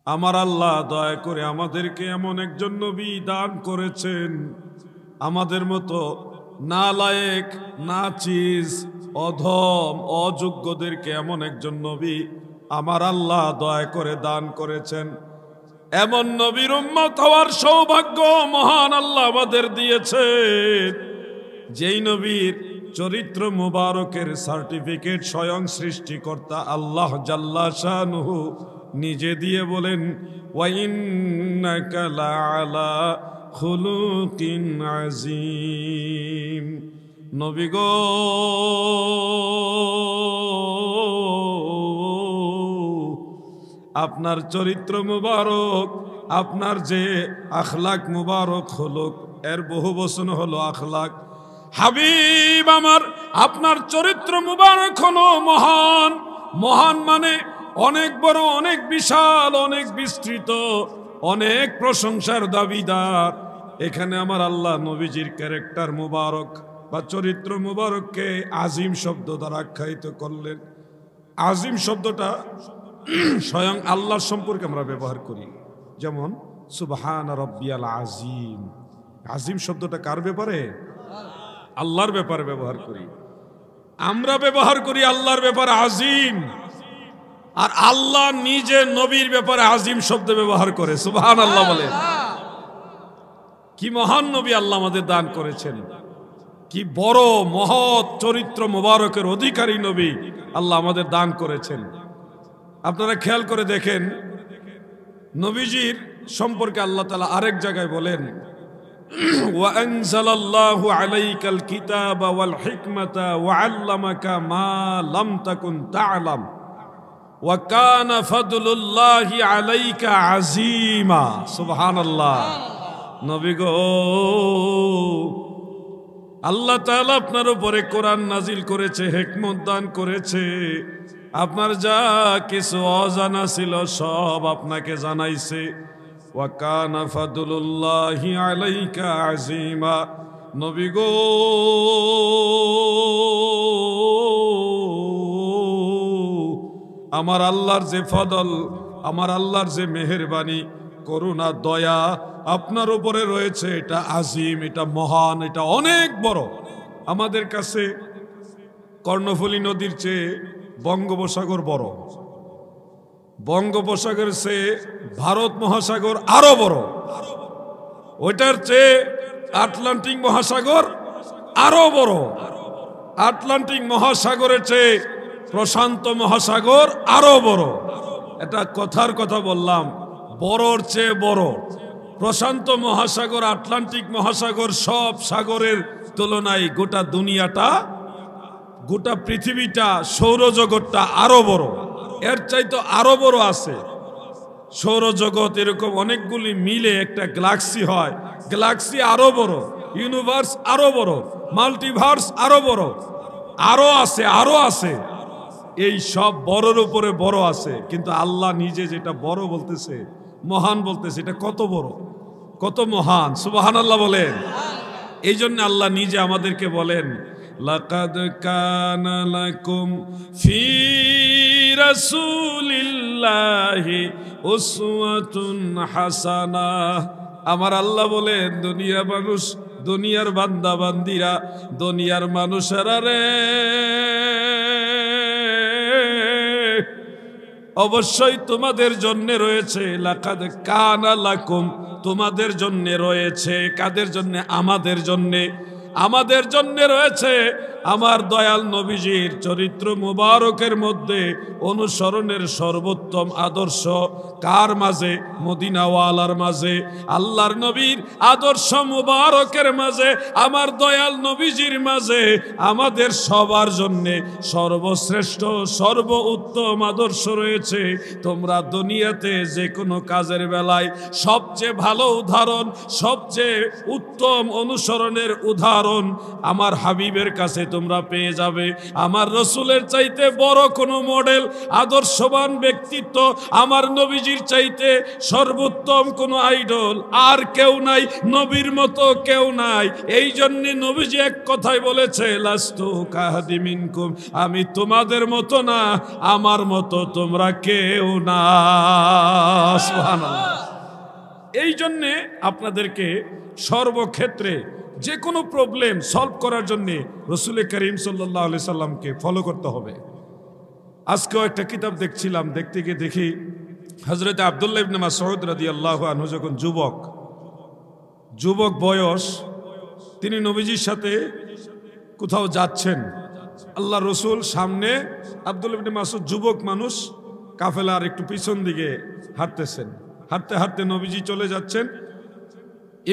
আমার আল্লাহ দয়া করে আমাদেরকে এমন একজন নবী দান করেছেন, আমাদের মতো নালায়েক, নাচিজ, অধম, অযোগ্যদেরকে এমন একজন নবী আমার আল্লাহ দয়া করে দান করেছেন। এমন নবীর উম্মত হওয়ার সৌভাগ্য মহান আল্লাহ আমাদের দিয়েছেন, যেই নবীর চরিত্র মুবারকের সার্টিফিকেট স্বয়ং সৃষ্টিকর্তা আল্লাহ জাল্লা শানুহু নিজে দিয়ে বলেন, ওয়া ইন্নাকা লাআলা খুলুকিন আযীম। নবী গো, আপনার চরিত্র মুবারক, আপনার যে আখলাক মুবারক হলো, এর বহু বচন হলো আখলাক। হাবিব আমার, আপনার চরিত্র মুবারক হলো মহান। মহান মানে অনেক বড়, অনেক বিশাল, অনেক বিস্তৃত, অনেক প্রশংসার দাবিদার। এখানে আমার আল্লাহ নবীজির ক্যারেক্টার মুবারক বা চরিত্র মুবারককে আজিম শব্দ দ্বারা আখ্যায়িত করলেন। আজিম শব্দটা স্বয়ং আল্লাহর সম্পর্কে আমরা ব্যবহার করি, যেমন সুবহান রাব্বিয়াল আজিম। আজিম শব্দটা কার ব্যাপারে? আল্লাহর ব্যাপারে ব্যবহার করি। আমরা ব্যবহার করি আল্লাহর ব্যাপারে আজিম, আর আল্লাহ নিজে নবীর ব্যাপারে আজিম শব্দ ব্যবহার করে। সুবহানাল্লাহ বলে। কি মহান নবী আল্লাহ আমাদের দান করেছেন, কি বড় মহৎ চরিত্র মুবারকের অধিকারী নবী আল্লাহ আমাদের দান করেছেন। আপনারা খেয়াল করে দেখেন, নবীজির সম্পর্কে আল্লাহ তাআলা আরেক জায়গায় বলেন, ওয়া আনজালাল্লাহু আলাইকাল কিতাবা ওয়াল হিকমাতা ওয়া আল্লামাকা মা লাম তাকুন তা'লাম ওয়া কানা ফাদলুল্লাহি আলাইকা আযীমা। সুবহানাল্লাহ। নবী গো, আল্লাহ তাআলা আপনার উপরে কোরআন নাজিল করেছে, হিকমত দান করেছে। আপনার যা কিছু অজানা ছিল সব আপনাকে জানাইছে। ওয়া কানা ফাদলুল্লাহি আলাইকা আযীমা। নবী গো, আমার আল্লাহর যে ফদল, আমার আল্লাহর যে মেহেরবানি, করুণা, দয়া আপনার উপরে রয়েছে, এটা আজিম, এটা মহান, এটা অনেক বড়। আমাদের কাছে কর্ণফুলী নদীর চেয়ে বঙ্গোপসাগর বড়, বঙ্গোপসাগরের চেয়ে ভারত মহাসাগর আরো বড়, ওইটার চেয়ে আটলান্টিক মহাসাগর আরো বড়, আটলান্টিক মহাসাগরের চেয়ে প্রশান্ত মহাসাগর আরো বড়। এটা কথার কথা বললাম, বড়র চেয়ে বড়। প্রশান্ত মহাসাগর, আটলান্টিক মহাসাগর সব সাগরের তুলনায় গোটা দুনিয়াটা, গোটা পৃথিবীটা, সৌরজগৎটা আরো বড়। এর চাইতে আরো বড় আছে সৌরজগৎ। এরকম অনেকগুলি মিলে একটা গ্যালাক্সি হয়, গ্যালাক্সি আরো বড়, ইউনিভার্স আরো বড়, মাল্টিভার্স আরো বড়, আরো আছে, আরো আছে। এই সব বড়র উপরে বড় আছে, কিন্তু আল্লাহ নিজে যেটা বড় বলতেছে, মহান বলতেছে, এটা কত বড়, কত মহান। সুবহানাল্লাহ বলেন। এই জন্য আল্লাহ নিজে আমাদেরকে বলেন, লাকাদ কানা লাকুম ফি রাসূলিল্লাহি উসওয়াতুন হাসানাহ। আমার আল্লাহ বলেন, দুনিয়ার মানুষ, দুনিয়ার বান্দা বান্দিরা, দুনিয়ার মানুষেরা রে, অবশ্যই তোমাদের জন্য রয়েছে, লাকাদ কানা লাকুম, তোমাদের জন্য রয়েছে। কাদের জন্য? আমাদের জন্য। আমাদের জন্য রয়েছে আমার দয়াল নবীজির চরিত্র মুবারকের মধ্যে অনুসরণের সর্বোত্তম আদর্শ। কার মাঝে? মদিনাওয়ালার মাঝে, আল্লাহর নবীর আদর্শ মুবারকের মাঝে, আমার দয়াল নবীজির মাঝে আমাদের সবার জন্য সর্বশ্রেষ্ঠ, সর্ব উত্তম আদর্শ রয়েছে। তোমরা দুনিয়াতে যে কোনো কাজের বেলায় সবচেয়ে ভালো উদাহরণ, সবচেয়ে উত্তম অনুসরণের উদাহরণ আমার হাবিবের কাছে তোমরা পেয়ে যাবে। আমার রসুলের চাইতে বড় কোনো মডেল, আদর্শবান ব্যক্তিত্ব, আমার নবীজির চাইতে সর্বোত্তম কোনো আইডল আর কেউ নাই, নবীর মতো কেউ নাই। এই জন্য নবীজি এক কথায় বলেছে, লাস্তু কাহাদি মিনকুম, আমি তোমাদের মতো না, আমার মতো তোমরা কেউ না। সুবহানাল্লাহ। এই জন্যে আপনাদেরকে সর্বক্ষেত্রে যে কোনো প্রবলেম সলভ করার জন্যে রাসূল করিম সাল্লাল্লাহু আলাইহি সাল্লামকে ফলো করতে হবে। আজকেও একটা কিতাব দেখছিলাম, দেখতে গিয়ে দেখি হযরত আব্দুল্লাহ ইবনে মাসউদ রাদিয়াল্লাহু আনহু যখন যুবক বয়স, তিনি নবীজির সাথে কোথাও যাচ্ছেন, আল্লাহ রসুল সামনে, আব্দুল্লাহ ইবনে মাসউদ যুবক মানুষ, কাফেলার একটু পিছন দিকে হাঁটতেছেন, হাঁটতে হাঁটতে নবীজি চলে যাচ্ছেন।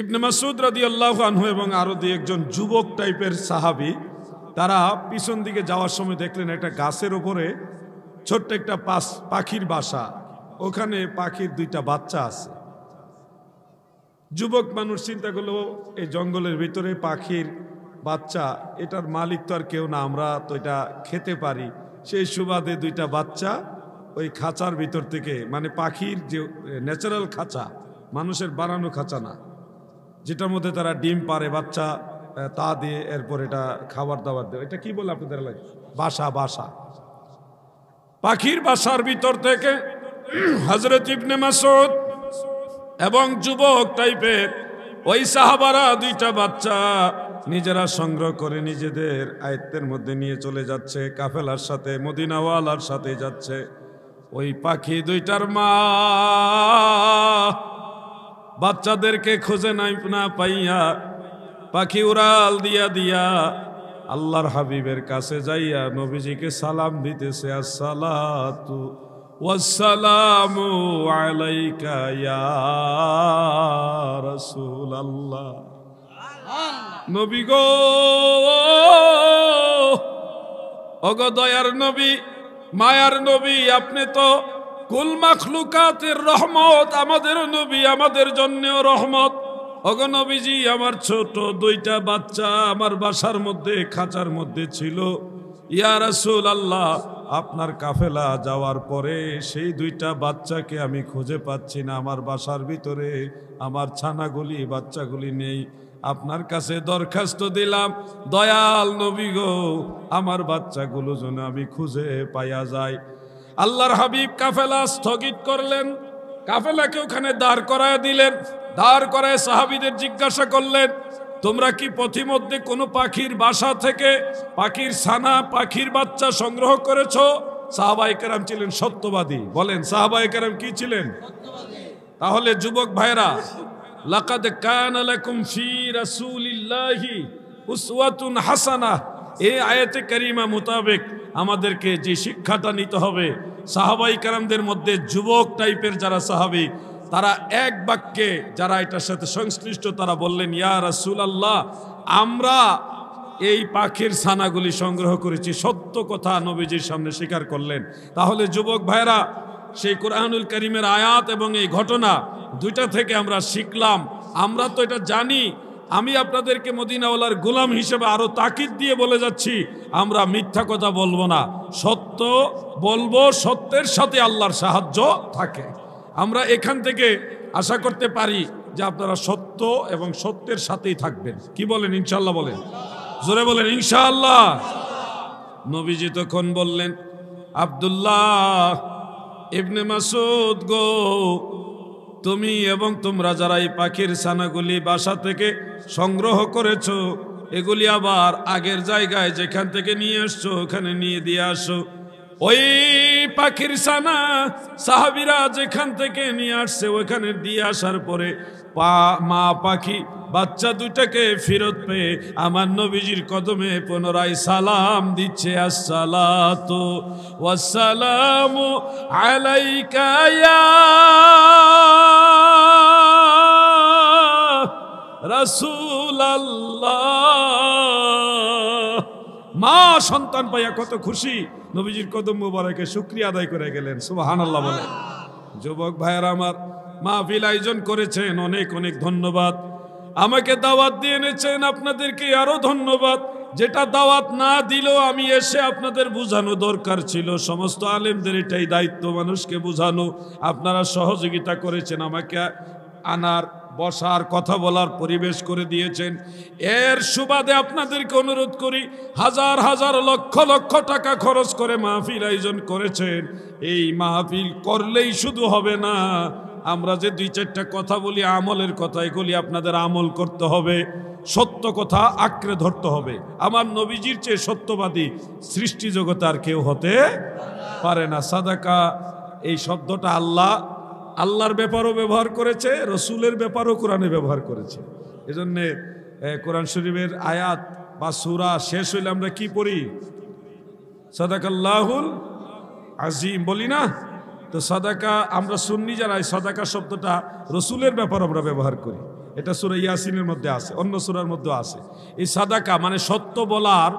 ইবনে মাসউদ রাদিয়াল্লাহু আনহু এবং আরো দুই একজন যুবক টাইপের সাহাবী, তারা পিছন দিকে যাওয়ার সময় দেখলেন একটা গাছের উপরে ছোট্ট একটা পাখির বাসা, ওখানে পাখির দুইটা বাচ্চা আছে। যুবক মানুষ চিন্তা করলো, এই জঙ্গলের ভিতরে পাখির বাচ্চা, এটার মালিক তো আর কেউ না, আমরা তো এটা খেতে পারি। সেই সুবাদে দুইটা বাচ্চা ওই খাঁচার ভিতর থেকে, মানে পাখির যে ন্যাচারাল খাঁচা, মানুষের বানানো খাঁচা না, যেটার মধ্যে তারা ডিম পারে বাচ্চা, তা দিয়ে এরপর এটা খাবার দাবার দেয়, এটা কি বলে আপনাদের লাগে? বাসা। পাখির বাসার ভিতর থেকে হযরত ইবনে মাসউদ এবং যুবক টাইপের ওই সাহাবারা দুইটা বাচ্চা নিজেরা সংগ্রহ করে নিজেদের আয়ত্তের মধ্যে নিয়ে চলে যাচ্ছে, কাফেলার সাথে, মদিনাওয়ালার সাথে যাচ্ছে। ওই পাখি দুইটার মা বাচ্চাদেরকে খুঁজে না পাইয়া পাখি উড়াল দিয়া আল্লাহর হাবিবের কাছে যাইয়া নবীজিকে সালাম দিতেছে, আসসালাতু ওয়াসসালামু আলাইকা ইয়া রাসূলুল্লাহ। নবী গো, ওগো দয়ার নবী, মায়ার নবী, আপনি তো কুল মাখলুকাতের রহমত, আমাদের নবী, আমাদের জন্যও রহমত। ওগো নবীজি, আমার ছোট দুইটা বাচ্চা আমার বাসার মধ্যে, খাঁচার মধ্যে ছিল। ইয়া রাসূলুল্লাহ, আপনার কাফেলা যাওয়ার পরে সেই দুইটা বাচ্চাকে আমি খুঁজে পাচ্ছি না, আমার বাসার ভিতরে আমার ছানাগুলি, বাচ্চাগুলি নেই। আপনার কাছে দরখাস্ত দিলাম, দয়াল নবী গো, আমার বাচ্চাগুলো যেন আমি খুঁজে পাইয়া যাই। আল্লাহর হাবিব কাফেলা স্থগিত করলেন, কাফেলাকে ওখানে দাঁড় করায় দিলেন। দাঁড় করায় সাহাবীদের জিজ্ঞাসা করলেন, তোমরা কি পথিমধ্যে কোনো পাখির বাসা থেকে পাখির ছানা, পাখির বাচ্চা সংগ্রহ করেছো? সাহাবায়ে কেরাম ছিলেন সত্যবাদী। বলেন, সাহাবায়ে কেরাম কি ছিলেন? তাহলে যুবক ভাইরা, লাকাদ কানা লাকুম ফি রাসূলিল্লাহি উসওয়াতুন হাসানাহ, এই আয়াতে কারিমা মোতাবেক আমাদেরকে যে শিক্ষাটা নিতে হবে, সাহাবায়ে কেরামদের মধ্যে যুবক টাইপের যারা সাহাবী, তারা এক বাক্যে, যারা এটার সাথে সংশ্লিষ্ট, তারা বললেন, ইয়া রাসূলুল্লাহ, আমরা এই পাখির ছানাগুলি সংগ্রহ করেছি। সত্য কথা নবীজির সামনে স্বীকার করলেন। তাহলে যুবক ভাইরা, সেই কোরআনুল কারীমের আয়াত এবং এই ঘটনা দুইটা থেকে আমরা শিখলাম। আমরা তো এটা জানি, আমি আপনাদেরকে মদিনাওয়ালার গোলাম হিসেবে আরো তাকিদ দিয়ে বলে যাচ্ছি, আমরা মিথ্যা কথা বলবো না, সত্য বলবো, সত্যের সাথে আল্লাহর সাহায্য থাকে। আমরা এখান থেকে আশা করতে পারি যে আপনারা সত্য এবং সত্যের সাথেই থাকবেন। কি বলেন? ইনশাআল্লাহ বলেন, জোরে বলেন ইনশাআল্লাহ। নবীজি তখন বললেন, আব্দুল্লাহ ইবনে মাসউদ গো, তুমি এবং তোমরা যারা এই পাখির ছানাগুলি বাসা থেকে সংগ্রহ করেছো, এগুলি আবার আগের জায়গায় যেখান থেকে নিয়ে আসছো ওখানে নিয়ে দিয়ে আসো। ওই পাখির ছানা সাহাবীরা যেখান থেকে নিয়ে আসছে ওখানে দিয়ে আসার পরে মা পাখি বাচ্চা দুইটাকে ফেরত পেয়ে আমার নবীজির কদমে পুনরায় সালাম দিচ্ছে, আসসালাতু ওয়াসসালামু আলাইকা ইয়া রাসূলুল্লাহ। মা সন্তান পাইয়া কত খুশি, নবীজির কদম মোবারকে শুকরিয়া আদায় করে গেলেন। সুবহানাল্লাহ বলেন। যুবক ভাইয়েরা আমার, মাহফিল আয়োজন করেছেন, অনেক অনেক ধন্যবাদ। আমাকে দাওয়াত দিয়ে এনেছেন, আপনাদেরকে আরো ধন্যবাদ। যেটা দাওয়াত না দিলেও আমি এসে আপনাদের বোঝানো দরকার ছিল। সমস্ত আলেমদের এটাই দায়িত্ব, মানুষকে বোঝানো। আপনারা সহযোগিতা করেছেন, আমাকে আনার, বসার, কথা বলার পরিবেশ করে দিয়েছেন। এর সুবাদে আপনাদেরকে অনুরোধ করি, হাজার হাজার লক্ষ লক্ষ টাকা খরচ করে মাহফিল আয়োজন করেছেন। এই মাহফিল করলেই শুধু হবে না, আমরা যে দুই চারটা কথা বলি আমলের কথা, এগুলি আপনাদের আমল করতে হবে, সত্য কথা আঁকড়ে ধরতে হবে। আমার নবীজির চেয়ে সত্যবাদী সৃষ্টি জগতে আর কেউ হতে পারে না। সাদাকা এই শব্দটা আল্লাহর ব্যাপারও ব্যবহার করেছে, রসুলের ব্যাপারও কোরআনে ব্যবহার করেছে। এজন্যে কোরআন শরীফের আয়াত বা সূরা শেষ হইলে আমরা কি পড়ি? সাদাকাল্লাহুল আজিম বলি না? তো সাদাকা আমরা সুন্নি যারা, সাদাকা শব্দটা রসুলের ব্যাপার আমরা ব্যবহার করি। এটা সূরা ইয়াসিনের মধ্যে আছে, অন্য সূরার মধ্যে আছে। এই সাদাকা মানে সত্য বলার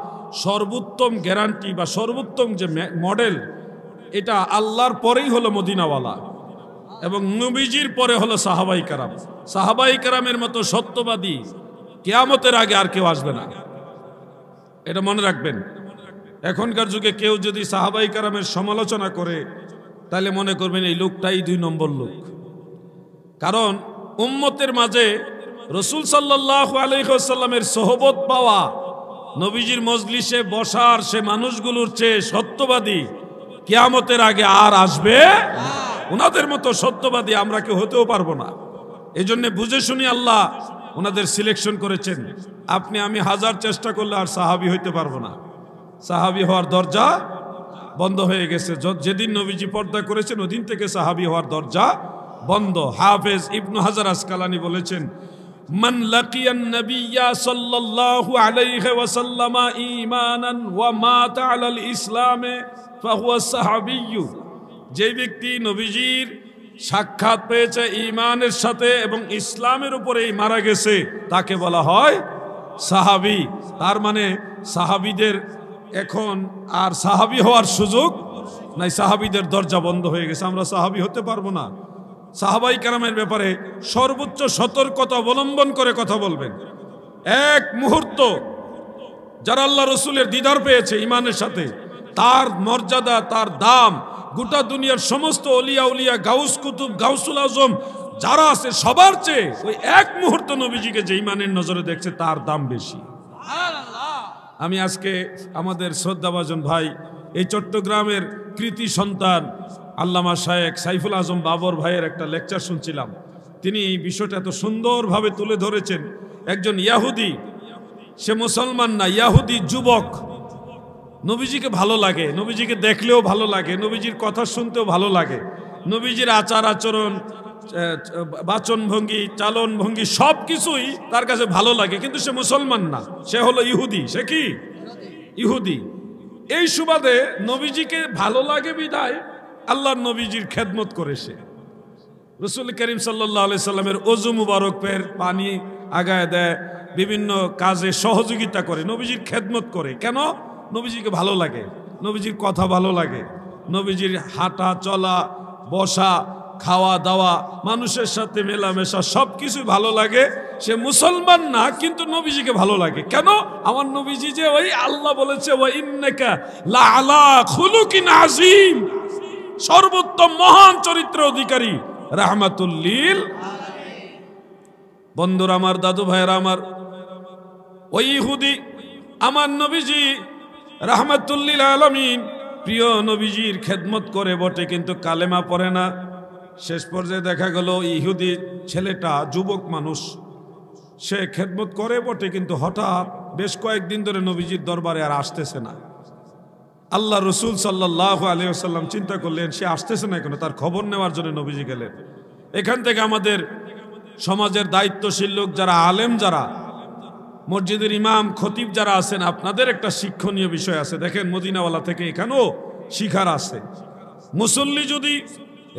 সর্বোত্তম গ্যারান্টি বা সর্বোত্তম যে মডেল, এটা আল্লাহর পরেই হলো মদিনাওয়ালা এবং নবীজির পরে হলো সাহাবাই কারাম। সাহাবাই কারামের মতো সত্যবাদী কিয়ামতের আগে আর কেউ আসবে না, এটা মনে রাখবেন। এখনকার যুগে কেউ যদি সাহাবাই কারামের সমালোচনা করে তাহলে মনে করবেন এই লোকটাই 2 নম্বর লোক। কারণ উম্মতের মাঝে রসুল সাল্লাল্লাহু আলাইহি ওয়াসাল্লামের সোহবত পাওয়া, নবীজির মজলিসে বসার সে মানুষগুলোর চেয়ে সত্যবাদী কিয়ামতের আগে আর আসবে। ওনাদের মতো সত্যবাদী আমরা কেউ হতেও পারবো না। এই জন্য বুঝে শুনি আল্লাহ ওনাদের সিলেকশন করেছেন। আপনি আমি হাজার চেষ্টা করলে আর সাহাবী হইতে পারবো না। সাহাবী হওয়ার দরজা বন্ধ হয়ে গেছে। যেদিন নবীজি পর্দা করেছেন ওদিন থেকে সাহাবী হওয়ার দরজা বন্ধ। হাফেজ ইবনে হাজার আসকালানি বলেছেন, মান লাকিয়ান নাবিয়্যা সাল্লাল্লাহু আলাইহি ওয়াসাল্লাম ঈমানান ওয়া মাতা আলাল ইসলামে ফাহুয়া সাহাবিয়্যু। যে ব্যক্তি নবীজির সাক্ষাৎ পেয়েছে ঈমানের সাথে এবং ইসলামের উপরেই মারা গেছে তাকে বলা হয় সাহাবী। তার মানে সাহাবীদের এখন আর সাহাবী হওয়ার সুযোগ নাই, সাহাবীদের দরজা বন্ধ হয়ে গেছে। আমরা সাহাবী হতে পারবো না। সাহাবাই কেরামের ব্যাপারে সর্বোচ্চ সতর্কতা অবলম্বন করে কথা বলবেন। এক মুহূর্ত যারা আল্লাহ রসুলের দিদার পেয়েছে ঈমানের সাথে, তার মর্যাদা, তার দাম গোটা দুনিয়ার সমস্ত অলিয়া উলিয়া, গাউস কুতুব, গাউসুল আজম যারা আছে সবার চেয়ে ওই এক মুহূর্ত নবীজিকে যে ঈমানের নজরে দেখছে তার দাম বেশি। আমি আজকে আমাদের শ্রদ্ধাভাজন ভাই, এই চট্টগ্রামের কৃতি সন্তান আল্লামা শায়েখ সাইফুল আজম বাবর ভাইয়ের একটা লেকচার শুনছিলাম। তিনি এই বিষয়টা এত সুন্দরভাবে তুলে ধরেছেন। একজন ইয়াহুদি, সে মুসলমান না, ইয়াহুদি যুবক, নবীজিকে ভালো লাগে, নবীজিকে দেখলেও ভালো লাগে, নবীজির কথা শুনতেও ভালো লাগে, নবীজির আচার আচরণ, বাচন ভঙ্গি, চালন ভঙ্গি সব কিছুই তার কাছে ভালো লাগে, কিন্তু সে মুসলমান না, সে হলো ইহুদি। সে কি ইহুদি? এই সুবাদে নবীজিকে ভালো লাগে বিদায় আল্লাহর নবীজির খেদমত করে সে রাসূল করিম সাল্লাল্লাহু আলাইহি সাল্লামের ওযু মুবারকের পানি আগায় দেয়, বিভিন্ন কাজে সহযোগিতা করে, নবীজির খেদমত করে। কেন? নবীজিকে ভালো লাগে, নবীজির কথা ভালো লাগে, নবীজির হাঁটা চলা, বসা, খাওয়া দাওয়া, মানুষের সাথে মেলামেশা সবকিছু ভালো লাগে। সে মুসলমান না, কিন্তু নবীজিকে ভালো লাগে। কেন? আমার নবীজি যে ওই আল্লাহ বলেছে ওয়া ইন্নাকা লা আলা খুলুকিন আযীম, সর্বোত্তম মহান চরিত্র অধিকারী, রাহমাতুল লিল আলামিন। বন্ধুরা আমার, দাদু ভাইয়েরা আমার, ওই ইহুদি আমার নবীজি রাহমাতুল লিল আলামিন প্রিয় নবীজির খেদমত করে বটে, কিন্তু কালেমা পড়ে না। শেষ পর্যায়ে দেখা গেল ইহুদি ছেলেটা, যুবক মানুষ, সে খেদমত করে বটে, কিন্তু হঠাৎ বেশ কয়েকদিন ধরে নবীজির দরবারে আর আসতেছে না। আল্লাহ রসুল সাল্লাল্লাহু আলাইহি ওয়াসাল্লাম চিন্তা করলেন সে আসতেছে না কেন, তার খবর নেওয়ার জন্য নবীজি গেলেন। এখান থেকে আমাদের সমাজের দায়িত্বশীল লোক যারা, আলেম যারা, মসজিদের ইমাম খতিব যারা আছেন, আপনাদের একটা শিক্ষণীয় বিষয় আছে। দেখেন, মদিনাওয়ালা থেকে এখানেও শিখার আছে। মুসল্লি যদি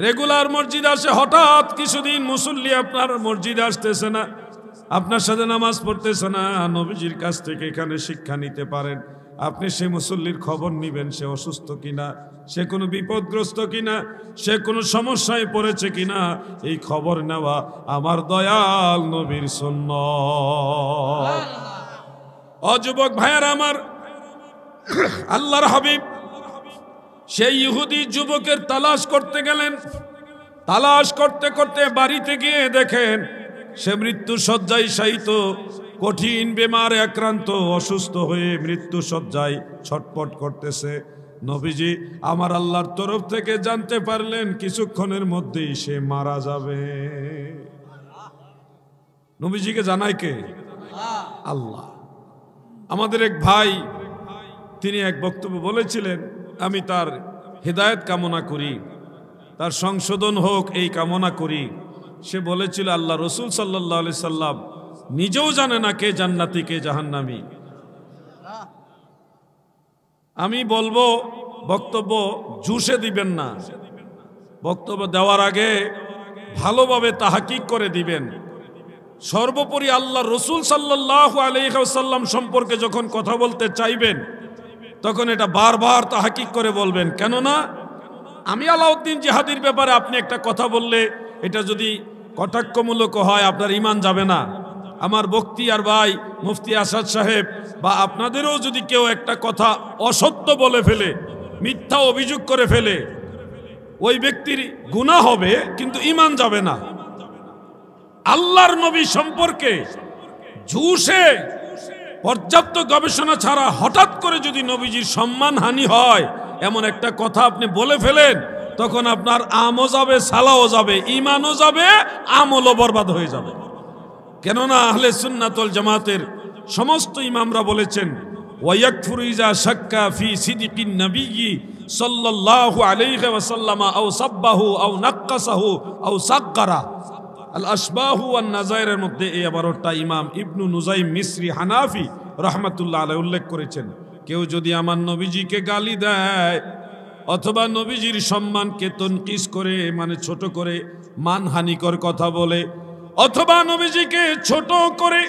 রেগুলার মসজিদ আসে, হঠাৎ কিছুদিন মুসল্লি আপনার মসজিদে আসতেছে না, আপনার সাথে নামাজ পড়তেছে না, নবীজির কাছ থেকে এখানে শিক্ষা নিতে পারেন। আপনি সে মুসল্লির খবর নিবেন, সে অসুস্থ কিনা, সে কোনো বিপদগ্রস্ত কিনা, সে কোনো সমস্যায় পড়েছে কিনা, এই খবর নেওয়া আমার দয়াল নবীর সুন্নাত। অযুবক ভাইয়েরা আমার, আল্লাহর হাবিব সেই ইহুদি যুবকের তালাশ করতে গেলেন। তালাশ করতে করতে বাড়িতে গিয়ে দেখেন সে মৃত্যু শয্যায় শায়িত, কঠিন বেমারে আক্রান্ত, অসুস্থ হয়ে মৃত্যু শয্যায় ছটপট করতেছে। নবীজি আমার আল্লাহর তরফ থেকে জানতে পারলেন কিছুক্ষণের মধ্যেই সে মারা যাবে। নবীজিকে জানায় কে? আল্লাহ। আমাদের এক ভাই তিনি এক বক্তব্য বলেছিলেন, আমি তার হেদায়েত কামনা করি, তার সংশোধন হোক এই কামনা করি। সে বলেছিল আল্লাহ রসুল সাল্লাল্লাহু আলাইহি সাল্লাম নিজেও জানে না কে জান্নাতি কে জাহান্নামী। আমি বলবো বক্তব্য জুসে দিবেন না, বক্তব্য দেওয়ার আগে ভালোভাবে তাহকিক করে দিবেন। সর্বোপরি আল্লাহ রসুল সাল্লাল্লাহু আলাইহি ওয়াসাল্লাম সম্পর্কে যখন কথা বলতে চাইবেন তখন এটা বারবার তাহকিক করে বলবেন। কেননা আমি আলাউদ্দিন জিহাদির ব্যাপারে আপনি একটা কথা বললে এটা যদি কটাক্ষমূলক হয় আপনার ঈমান যাবে না। আমার বখতিয়ার ভাই মুফতি আসাদ সাহেব বা আপনাদেরও যদি কেউ একটা কথা অসত্য বলে ফেলে, মিথ্যা অভিযোগ করে ফেলে, ওই ব্যক্তির গুনাহ হবে কিন্তু ঈমান যাবে না। আল্লাহর নবী সম্পর্কে জুসে পর্যাপ্ত গবেষণা ছাড়া হঠাৎ করে যদি নবীজির সম্মানহানি হয় এমন একটা কথা আপনি বলে ফেলেন, তখন আপনার আমও যাবে, সালাও যাবে, ঈমানও যাবে, আমলও বরবাদ হয়ে যাবে। কেননা আহলে সুন্নাত ওয়াল জামাতের সমস্ত ইমামরা বলেছেন, ওয়ায়াকফুরু ইজা শাক্কা ফি সিদিকিন নবিয়্যি সাল্লাল্লাহু আলাইহি ওয়াসাল্লাম আও সাব্বাহু আও নাক্কাসাহু আও সাগগারা। আল আশবাহু ওয়ান নাযাইরের মধ্যে এই আবারটা ইমাম ইবনু নুজাইম মিসরি হানাফি রাহমাতুল্লাহ আলাইহি উল্লেখ করেছেন, কেউ যদি আমার নবীজিকে গালি দেয় অথবা নবীজির সম্মানকে তনকিস করে মানে ছোট করে মানহানিকর কথা বলে, অথবা নবীজিকে ছোট করে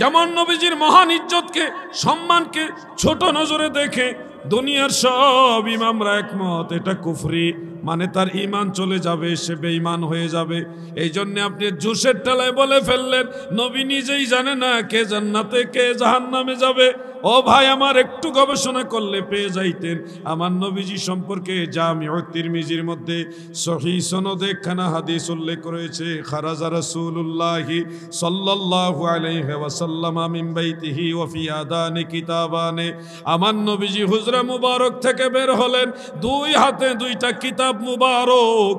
যেমন নবীজির মহান ইজ্জতকে সম্মানকে ছোট নজরে দেখে, দুনিয়ার সব ইমামরা একমত এটা কুফরি, মানে তার ঈমান চলে যাবে, সে বেঈমান হয়ে যাবে। এই জন্য আপনি জোশের ঠেলায় বলে ফেললেন নবী নিজেই জানে না কে জান্নাতে কে জাহান্নামে যাবে। ও ভাই আমার একটু গবেষণা করলে পেয়ে যাইতেন আমার নবীজি সম্পর্কে জামিউত তিরমিজির মধ্যে সহিহ সনদে একখানা হাদিস উল্লেখ করেছে, খারাজা রাসূলুল্লাহি সাল্লাল্লাহু আলাইহি ওয়াসাল্লাম মিন বাইতিহি ওয়া ফি আদানি কিতাবানে। আমার নবীজি হুজরা মুবারক থেকে বের হলেন, দুই হাতে দুইটা কিতাব মুবারক,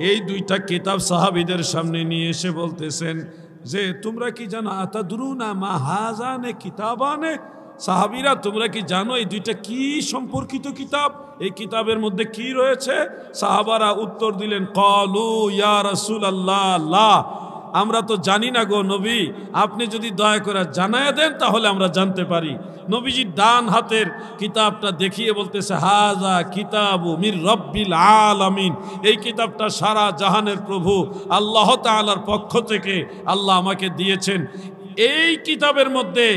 এই দুইটা কিতাব সাহাবীদের সামনে নিয়ে এসে বলতেছেন যে তোমরা কি জানো আতাদরুনা মা হাজানে কিতাবানে, সাহাবীরা তোমরা কি জানো এই দুইটা কি সম্পর্কিত কিতাব, এই কিতাবের মধ্যে কি রয়েছে? সাহাবারা উত্তর দিলেন ক্বালু ইয়া রাসূলুল্লাহ লা, আমরা তো জানি না গো নবী, আপনি যদি দয়া করে জানায়া দেন তাহলে আমরা জানতে পারি। নবীজি ডান হাতের কিতাবটা দেখিয়ে বলতেছে হাযা কিতাবু মির রাব্বিল আলামিন, এই কিতাবটা সারা জাহানের প্রভু আল্লাহ তাআলার পক্ষ থেকে আল্লাহ আমাকে দিয়েছেন। এই কিতাবের মধ্যে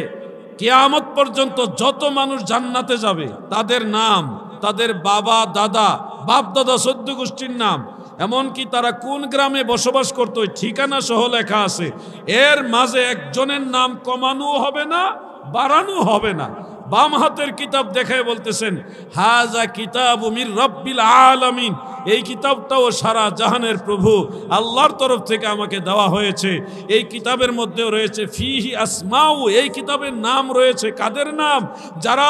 কিয়ামত পর্যন্ত যত মানুষ জান্নাতে যাবে তাদের নাম, তাদের বাবা দাদা বাপ দাদা 14 গোষ্ঠীর নাম, এমনকি তারা কোন গ্রামে বসবাস করত ঠিকানা সহ লেখা আছে। এর মাঝে একজনের নাম কমানো হবে না, বাড়ানো হবে না। বাম হাতের কিতাব দেখায় বলতেছেন হাযা কিতাবু মির রাব্বিল আলামিন, এই কিতাবটাও সারা জাহানের প্রভু আল্লাহর তরফ থেকে আমাকে দেওয়া হয়েছে। এই কিতাবের মধ্যেও রয়েছে ফিহি আসমাউ, এই কিতাবের নাম রয়েছে কাদের নাম? যারা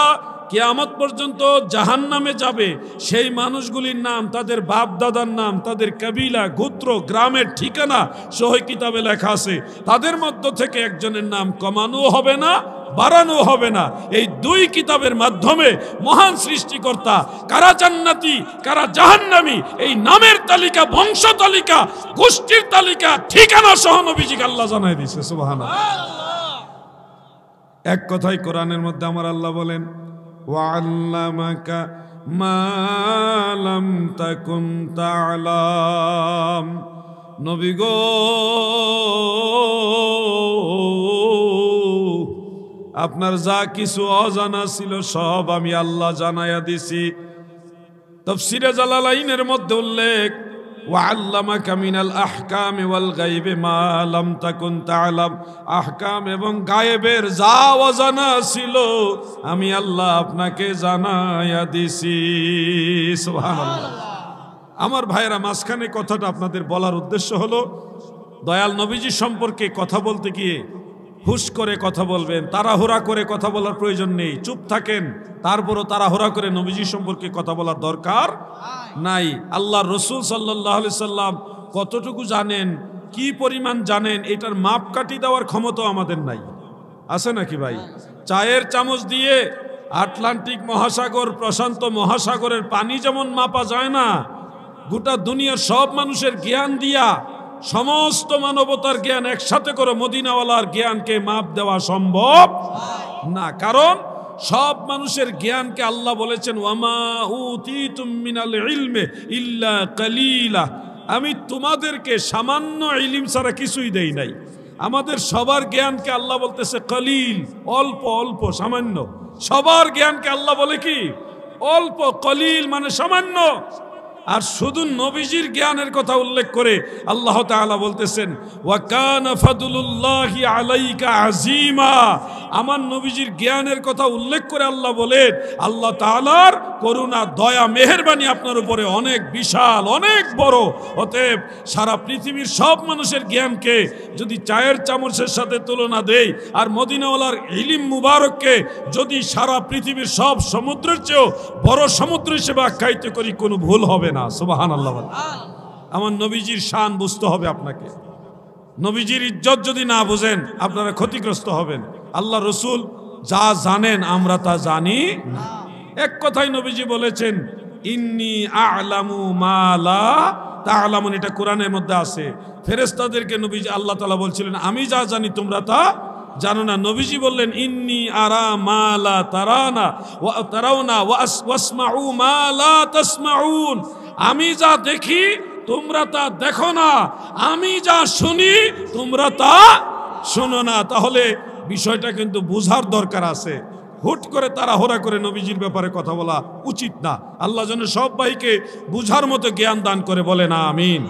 কিয়ামত পর্যন্ত জাহান্নামে যাবে সেই মানুষগুলির নাম, তাদের বাপ দাদার নাম, তাদের কবিলা গোত্র গ্রামের ঠিকানা সহ কিতাবে লেখা আছে। তাদের মধ্য থেকে একজনের নাম কমানো হবে না, বাড়ানো হবে না। এই দুই কিতাবের মাধ্যমে মহান সৃষ্টিকর্তা কারা জান্নাতি কারা জাহান্নামী এই নামের তালিকা, বংশ তালিকা, গোষ্ঠীর তালিকা, ঠিকানা সহ নবীজিকে আল্লাহ জানাই দিয়েছে। সুবহানাল্লাহ। এক কথাই কোরআনের মধ্যে আমার আল্লাহ বলেন ওয়াল্লামাকা মা লাম তাকুন তা'লাম, নবী গো আপনার যা কিছু অজানা ছিল সব আমি আল্লাহ জানায়া দিছি। তাফসীরে জালালাইনের মধ্যে উল্লেখ ওয়াল্লামাকা মিনাল আহকামি ওয়াল গায়বি মা লাম তাকুন তা'লাম, আহকাম এবং গায়েবের যা অজানা ছিল আমি আল্লাহ আপনাকে জানায়া দিছি। সুবহানাল্লাহ। আমার ভাইরা মাঝখানে কথাটা আপনাদের বলার উদ্দেশ্য হলো দয়াল নবীজি সম্পর্কে কথা বলতে গিয়ে হুশ করে কথা বলবেন, তাড়াহুড়া করে কথা বলার প্রয়োজন নেই, চুপ থাকেন। তারপরও তাড়াহুড়া করে নবীজি সম্পর্কে কথা বলার দরকার নাই। আল্লাহ রসুল সাল্লাল্লাহু আলাইহি সাল্লাম কতটুকু জানেন, কি পরিমাণ জানেন, এটার মাপকাঠি দেওয়ার ক্ষমতা আমাদের নাই। আছে নাকি ভাই? চায়ের চামচ দিয়ে আটলান্টিক মহাসাগর, প্রশান্ত মহাসাগরের পানি যেমন মাপা যায় না, গোটা দুনিয়ার সব মানুষের জ্ঞান দিয়া সমস্ত মানবতার জ্ঞান একসাথে করে মদিনাওয়ালার জ্ঞানকে মাপ দেওয়া সম্ভব না। কারণ সব মানুষের জ্ঞানকে আল্লাহ বলেছেন ওয়ামা উতিতুম মিনাল ইলমি ইল্লা কালিলা, আমি তোমাদেরকে সামান্য ইলম ছাড়া কিছুই দেই নাই। আমাদের সবার জ্ঞানকে আল্লাহ বলতেছে কলিল, অল্প অল্প, সামান্য। সবার জ্ঞানকে আল্লাহ বলে কি? অল্প। কলিল মানে সামান্য। আর শুধু নবীজির জ্ঞানের কথা উল্লেখ করে আল্লাহ তাআলা বলতেছেন ওয়া কানা ফাদলুল্লাহি আলাইকা আযীমা। আমার নবীজির জ্ঞানের কথা উল্লেখ করে আল্লাহ বলেন আল্লাহ তাআলার করুণা, দয়া, মেহেরবানি আপনার উপরে অনেক বিশাল, অনেক বড়। অতএব সারা পৃথিবীর সব মানুষের জ্ঞানকে যদি চায়ের চামচের সাথে তুলনা দেই, আর মদিনাওয়ালার ইলম মুবারককে যদি সারা পৃথিবীর সব সমুদ্রের চেয়েও বড় সমুদ্র হিসেবে আখ্যায়িত করি, কোনো ভুল হবে না। সুবহানাল্লাহ। আমার নবীজির শান বুঝতে হবে আপনাকে। নবীজির ইজ্জত যদি না বুঝেন আপনারা ক্ষতিগ্রস্ত হবেন। আল্লাহ রসুল যা জানেন আমরা তা জানি না। এক কথায় নবীজি বলেছেন ইন্নী আ'লামু মা লা তা'লামুন, এটা কোরআনের মধ্যে আছে। ফেরেশতাদেরকে নবীজি আল্লাহ তাআলা বলছিলেন আমি যা জানি তোমরা তা জানো না। নবীজি বললেন ইন্নী আরা মা লা তারানা ওয়া তারাউনা ওয়াসমাউ মা লা তাসমাউন, আমি যা দেখি তোমরা তা দেখো না, আমি যা শুনি তোমরা তা শোনো না। তাহলে বিষয়টা কিন্তু বুঝার দরকার আছে। হুট করে তাড়াহুড়া করে নবীজির ব্যাপারে কথা বলা উচিত না। আল্লাহ যেন সব ভাইকে বুঝার মতো জ্ঞান দান করে, বলে না আমিন।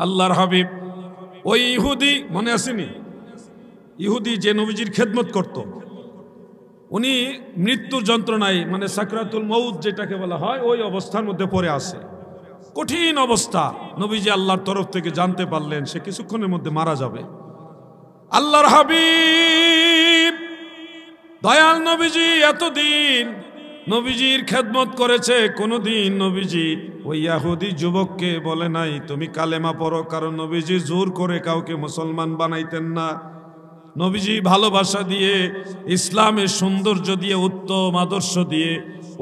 আল্লাহর হাবিব ওই ইহুদি, মনে আসেনি? ইহুদি যে নবীজির খেদমত করত, উনি মৃত্যুর যন্ত্রণায়, মানে সাকরাতুল মউত যেটাকে বলা হয়, ওই অবস্থার মধ্যে পড়ে আছে। কঠিন অবস্থা। নবীজি আল্লাহর তরফ থেকে জানতে পারলেন সে কিছুক্ষণের মধ্যে মারা যাবে। আল্লাহর হাবিব দয়াল নবীজি এতদিন নবীজির খেদমত করেছে, কোনোদিন নবীজি ওই ইহুদি যুবককে বলে নাই তুমি কালেমা পড়ো, কারণ নবীজি জোর করে কাউকে মুসলমান বানাইতেন না। নবীজি ভালোবাসা দিয়ে, ইসলামের সৌন্দর্য দিয়ে, উত্তম আদর্শ দিয়ে,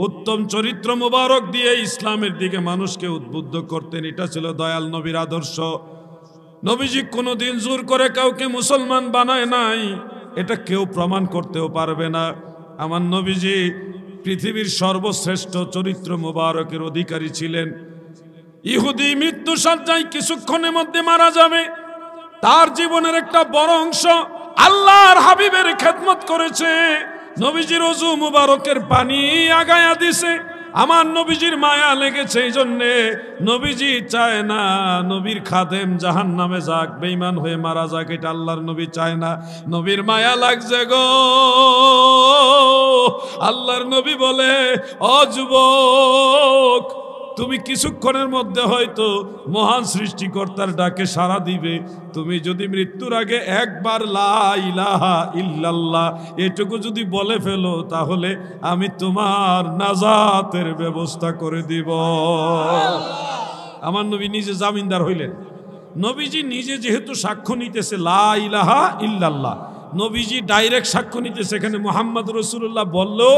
উত্তম চরিত্র মোবারক দিয়ে ইসলামের দিকে মানুষকে উদ্বুদ্ধ করতেন। এটা ছিল দয়াল নবীর আদর্শ। নবীজি কোনোদিন জোর করে কাউকে মুসলমান বানায় নাই, এটা কেউ প্রমাণ করতেও পারবে না। আমার নবীজি পৃথিবীর সর্বশ্রেষ্ঠ চরিত্র মোবারকের অধিকারী ছিলেন। ইহুদি মৃত্যু সজ্জায় কিছুক্ষণের মধ্যে মারা যাবে। তার জীবনের একটা বড় অংশ আল্লাহর হাবিবের খেদমত করেছে। নবীজির ওযু মুবারকের পানি আগায়া দিছে। আমার নবীজির মায়া লেগেছে, এই জন্যে নবীজি চায় না নবীর খাদেম জাহান্নামে যাক, বেঈমান হয়ে মারা যাক, এটা আল্লাহর নবী চায় না। নবীর মায়া লাগছে গো। আল্লাহর নবী বলে ও যুবক, তুমি কিছুক্ষণের মধ্যে হয়তো মহান সৃষ্টিকর্তার ডাকে সাড়া দিবে। তুমি যদি মৃত্যুর আগে একবার লা ইলাহা ইল্লাল্লাহ এটুকু যদি বলে ফেলো, তাহলে আমি তোমার নাজাতের ব্যবস্থা করে দিব। আমার নবী নিজে জামিনদার হইলেন। নবীজি নিজে যেহেতু সাক্ষ্য নিতেছে লা ইলাহা ইল্লাল্লাহ, নবীজি ডাইরেক্ট সাক্ষ্য নিতেছে। এখানে মুহাম্মদ রাসূলুল্লাহ বললো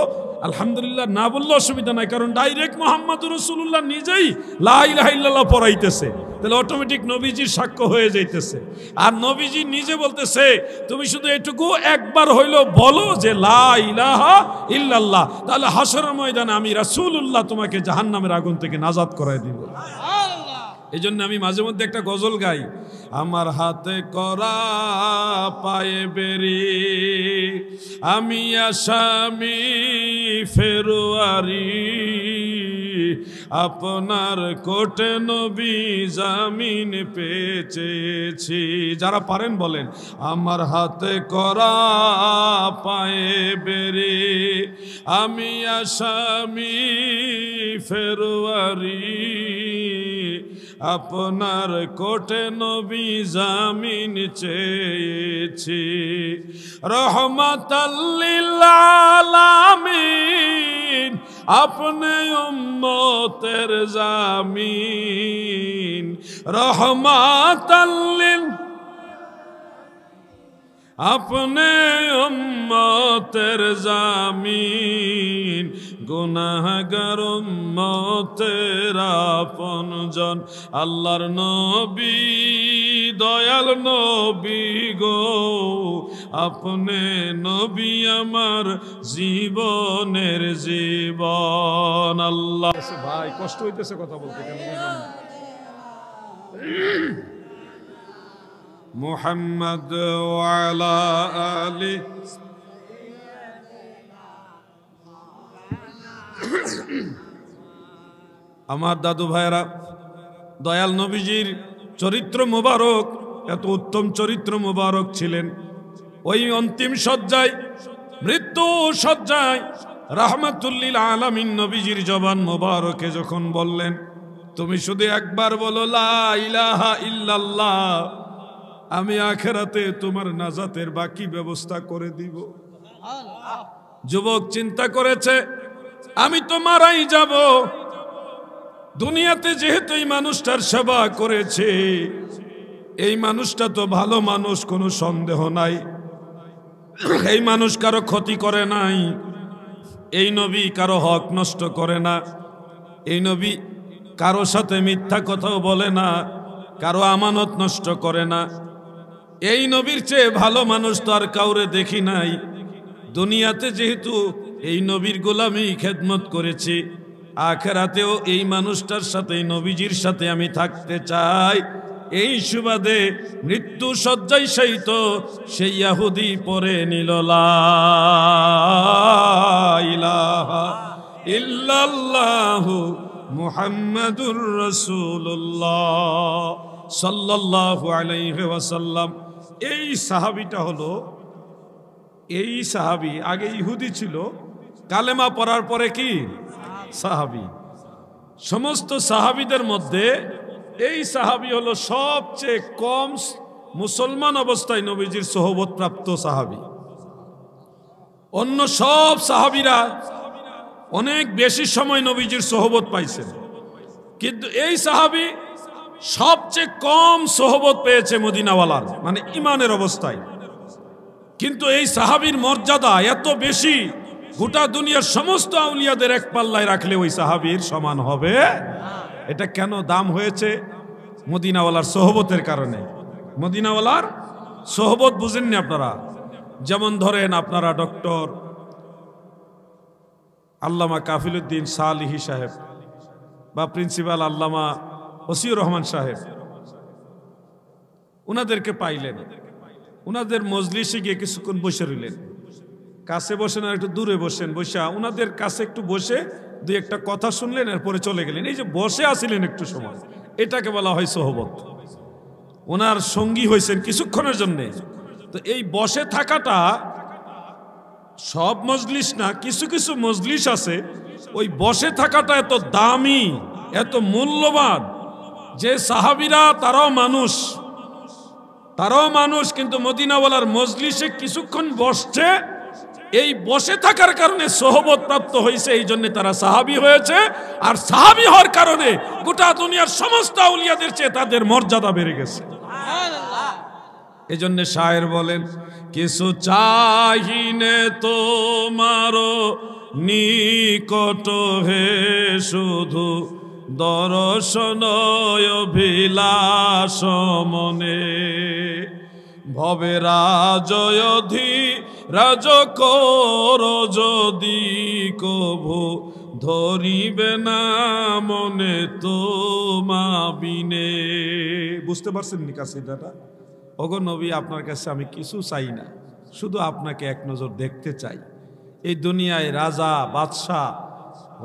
আলহামদুলিল্লাহ, না বললে অসুবিধা নাই, কারণ ডাইরেক্ট মুহাম্মদ রাসূলুল্লাহ নিজেই লা ইলাহা ইল্লাল্লাহ পড়াইতেছে, তাহলে অটোমেটিক নবীজির সাক্ষ্য হয়ে যাইতেছে। আর নবীজি নিজে বলতেছে তুমি শুধু এটুকু একবার হইলো বলো যে লা ইলাহা ইল্লাল্লাহ, তাহলে হাসরের ময়দানে আমি রাসূলুল্লাহ তোমাকে জাহান্নামের আগুন থেকে নাজাত করায় দিব। এই জন্য আমি মাঝে মধ্যে একটা গজল গাই, আমার হাতে করা পায়ে বেরি, আমি আসামি ফেরুয়ারি, আপনার কোটে নবী জামিন পেয়েছি। যারা পারেন বলেন আমার হাতে করা পায়ে বেরি, আমি আসামি ফেরুয়ারি, আপনার কোটে নবী জামিন চেয়েছি রহমাতাল লিল আলামিন আপনি উম্মতের জামিন রহমাতাল লিল अपने उम्मतेर जामीन गुनाहगार उम्मतेर आपनजन आल्लाहर नबी दयाल नबी गो अपने नबी आमार जीवनेर जीवन आल्लाह भाई कष्ट हইতেছে কথা বলতে কেন বুঝলাম मुहम्मद वाला आली আমার দাদু ভাইরা দয়াল নবীজির চরিত্র মোবারক এত উত্তম চরিত্র মোবারক ছিলেন ওই অন্তিম শয্যায় মৃত্যু শয্যায় রাহমাতুল লিল আলামিন নবীজির জবান মোবারকে যখন বললেন তুমি শুধু একবার বলো লা ইলাহা ইল্লাল্লাহ আমি আখিরাতে তোমার নাজাতের বাকি ব্যবস্থা করে দিব যুবক চিন্তা করেছে আমি তো মারাই যাব দুনিয়াতে যেহেতু এই মানুষটার সেবা করেছে এই মানুষটা তো ভালো মানুষ কোনো সন্দেহ নাই এই মানুষ কারো ক্ষতি করে নাই এই নবী কারো হক নষ্ট করে না এই নবী কারো সাথে মিথ্যা কথাও বলে না কারো আমানত নষ্ট করে না এই নবীর চেয়ে ভালো মানুষ তো আর কাউরে দেখি নাই দুনিয়াতে যেহেতু এই নবীর গোলামি খেদমত করেছি আখিরাতেও এই মানুষটার সাথে নবীজির সাথে আমি থাকতে চাই এই সুবাদে মৃত্যু শয্যায় শায়িত সেই ইহুদি পরে নিল লা ইলাহা ইল্লাল্লাহু মুহাম্মাদুর রাসূলুল্লাহ সাল্লাল্লাহু আলাইহি ওয়াসাল্লাম এই সাহাবীটা হলো এই সাহাবী আগে ইহুদি ছিল কালেমা পড়ার পরে কি সাহাবী সমস্ত সাহাবীদের মধ্যে এই সাহাবী হলো সবচেয়ে কম মুসলমান অবস্থায় নবীজির সোহবত প্রাপ্ত সাহাবী অন্য সব সাহাবীরা অনেক বেশি সময় নবীজির সোহবত পাইছেন কিন্তু এই সাহাবী সবচেয়ে কম সোহবত পেয়েছে মদিনাওয়ালার মানে ঈমানের অবস্থায় কিন্তু এই সাহাবীর মর্যাদা এত বেশি গোটা দুনিয়ার সমস্ত আউলিয়াদের এক পাল্লায় রাখলে ওই সাহাবীর সমান হবে এটা কেন দাম হয়েছে মদিনাওয়ালার সোহবতের কারণে মদিনাওয়ালার সোহবত বুঝেননি আপনারা যেমন ধরেন আপনারা ডক্টর আল্লামা কাফিলউদ্দিন সালিহি সাহেব বা প্রিন্সিপাল আল্লামা ওসিউর রহমান সাহেব উনাদেরকে পাইলেন উনাদের মজলিসে গিয়ে কিছুক্ষণ বসে রইলেন কাছে বসেন আর একটু দূরে বসেন বসে উনাদের কাছে একটু বসে দুই একটা কথা শুনলেন এরপরে চলে গেলেন এই যে বসে আছিলেন একটু সময় এটাকে বলা হয় সোহবত ওনার সঙ্গী হয়েছেন কিছুক্ষণের জন্য তো এই বসে থাকাটা সব মজলিস না কিছু কিছু মজলিস আছে ওই বসে থাকাটা এত দামি এত মূল্যবান যে সাহাবীরা তারাও মানুষ কিন্তু মদিনাওয়ালার মজলিসে কিছুক্ষণ বসছে এই বসে থাকার কারণে সোহবত প্রাপ্ত হয়েছে এই জন্য তারা সাহাবী হয়েছে আর সাহাবী হওয়ার কারণে গোটা দুনিয়ার সমস্ত আউলিয়াদের চেয়ে তাদের মর্যাদা বেড়ে গেছে সুবহানাল্লাহ এই জন্য শায়ের বলেন কিছু চাহিনে তোমার নিকট হে শুধু দর্শন অভিলাষ মনে ভবে রাজয়ধি রাজ কর যদি কভু ধরিবে না মনে তোমা বিনে বুঝতে পারছেন নি কাসিদাটা ওগো নবী আপনার কাছে আমি কিছু চাই না শুধু আপনাকে এক নজর দেখতে চাই এই দুনিয়ায় রাজা বাদশাহ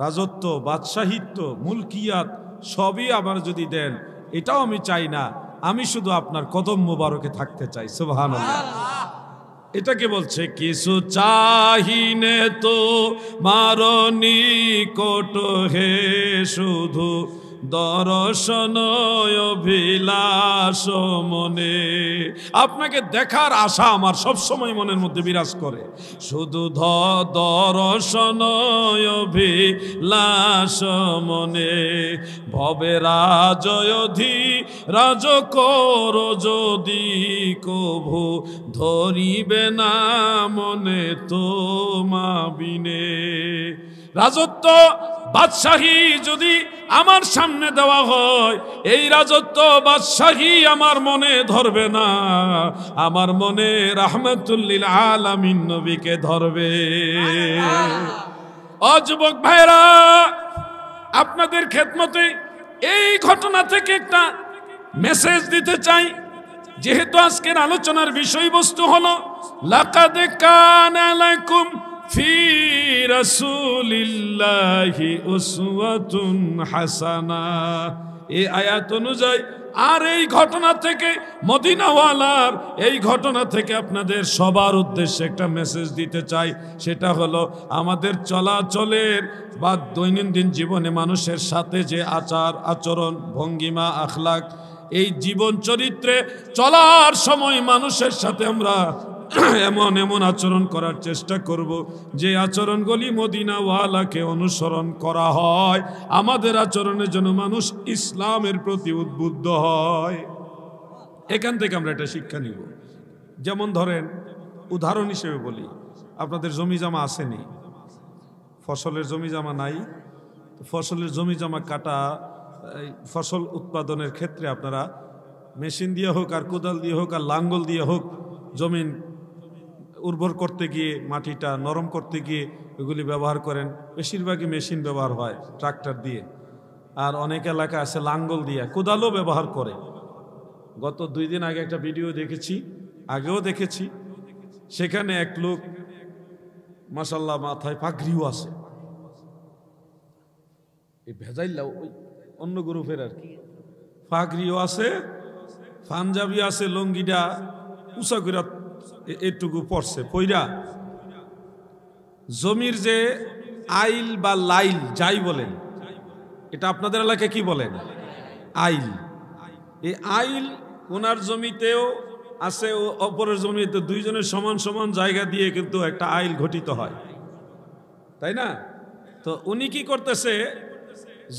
রাজত্ব বাদশাহিত্ব মুলকিয়াত সবই আমার যদি দেন এটাও আমি চাই না আমি শুধু আপনার কদম মোবারকে থাকতে চাই সুবহানাল্লাহ এটাকে বলছে কিছু চাহিনে তো মারনি কোট হে শুধু দর্শন অভিলাষ মনে। আপনাকে দেখার আশা আমার সব সময় মনের মধ্যে বিরাজ করে। শুধু দর্শন অভিলাষ মনে। ভবে রাজয়ধি রাজ কর যদি কভু ধরিবে না মনে তোমা বিনে। রাজত্ব বাদশাহী যদি আমার সামনে দেওয়া হয়, এই রাজত্ব বাদশাহী আমার মনে ধরবে না, আমার মনে রাহমাতুল আলামিন নবীকে ধরবে। ও যুবক ভাইরা, আপনাদের খেদমতে এই ঘটনা থেকে একটা মেসেজ দিতে চাই। যেহেতু আজকের আলোচনার বিষয়বস্তু হলো লাকাদ কানা লাকুম ফি রাসূলিল্লাহি উসওয়াতুন হাসানা, এই আয়াত অনুযায়ী আর এই ঘটনা থেকে, মদিনাওয়ালার এই ঘটনা থেকে আপনাদের সবার উদ্দেশ্যে একটা মেসেজ দিতে চাই। সেটা হলো আমাদের চলাচলের বা দৈনন্দিন জীবনে মানুষের সাথে যে আচার আচরণ ভঙ্গিমা আখলাক, এই জীবন চরিত্রে চলার সময় মানুষের সাথে আমরা এমন এমন আচরণ করার চেষ্টা করব যে আচরণগুলি মদিনাওয়ালাকে অনুসরণ করা হয়। আমাদের আচরণের জন্য মানুষ ইসলামের প্রতি উদ্বুদ্ধ হয়। এখান থেকে আমরা একটা শিক্ষা নিব। যেমন ধরেন, উদাহরণ হিসেবে বলি, আপনাদের জমি জমা আসেনি, ফসলের জমি জমা নাই, ফসলের জমি জমা কাটা, ফসল উৎপাদনের ক্ষেত্রে আপনারা মেশিন দিয়ে হোক আর কোদাল দিয়ে হোক আর লাঙ্গল দিয়ে হোক জমিন উর্বর করতে গিয়ে, মাটিটা নরম করতে গিয়ে এগুলি ব্যবহার করেন। বেশিরভাগই মেশিন ব্যবহার হয় ট্রাক্টর দিয়ে, আর অনেক এলাকা আছে লাঙ্গল দিয়ে, কোদালও ব্যবহার করে। গত 2 দিন আগে একটা ভিডিও দেখেছি, আগেও দেখেছি, সেখানে এক লোক মাশাআল্লাহ মাথায় পাগড়িও আছে, এই ভেজাইল্লা ওই অন্য গ্রুপের আর কি, পাগড়িও আছে, পাঞ্জাবি আছে, লঙ্গিটা উঁচা করে এটুকু পড়ছে, পইরা জমির যে আইল বা লাইল যাই বলেন, এটা আপনাদের এলাকায় কি বলেন? আইল। এই আইল ওনার জমিতেও আছে, অপরের জমিতে, দুইজনের সমান সমান জায়গা দিয়ে কিন্তু একটা আইল গঠিত হয়, তাই না? তো উনি কি করতেছে,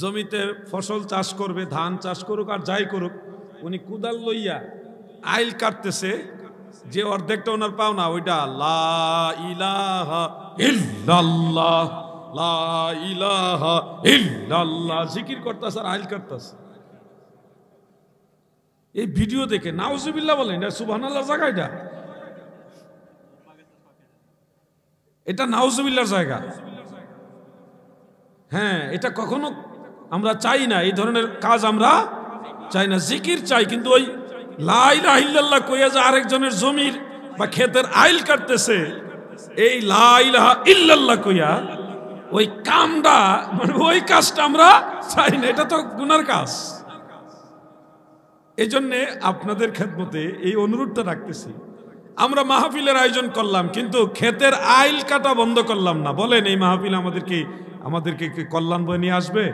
জমিতে ফসল চাষ করবে, ধান চাষ করুক আর যাই করুক, উনি কুদাল লইয়া আইল কাটতেছে। যে অর্ধেকটা ওনার পাওনা, ওইটা লা ইলাহা ইল্লাল্লাহ, লা ইলাহা ইল্লাল্লাহ জিকির করতেছে আর আইল কাটতেছে। এই ভিডিও দেখে নাউজুবিল্লাহ বলেন, এটা সুবহানাল্লাহ জায়গা, এটা নাউজুবিল্লাহর জায়গা। হ্যাঁ, এটা কখনো আমরা চাই না, এই ধরনের কাজ আমরা চাই না। জিকির চাই, কিন্তু ওই লা ইলাহা ইল্লাল্লাহ কইয়া যে আরেকজনের জমির বা ক্ষেতের আইল কাটতেছে, এই লা ইলাহা ইল্লাল্লাহ কইয়া ওই কামটা, মানে ওই কাজটা আমরা চাই না, এটা তো গুনার কাজ। এই জন্যে আপনাদের খেদমতে এই অনুরোধটা রাখতেছি। আমরা মাহফিলের আয়োজন করলাম, কিন্তু ক্ষেতের আইল কাটা বন্ধ করলাম না। বলেন, এই মাহফিল আমাদেরকে কল্যাণ বয়ে নিয়ে আসবে?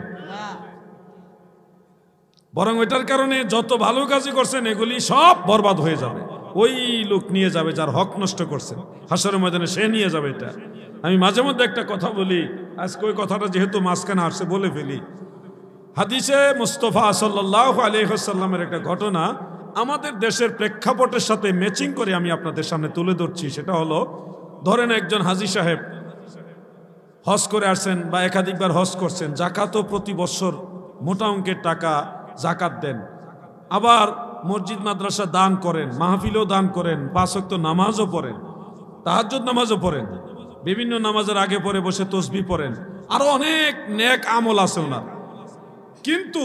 বরং ওইটার কারণে যত ভালো কাজই করছেন এগুলি সব বরবাদ হয়ে যাবে। ওই লোক নিয়ে যাবে যার হক নষ্ট করছেন, হাসরের ময়দানে সে নিয়ে যাবে। এটা আমি মাঝে মধ্যে একটা কথা বলি, আজকে ওই কথাটা যেহেতু মাঝখানে আসছে বলে ফেলি। হাদিসে মুস্তাফা সাল্লাল্লাহু আলাইহি ওয়াসাল্লামের একটা ঘটনা আমাদের দেশের প্রেক্ষাপটের সাথে ম্যাচিং করে আমি আপনাদের সামনে তুলে ধরছি। সেটা হলো, ধরেন একজন হাজী সাহেব হজ করে আসছেন বা একাধিকবার হজ করছেন, জাকাতও প্রতি বছর মোটা অঙ্কের টাকা জাকাত দেন, আবার মসজিদ মাদ্রাসা দান করেন, মাহফিলও দান করেন, 5 ওয়াক্ত নামাজও পড়েন, তাহাজ্জুদ নামাজও পড়েন, বিভিন্ন নামাজের আগে পরে বসে তসবিহ পড়েন, আরো অনেক নেক আমল আছে ওনার। কিন্তু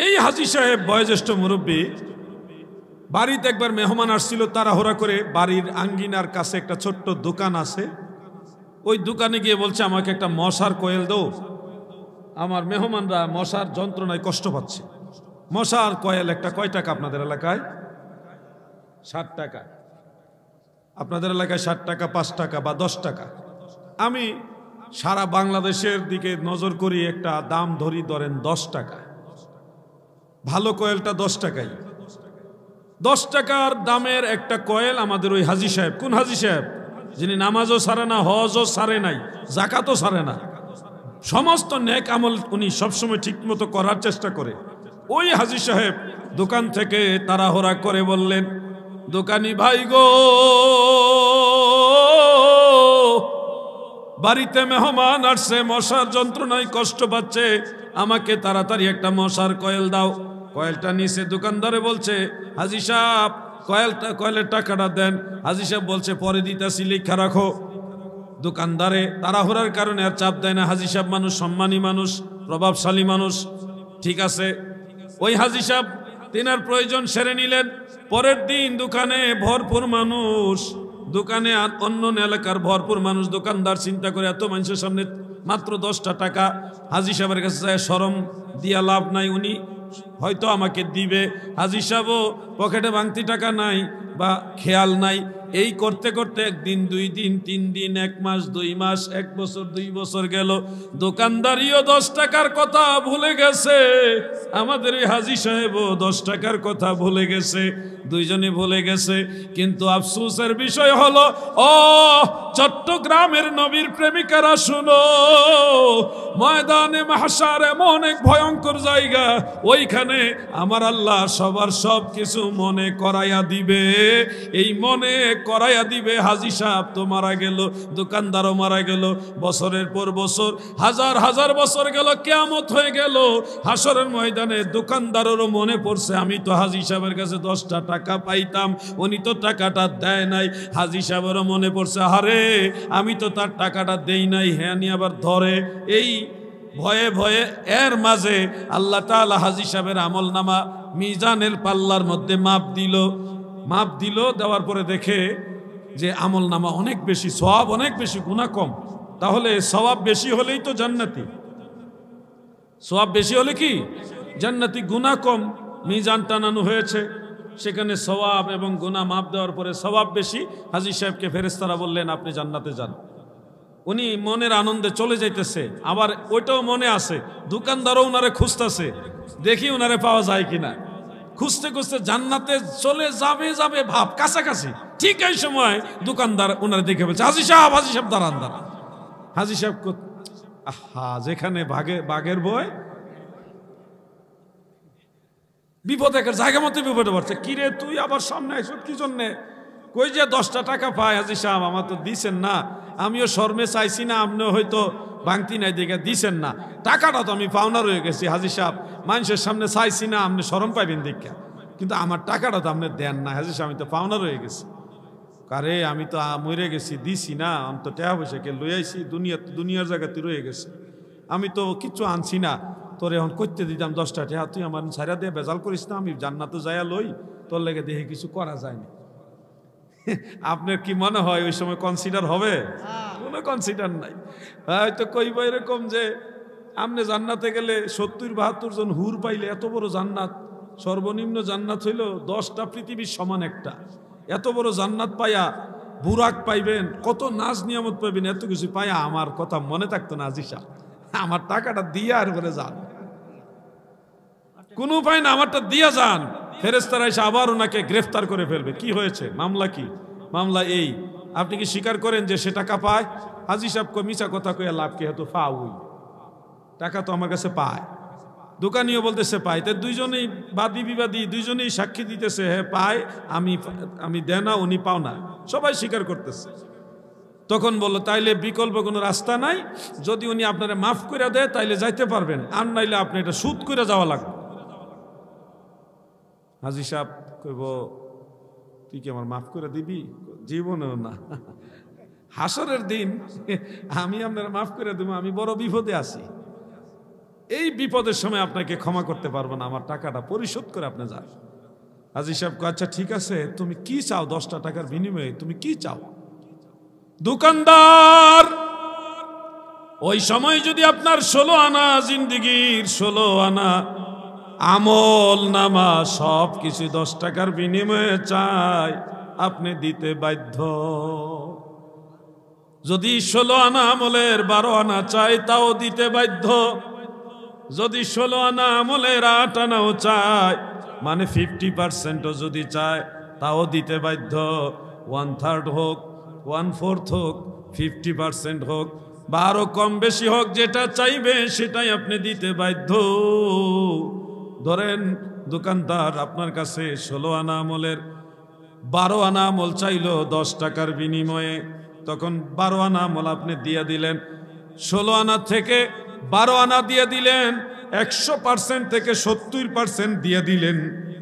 এই হাজী সাহেব বয়োজ্যেষ্ঠ মুরব্বী, বাড়িতে একবার মেহমান আসছিল, তাড়াহুড়া করে বাড়ির আঙ্গিনার কাছে একটা ছোট্ট দোকান আছে, ওই দোকানে গিয়ে বলছে আমাকে একটা মশার কয়েল দাও, আমার মেহমানরা মশার যন্ত্রণায় কষ্ট পাচ্ছে। মশার কয়েল একটা কয় টাকা আপনাদের এলাকায়? 60 টাকা। আপনাদের এলাকায় 60 টাকা, 5 টাকা বা 10 টাকা। আমি সারা বাংলাদেশের দিকে নজর করি, একটা দাম ধরেন 10 টাকা। ভালো কয়েলটা 10 টাকাই। 10 টাকার দামের একটা কয়েল আমাদের ওই হাজী সাহেব, কোন হাজী সাহেব? যিনি নামাজও সারে না, হজও সারে নাই, জাকাতও সারে না, সমস্ত নেক আমল উনি সবসময় ঠিক মতো করার চেষ্টা করে। ওই হাজী সাহেব দোকান থেকে তাড়াহুড়া করে বললেন, দোকানি ভাই গো, বাড়িতে মেহমান আসছে, মশার যন্ত্রণায় কষ্ট পাচ্ছে, আমাকে তাড়াতাড়ি একটা মশার কয়েল দাও। কয়েলটা নিচে দোকানদারে বলছে, হাজী সাহেব কয়েলের টাকাটা দেন। হাজী সাহেব বলছে, পরে দিতাছি, লিখা রাখো। দোকানদারে তাড়াহুড়ার কারণে আর চাপ দেয় না। হাজী সাহেব মানুষ, সম্মানী মানুষ, প্রভাবশালী মানুষ, ঠিক আছে। ওই হাজী সাহেব তিনার প্রয়োজন সেরে নিলেন। পরের দিন দোকানে ভরপুর মানুষ, দোকানে অন্য এলাকার ভরপুর মানুষ। দোকানদার চিন্তা করে, এত মানুষের সামনে মাত্র 10টা টাকা, হাজী সাহেবের কাছে যায়, শরম দিয়া লাভ নাই, উনি হয়তো আমাকে দিবে। হাজী সাহেবও পকেটে ভাঙতি টাকা নাই বা খেয়াল নাই। এই করতে করতে 1 দিন 2 দিন 3 দিন 1 মাস 2 মাস 1 বছর 2 বছর গেল। দোকানদারিও 10 টাকার কথা ভুলে গেছে, আমাদের এই হাজী সাহেবও 10 টাকার কথা ভুলে গেছে, দুইজনে ভুলে গেছে। কিন্তু আফসোসের বিষয় হলো, ও চট্টগ্রামের নবীর প্রেমিকারা শুনো, ময়দানে মাহশার এমন এক ভয়ঙ্কর জায়গা, ওইখানে আমার আল্লাহ সবার সব কিছু মনে করাইয়া দিবে। এই মনে করাইয়া দিবে। হাজী সাহেব তো মারা গেল, দোকানদারও মারা গেল, বছরের পর বছর, হাজার হাজার বছর গেল, কিয়ামত হয়ে গেল। হাসরের ময়দানে দোকানদারেরও মনে পড়ছে, আমি তো হাজী সাহেবের কাছে 10টা টাকা পাইতাম, উনি তো টাকাটা দেয় নাই। হাজী সাহেবেরও মনে পড়ছে, আরে আমি তো তার টাকাটা দেই নাই, হ্যাঁ নিয়ে আবার ধরে। এই ভয়ে ভয়ে এর মাঝে আল্লাহ তাআলা হাজী সাহেবের আমল নামা মিজানের পাল্লার মধ্যে মাপ দিল। দেওয়ার পরে দেখে যে আমল নামা অনেক বেশি, সওয়াব অনেক বেশি, গুনাহ কম। তাহলে সওয়াব বেশি হলেই তো জান্নাতি, সওয়াব বেশি হলে কি জান্নাতি, গুনাহ কম, মিজান টানানো হয়েছে, সেখানে সওয়াব এবং গুনাহ মাপ দেওয়ার পরে সওয়াব বেশি। হাজী সাহেবকে ফেরেশতারা বললেন, আপনি জান্নাতে যান। উনি মনের আনন্দে চলে যাইতেছে, আবার ওইটাও মনে আছে, দোকানদারও উনারে খুঁজতেছে, দেখি উনারে পাওয়া যায় কিনা। খুঁজতে খুঁজতে জান্নাতে চলে যাবে ভাব কাছাকাছি। ঠিক এই সময় দোকানদার ওনারা দেখে বলছে, হাজী সাহেব দাঁড়ান। হাজী সাহেব, আহা, যেখানে বাঘের ভয়, বিপদ একের জায়গা মতো বিপদে পড়ছে। কিরে তুই আবার সামনে আইস কি জন্যে? কই যে 10টা টাকা পায় হাজী সাহেব, আমার তো দিছেন না, আমিও শর্মে চাইছি না, আপনিও হয়তো ভাঙতি নাই দেখে দিছেন না, টাকাটা তো আমি পাওনা রয়ে গেছি হাজী সাহেব, মানুষের সামনে চাইছি না, আপনি শরম পাইবেন দেখা, কিন্তু আমার টাকাটা তো আপনি দেন না হাজী সাহেব, আমি তো পাওনা রয়ে গেছি। আরে আমি তো মরে গেছি, দিছি না, অন্ত টাকা পয়সাকে লই আইছি, দুনিয়ার জায়গাতে রয়ে গেছে, আমি তো কিচ্ছু আনছি না, তোর এখন করতে দিতাম 10টা টাকা, তুই আমার ছাড়া দিয়ে বেজাল করিস না, আমি জান্নাতে যাইয়া লই, তোর লেগে দেখে কিছু করা যায়নি। আপনার কি মনে হয় ওই সময় কনসিডার হবে? কোনো কনসিডার নাই। হয়তো কইব এরকম যে আপনি জান্নাতে গেলে 70-72 জন হুর পাইলে এত বড় জান্নাত, সর্বনিম্ন জান্নাত হইল 10টা পৃথিবীর সমান একটা, এত বড় জান্নাত পাইয়া বুরাক পাইবেন, কত নাজ নিয়ামত পাইবেন, এত কিছু পাইয়া আমার কথা মনে থাকতো না হাজী সাহেব, আমার টাকাটা দিয়া আর করে যান, কোন উপায় না, আমারটা দিয়া যান। ফেরেশতারা এসে আবার ওনাকে গ্রেফতার করে ফেলবে। কি হয়েছে? মামলা কি? মামলা এই, আপনি কি স্বীকার করেন যে সে টাকা পায়? হাজী সাহেব কই, মিছা কথা কইয়া লাভ কি, হয়তো পাউই, টাকা তো আমার কাছে পায়। দোকানিও বলতেছে পায়, তাই দুইজনেই বিবাদী দুইজনেই সাক্ষী দিতেছে, হ্যাঁ পায়, আমি দেয় না, উনি পাও না, সবাই স্বীকার করতেছে। তখন বললো, তাইলে বিকল্প কোনো রাস্তা নাই, যদি উনি আপনারা মাফ করে দেয় তাইলে যাইতে পারবেন, আর নাইলে আপনি এটা সুদ করে যাওয়া লাগবে। হাজী সাহেব কইব, তুই কি আমার মাফ করে দিবি? জীবনেও না, হাসরের দিন আমি আপনারা মাফ করে দেবো, আমি বড় বিপদে আছি, এই বিপদের সময় আপনাকে ক্ষমা করতে পারবো না, আমার টাকাটা পরিশোধ করে আপনি যান। হাজী সাহেব কয়, আচ্ছা ঠিক আছে, তুমি কি চাও 10টা টাকার বিনিময়ে, তুমি কি চাও? দোকানদার, ওই সময় যদি আপনার 16 আনা জিন্দিগির 16 আনা আমল নামা সব কিছু 10 টাকার বিনিময়ে চাই, আপনি দিতে বাধ্য। যদি 16 আনা আমলের 12 আনা চাই তাও দিতে বাধ্য, যদি 16 আনা আমলের 8 আনাও চায়, মানে 50%ও যদি চায় তাও দিতে বাধ্য। 1/3 হোক, 1/4 হোক, 50% হোক, বা আরো কম বেশি হোক, যেটা চাইবে সেটাই আপনি দিতে বাধ্য। ধরেন দোকানদার আপনার কাছে 16 আনা আমলের 12 আনা আমল চাইলো 10 টাকার বিনিময়ে, তখন 12 আনা আমল আপনি দিয়ে দিলেন। 16 আনা থেকে 12 আনা দিয়ে দিলেন, 100% থেকে 70% দিয়ে দিলেন,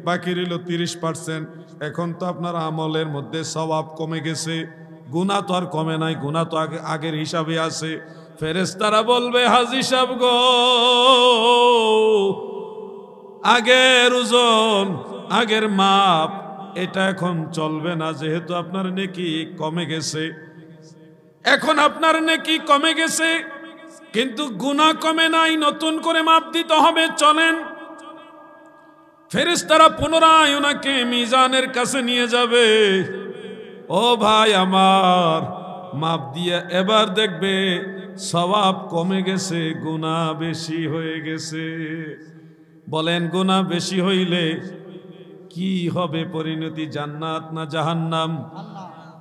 বাকি রইল 30%। এখন তো আপনার আমলের মধ্যে সওয়াব কমে গেছে, গুনাহ তো আর কমে নাই, গুনাহ তো আগের হিসাবে আছে। ফেরেশতারা বলবে, হাজী সাহেব গো, আগের ওজন, আগের মাপ এটা এখন চলবে না, যেহেতু আপনার নেকি কমে গেছে। এখন আপনার নেকি কমে গেছে কিন্তু গুনাহ কমে নাই, নতুন করে মাপ দিতে হবে, চলেন। ফেরেশতারা পুনরায় ওনাকে মিজানের কাছে নিয়ে যাবে। ও ভাই আমার, মাপ দিয়ে এবার দেখবে সওয়াব কমে গেছে, গুনাহ বেশি হয়ে গেছে। বলেন গুনাহ বেশি হইলে কি হবে পরিণতি, জান্নাত না জাহান্নাম?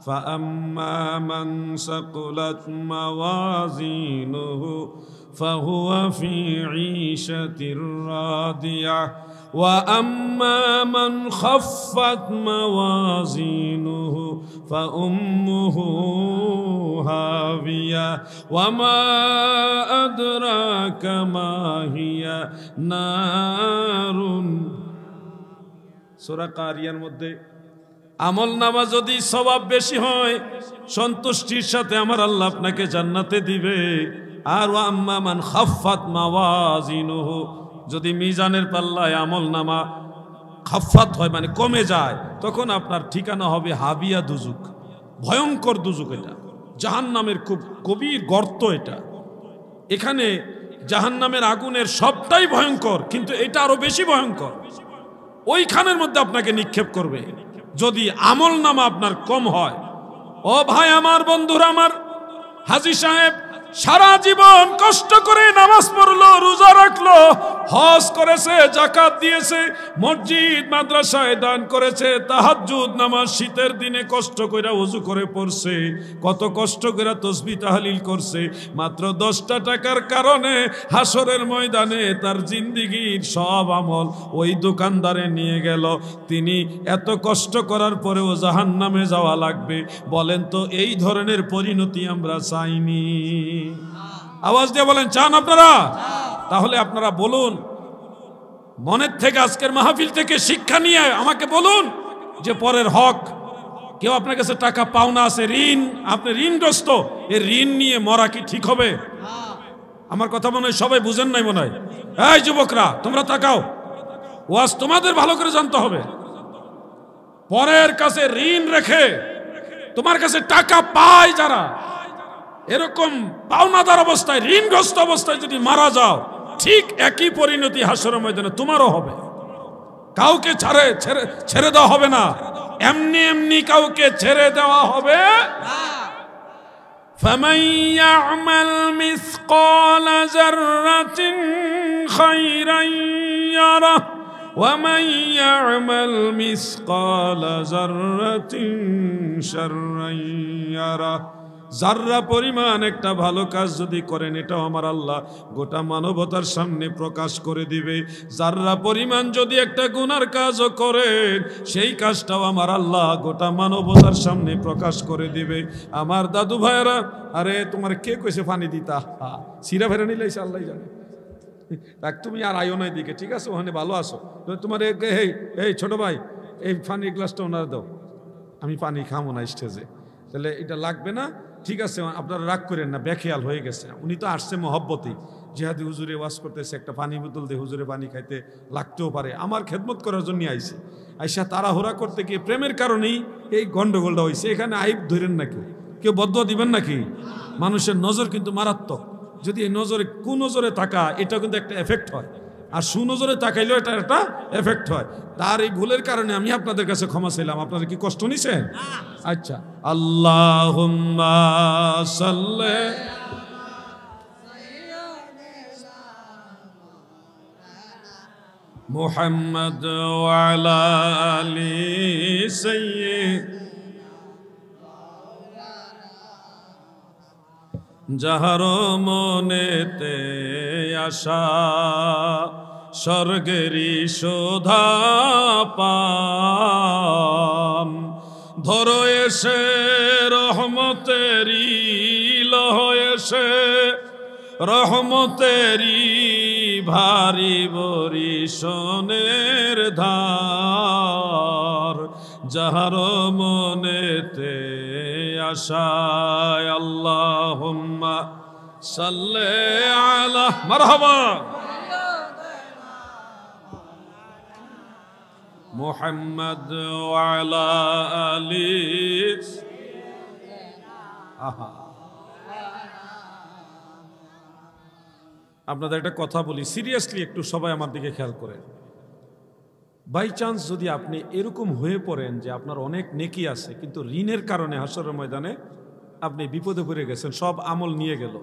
فأما من ثقلت موازينه فهو في عيشة راضية وأما من خفت موازينه فأمه هاوية وما أدراك ما هي نار। সূরা কারিয়ার মধ্যে আমল নামা যদি সওয়াব বেশি হয়, সন্তুষ্টির সাথে আমার আল্লাহ আপনাকে জান্নাতে দিবে। আর ওয়া আম্মা মান খাফফাত মাওয়াজিনুহু, যদি মিজানের পাল্লায় আমল নামা খাফফাত হয় মানে কমে যায়, তখন আপনার ঠিকানা হবে হাবিয়া দুজুক, ভয়ঙ্কর দুজুক। এটা জাহান্নামের খুব গভীর গর্ত। এটা এখানে জাহান্নামের আগুনের সবটাই ভয়ঙ্কর, কিন্তু এটা আরো বেশি ভয়ঙ্কর। ওইখানের মধ্যে আপনাকে নিক্ষেপ করবে যদি আমল নামা আপনার কম হয়। ও ভাই আমার, বন্ধুরা আমার, হাজী সাহেব সারা জীবন কষ্ট করে নামাজ পড়লো, রোজা রাখলো, হজ করেছে, যাকাত দিয়েছে, মসজিদ মাদ্রাসায় দান করেছে, তাহাজ্জুদ নামাজ শীতের দিনে কষ্ট করে ওযু করে পড়ছে, কত কষ্ট করে তাসবিহ তাহলিল করছে, মাত্র 10টা টাকার কারণে হাসরের ময়দানে তার জিন্দেগীর সব আমল ওই দোকানদারে নিয়ে গেল। তিনি এত কষ্ট করার পরেও জাহান্নামে যাওয়া লাগবে। বলেন তো এই ধরনের পরিণতি আমরা চাইনি? আওয়াজ দিয়ে বলেন, চান আপনারা? তাহলে আপনারা বলুন, মনের থেকে আজকের মাহফিল থেকে শিক্ষা নিয়ে আমাকে বলুন যে পরের হক, কেউ আপনার কাছে টাকা পাওনা আছে, ঋণ, আপনি ঋণগ্রস্ত, এই ঋণ নিয়ে মরা কি ঠিক হবে? আমার কথা মনে হয় সবাই বুঝেন নাই মনে হয়। এই যুবকরা তোমরা তাকাও, ওয়াজ তোমাদের ভালো করে জানতে হবে। পরের কাছে ঋণ রেখে তোমার কাছে টাকা পায় যারা, এরকম পাওনাদার অবস্থায়, ঋণগ্রস্ত অবস্থায় যদি মারা যাও, ঠিক একই পরিণতি হাসরের ময়দানে তোমারও হবে। কাউকে ছেড়ে দেওয়া হবে না, এমনি এমনি কাউকে ছেড়ে দেওয়া হবে না। فمن يعمل مثقال ذرة خيرا يره ومن يعمل مثقال ذرة شرا يره। যাররা পরিমাণ একটা ভালো কাজ যদি করেন, এটাও আমার আল্লাহ গোটা মানবতার সামনে প্রকাশ করে দিবে। যাররা পরিমাণ যদি একটা গুনার কাজও করেন, সেই কাজটাও আমার আল্লাহ গোটা মানবতার সামনে প্রকাশ করে দিবে। আমার দাদু ভাইয়েরা, আরে তোমার কে কইছে পানি দিতা? সিরা ফেরা নিলাইছে আল্লাহ জানে। দেখ তুমি আর আইও না দিকে, ঠিক আছে? ওখানে ভালো আছো তোমার। এই ছোট ভাই, এই পানির গ্লাসটা ওনার দাও, আমি পানি খাবো না স্টেজে। তাহলে এটা লাগবে না, ঠিক আছে? আপনারা রাগ করেন না, বেখেয়াল হয়ে গেছে। উনি তো আসছে মহব্বতেই, জিহাদি হুজুরে ওয়াজ করতেছে, একটা পানি বোতল দিয়ে হুজুরে পানি খাইতে লাগতেও পারে, আমার খেদমত করার জন্য আইছে। আইসা তাড়াহুড়া করতে গিয়ে প্রেমের কারণেই এই গন্ডগোলটা হয়েছে। এখানে আইব ধরেন না, কেউ বদুয়া দিবেন নাকি? মানুষের নজর কিন্তু মারাত্মক। যদি এই নজরে কুনজরে থাকা, এটা কিন্তু একটা এফেক্ট হয়। আর সুনজরে তাকাইলেও এটা একটা এফেক্ট হয়। তার এই ভুলের কারণে আমি আপনাদের কাছে ক্ষমা চাইলাম। আপনারা কি কষ্ট নিছেন? আচ্ছা, আল্লাহুম্মা সাল্লি মুহাম্মদ ওয়া আলা আলি সাইয়্যিদ যাহার মনেতে আশা স্বর্গেরই শোধা পান, ধরো এসে রহমতেরি লহ এসে রহমতেরি ভারী বরিশনের ধার, যাহার মনেতে আশায় আল্লাহুম্মা সাল্লি আলা মারহাবা মুহাম্মদ ওয়া আলা আলি। আপনাদের একটা কথা বলি, সিরিয়াসলি একটু সবাই আমার দিকে খেয়াল করেন। বাই চান্স যদি আপনি এরকম হয়ে পড়েন যে আপনার অনেক নেকি আছে কিন্তু ঋণের কারণে হাসরের ময়দানে আপনি বিপদে পড়ে গেছেন, সব আমল নিয়ে গেল,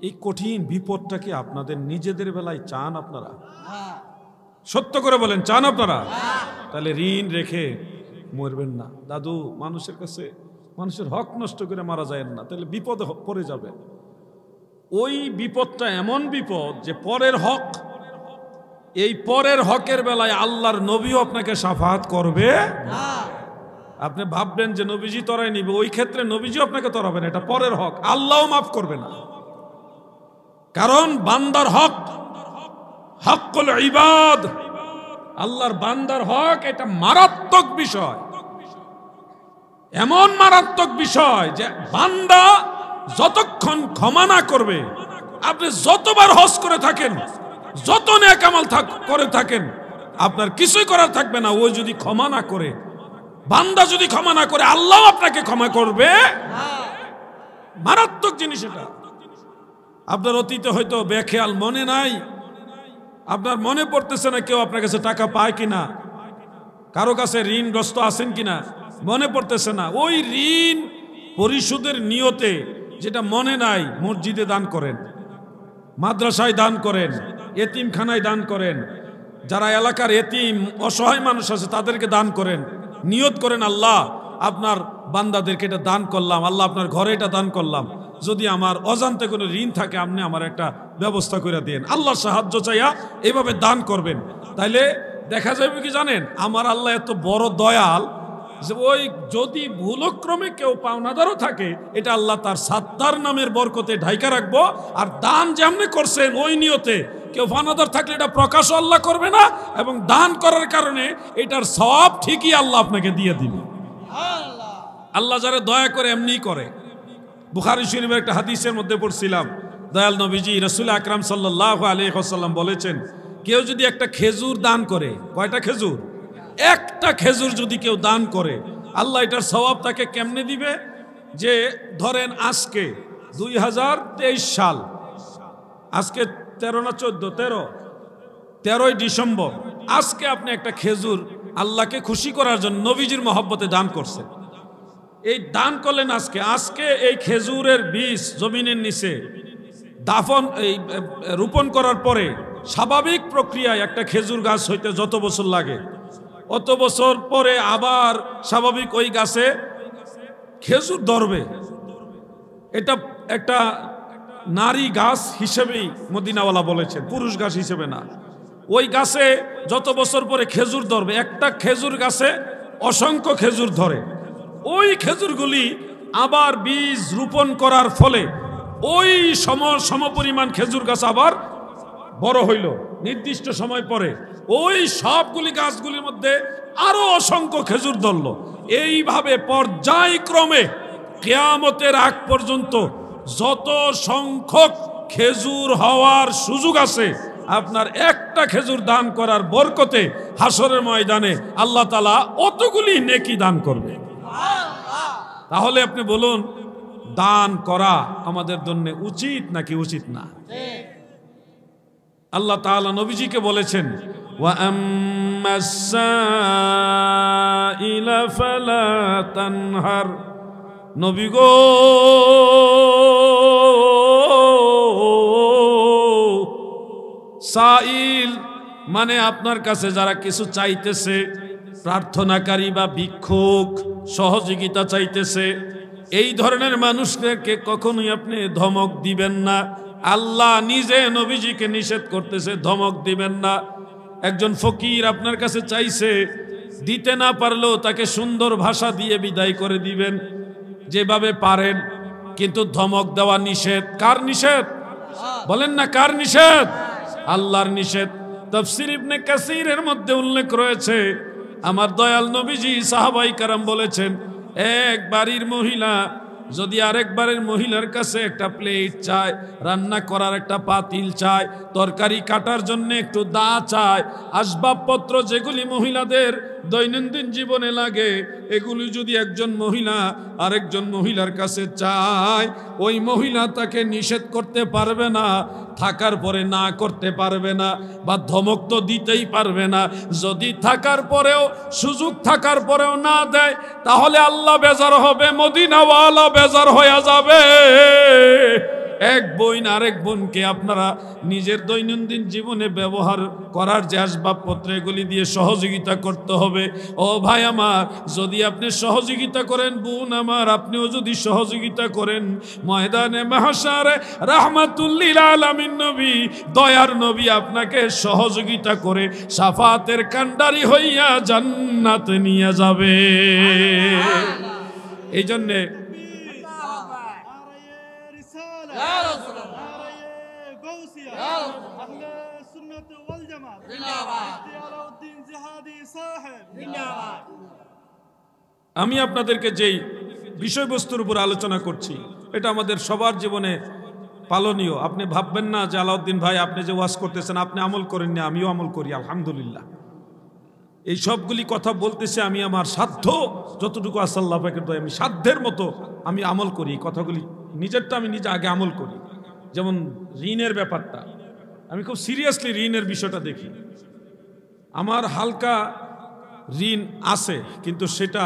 এই কঠিন বিপদটা কি আপনাদের নিজেদের বেলায় চান আপনারা? সত্য করে বলেন, চান আপনারা? তাহলে ঋণ রেখে মরবেন না দাদু। মানুষের কাছে মানুষের হক নষ্ট করে মারা যায় না, তাহলে বিপদে পড়ে যাবে। ওই বিপদটা এমন বিপদ যে পরের হক, এই পরের হকের বেলায় আল্লাহর নবীও আপনাকে শাফাআত করবে না। আপনি ভাববেন যে নবীজি তরাই নিবে, ওই ক্ষেত্রে নবীজি আপনাকে তরাবেন, এটা পরের হক, আল্লাহও মাফ করবে না। কারণ বান্দার হক হকুল ইবাদ, আল্লাহর বান্দার হক, এটা মারাত্মক বিষয়, এমন মারাত্মক বিষয় যে বান্দা যতক্ষণ ক্ষমা না করবে, আপনি যতবার হজ করে থাকেন, যত নেক আমল করে থাকেন, আপনার কিছুই করার থাকবে না। ওই যদি ক্ষমা না করে, বান্দা যদি ক্ষমা না করে, আল্লাহ আপনাকে ক্ষমা করবে। মারাত্মক জিনিস এটা। আপনার অতীতে হয়তো বেখেয়াল মনে নাই, আপনার মনে পড়তেছে না কেউ আপনার কাছে টাকা পায় কিনা, কারো কাছে ঋণগ্রস্ত আছেন কিনা মনে পড়তেছে না। ওই ঋণ পরিশোধের নিয়তে যেটা মনে নাই, মসজিদে দান করেন, মাদ্রাসায় দান করেন, এতিমখানায় দান করেন, যারা এলাকার এতিম অসহায় মানুষ আছে তাদেরকে দান করেন, নিয়ত করেন আল্লাহ আপনার বান্দাদেরকে এটা দান করলাম, আল্লাহ আপনার ঘরে এটা দান করলাম, যদি আমার অজান্তে কোনো ঋণ থাকে আপনি আমার একটা ব্যবস্থা করে দেন, আল্লাহ সাহায্য চাইয়া এইভাবে দান করবেন। তাইলে দেখা যাবে কি জানেন, আমার আল্লাহ এত বড় দয়াল যে ওই যদি ভুলক্রমে কেউ পাওনাদারও থাকে, এটা আল্লাহ তার সাত্তার নামের বরকতে ঢাইকা রাখবো। আর দান যেমনি করছেন ওই নিয়তে কেউ পাওনাদার থাকলে এটা প্রকাশও আল্লাহ করবে না, এবং দান করার কারণে এটার সব ঠিকই আল্লাহ আপনাকে দিয়ে দিবে। আল্লাহ যারা দয়া করে এমনি করে। বুখারী শরীফের একটা হাদিসের মধ্যে পড়ছিলাম, দয়াল নবীজি রাসূল আকরাম সাল্লাল্লাহু আলাইহি ওয়াসাল্লাম বলেছেন, কেউ যদি একটা খেজুর দান করে, কয়টা খেজুর? একটা খেজুর যদি কেউ দান করে, আল্লাহ এটার সওয়াব তাকে কেমনে দিবে? যে ধরেন আজকে 2023 সাল, আজকে 13 না 14, 13ই ডিসেম্বর, আজকে আপনি একটা খেজুর আল্লাহকে খুশি করার জন্য নবীজির মহব্বতে দান করছেন। এই দান করলেন আজকে এই খেজুরের বীজ জমিনের নিচে দাফন রোপণ করার পরে স্বাভাবিক প্রক্রিয়ায় একটা খেজুর গাছ হইতে যত বছর লাগে, অত বছর পরে আবার স্বাভাবিক ওই গাছে খেজুর ধরবে। এটা একটা নারী গাছ হিসেবেই মদিনাওয়ালা বলেছেন, পুরুষ গাছ হিসেবে না। ওই গাছে যত বছর পরে খেজুর ধরবে, একটা খেজুর গাছে অসংখ্য খেজুর ধরে। ওই খেজুরগুলি আবার বীজ রোপণ করার ফলে ওই সমপরিমাণ খেজুর গাছ আবার বড় হইল নির্দিষ্ট সময় পরে, ওই সবগুলি গাছগুলির মধ্যে আরো অসংখ্য খেজুর ধরল। এইভাবে পর্যায়ক্রমে কিয়ামতের আগ পর্যন্ত যত সংখ্যক খেজুর হওয়ার সুযোগ আছে, আপনার একটা খেজুর দান করার বরকতে হাসরের ময়দানে আল্লাহ তাআলা অতগুলি নেকি দান করবে। তাহলে আপনি বলুন, দান করা আমাদের জন্য উচিত নাকি উচিত না? আল্লাহ তাআলা নবীজিকে বলেছেন, ওয়া আম্মাস সাইলা ফালা তানহার। নবী গো, সাইল মানে আপনার কাছে যারা কিছু চাইতেছে, প্রার্থনাকারী বা ভিক্ষুক, সহযোগিতা চাইতেছে, এই ধরনের মানুষদেরকে কখনোই আপনি ধমক দিবেন না। আল্লাহ নিজে নবীজিকে নিষেধ করতেছে, ধমক দিবেন না। একজন ফকির আপনার কাছে চাইছে, দিতে না পারলেও তাকে সুন্দর ভাষা দিয়ে বিদায় করে দিবেন যেভাবে পারেন, কিন্তু ধমক দেওয়া নিষেধ। কার নিষেধ বলেন না? কার নিষেধ? আল্লাহর নিষেধ। তাফসীর ইবনে কাসীরের মধ্যে উল্লেখ রয়েছে, আমার দয়াল নবীজি সাহাবায়ে কেরাম বলেছেন, এক বাড়ির মহিলা যদি আরেক বাড়ির মহিলার কাছে একটা প্লেট চায়, রান্না করার একটা পাতিল চায়, তরকারি কাটার জন্য একটু দা চায়, আসবাবপত্র যেগুলি মহিলাদের দৈনন্দিন জীবনে লাগে, এগুলি যদি একজন মহিলা আরেকজন মহিলার কাছে চায়, ওই মহিলা তাকে নিষেধ করতে পারবে না, থাকার পরে না করতে পারবে না, বা ধমক তো দিতেই পারবে না। যদি থাকার পরেও, সুযোগ থাকার পরেও না দেয়, তাহলে আল্লাহ বেজার হবে, মদিনাওয়ালা বেজার হয়ে যাবে। এক বোন আরেক বোনকে আপনারা নিজের দৈনন্দিন জীবনে ব্যবহার করার যে আসবাবপত্র, এগুলি দিয়ে সহযোগিতা করতে হবে। ও ভাই আমার, যদি আপনি সহযোগিতা করেন, বোন আমার আপনিও যদি সহযোগিতা করেন, ময়দানে মাহশারে রাহমাতুল লিল আলামিন নবী, দয়ার নবী আপনাকে সহযোগিতা করে শাফাতের কান্ডারি হইয়া জান্নাতে নিয়ে যাবে। এই জন্যে আমি আপনাদেরকে যেই বিষয়বস্তুর উপর আলোচনা করছি, এটা আমাদের সবার জীবনে পালনীয়। আপনি ভাববেন না যে আলাউদ্দিন ভাই আপনি যে ওয়াজ করতেছেন আপনি আমল করেননি, আমিও আমল করি আলহামদুলিল্লাহ। এই সবগুলি কথা বলতেছে আমি আমার সাধ্য যতটুকু আছে আল্লাহ পাকের দয়ায় আমি সাধ্যের মতো আমি আমল করি। এই কথাগুলি নিজেরটা আমি নিজে আগে আমল করি। যেমন ঋণের ব্যাপারটা, আমি খুব সিরিয়াসলি ঋণের বিষয়টা দেখি। আমার হালকা ঋণ আছে, কিন্তু সেটা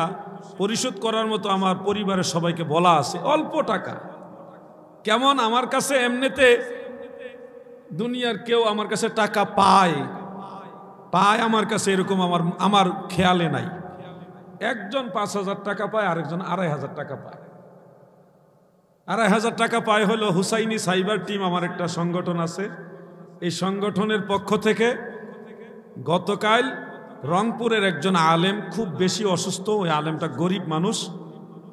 পরিশোধ করার মতো আমার পরিবারের সবাইকে বলা আছে, অল্প টাকা। কেমন আমার কাছে এমনিতে দুনিয়ার কেউ আমার কাছে টাকা পায় আমার কাছে, এরকম আমার খেয়ালে নাই। একজন 5,000 টাকা পায়, আরেকজন 2,500 টাকা পায়। 2,500 টাকা পায় হলো হুসাইনি সাইবার টিম, আমার একটা সংগঠন আছে। এই সংগঠনের পক্ষ থেকে গতকাল রংপুরের একজন আলেম খুব বেশি অসুস্থ, ওই আলেমটা গরিব মানুষ,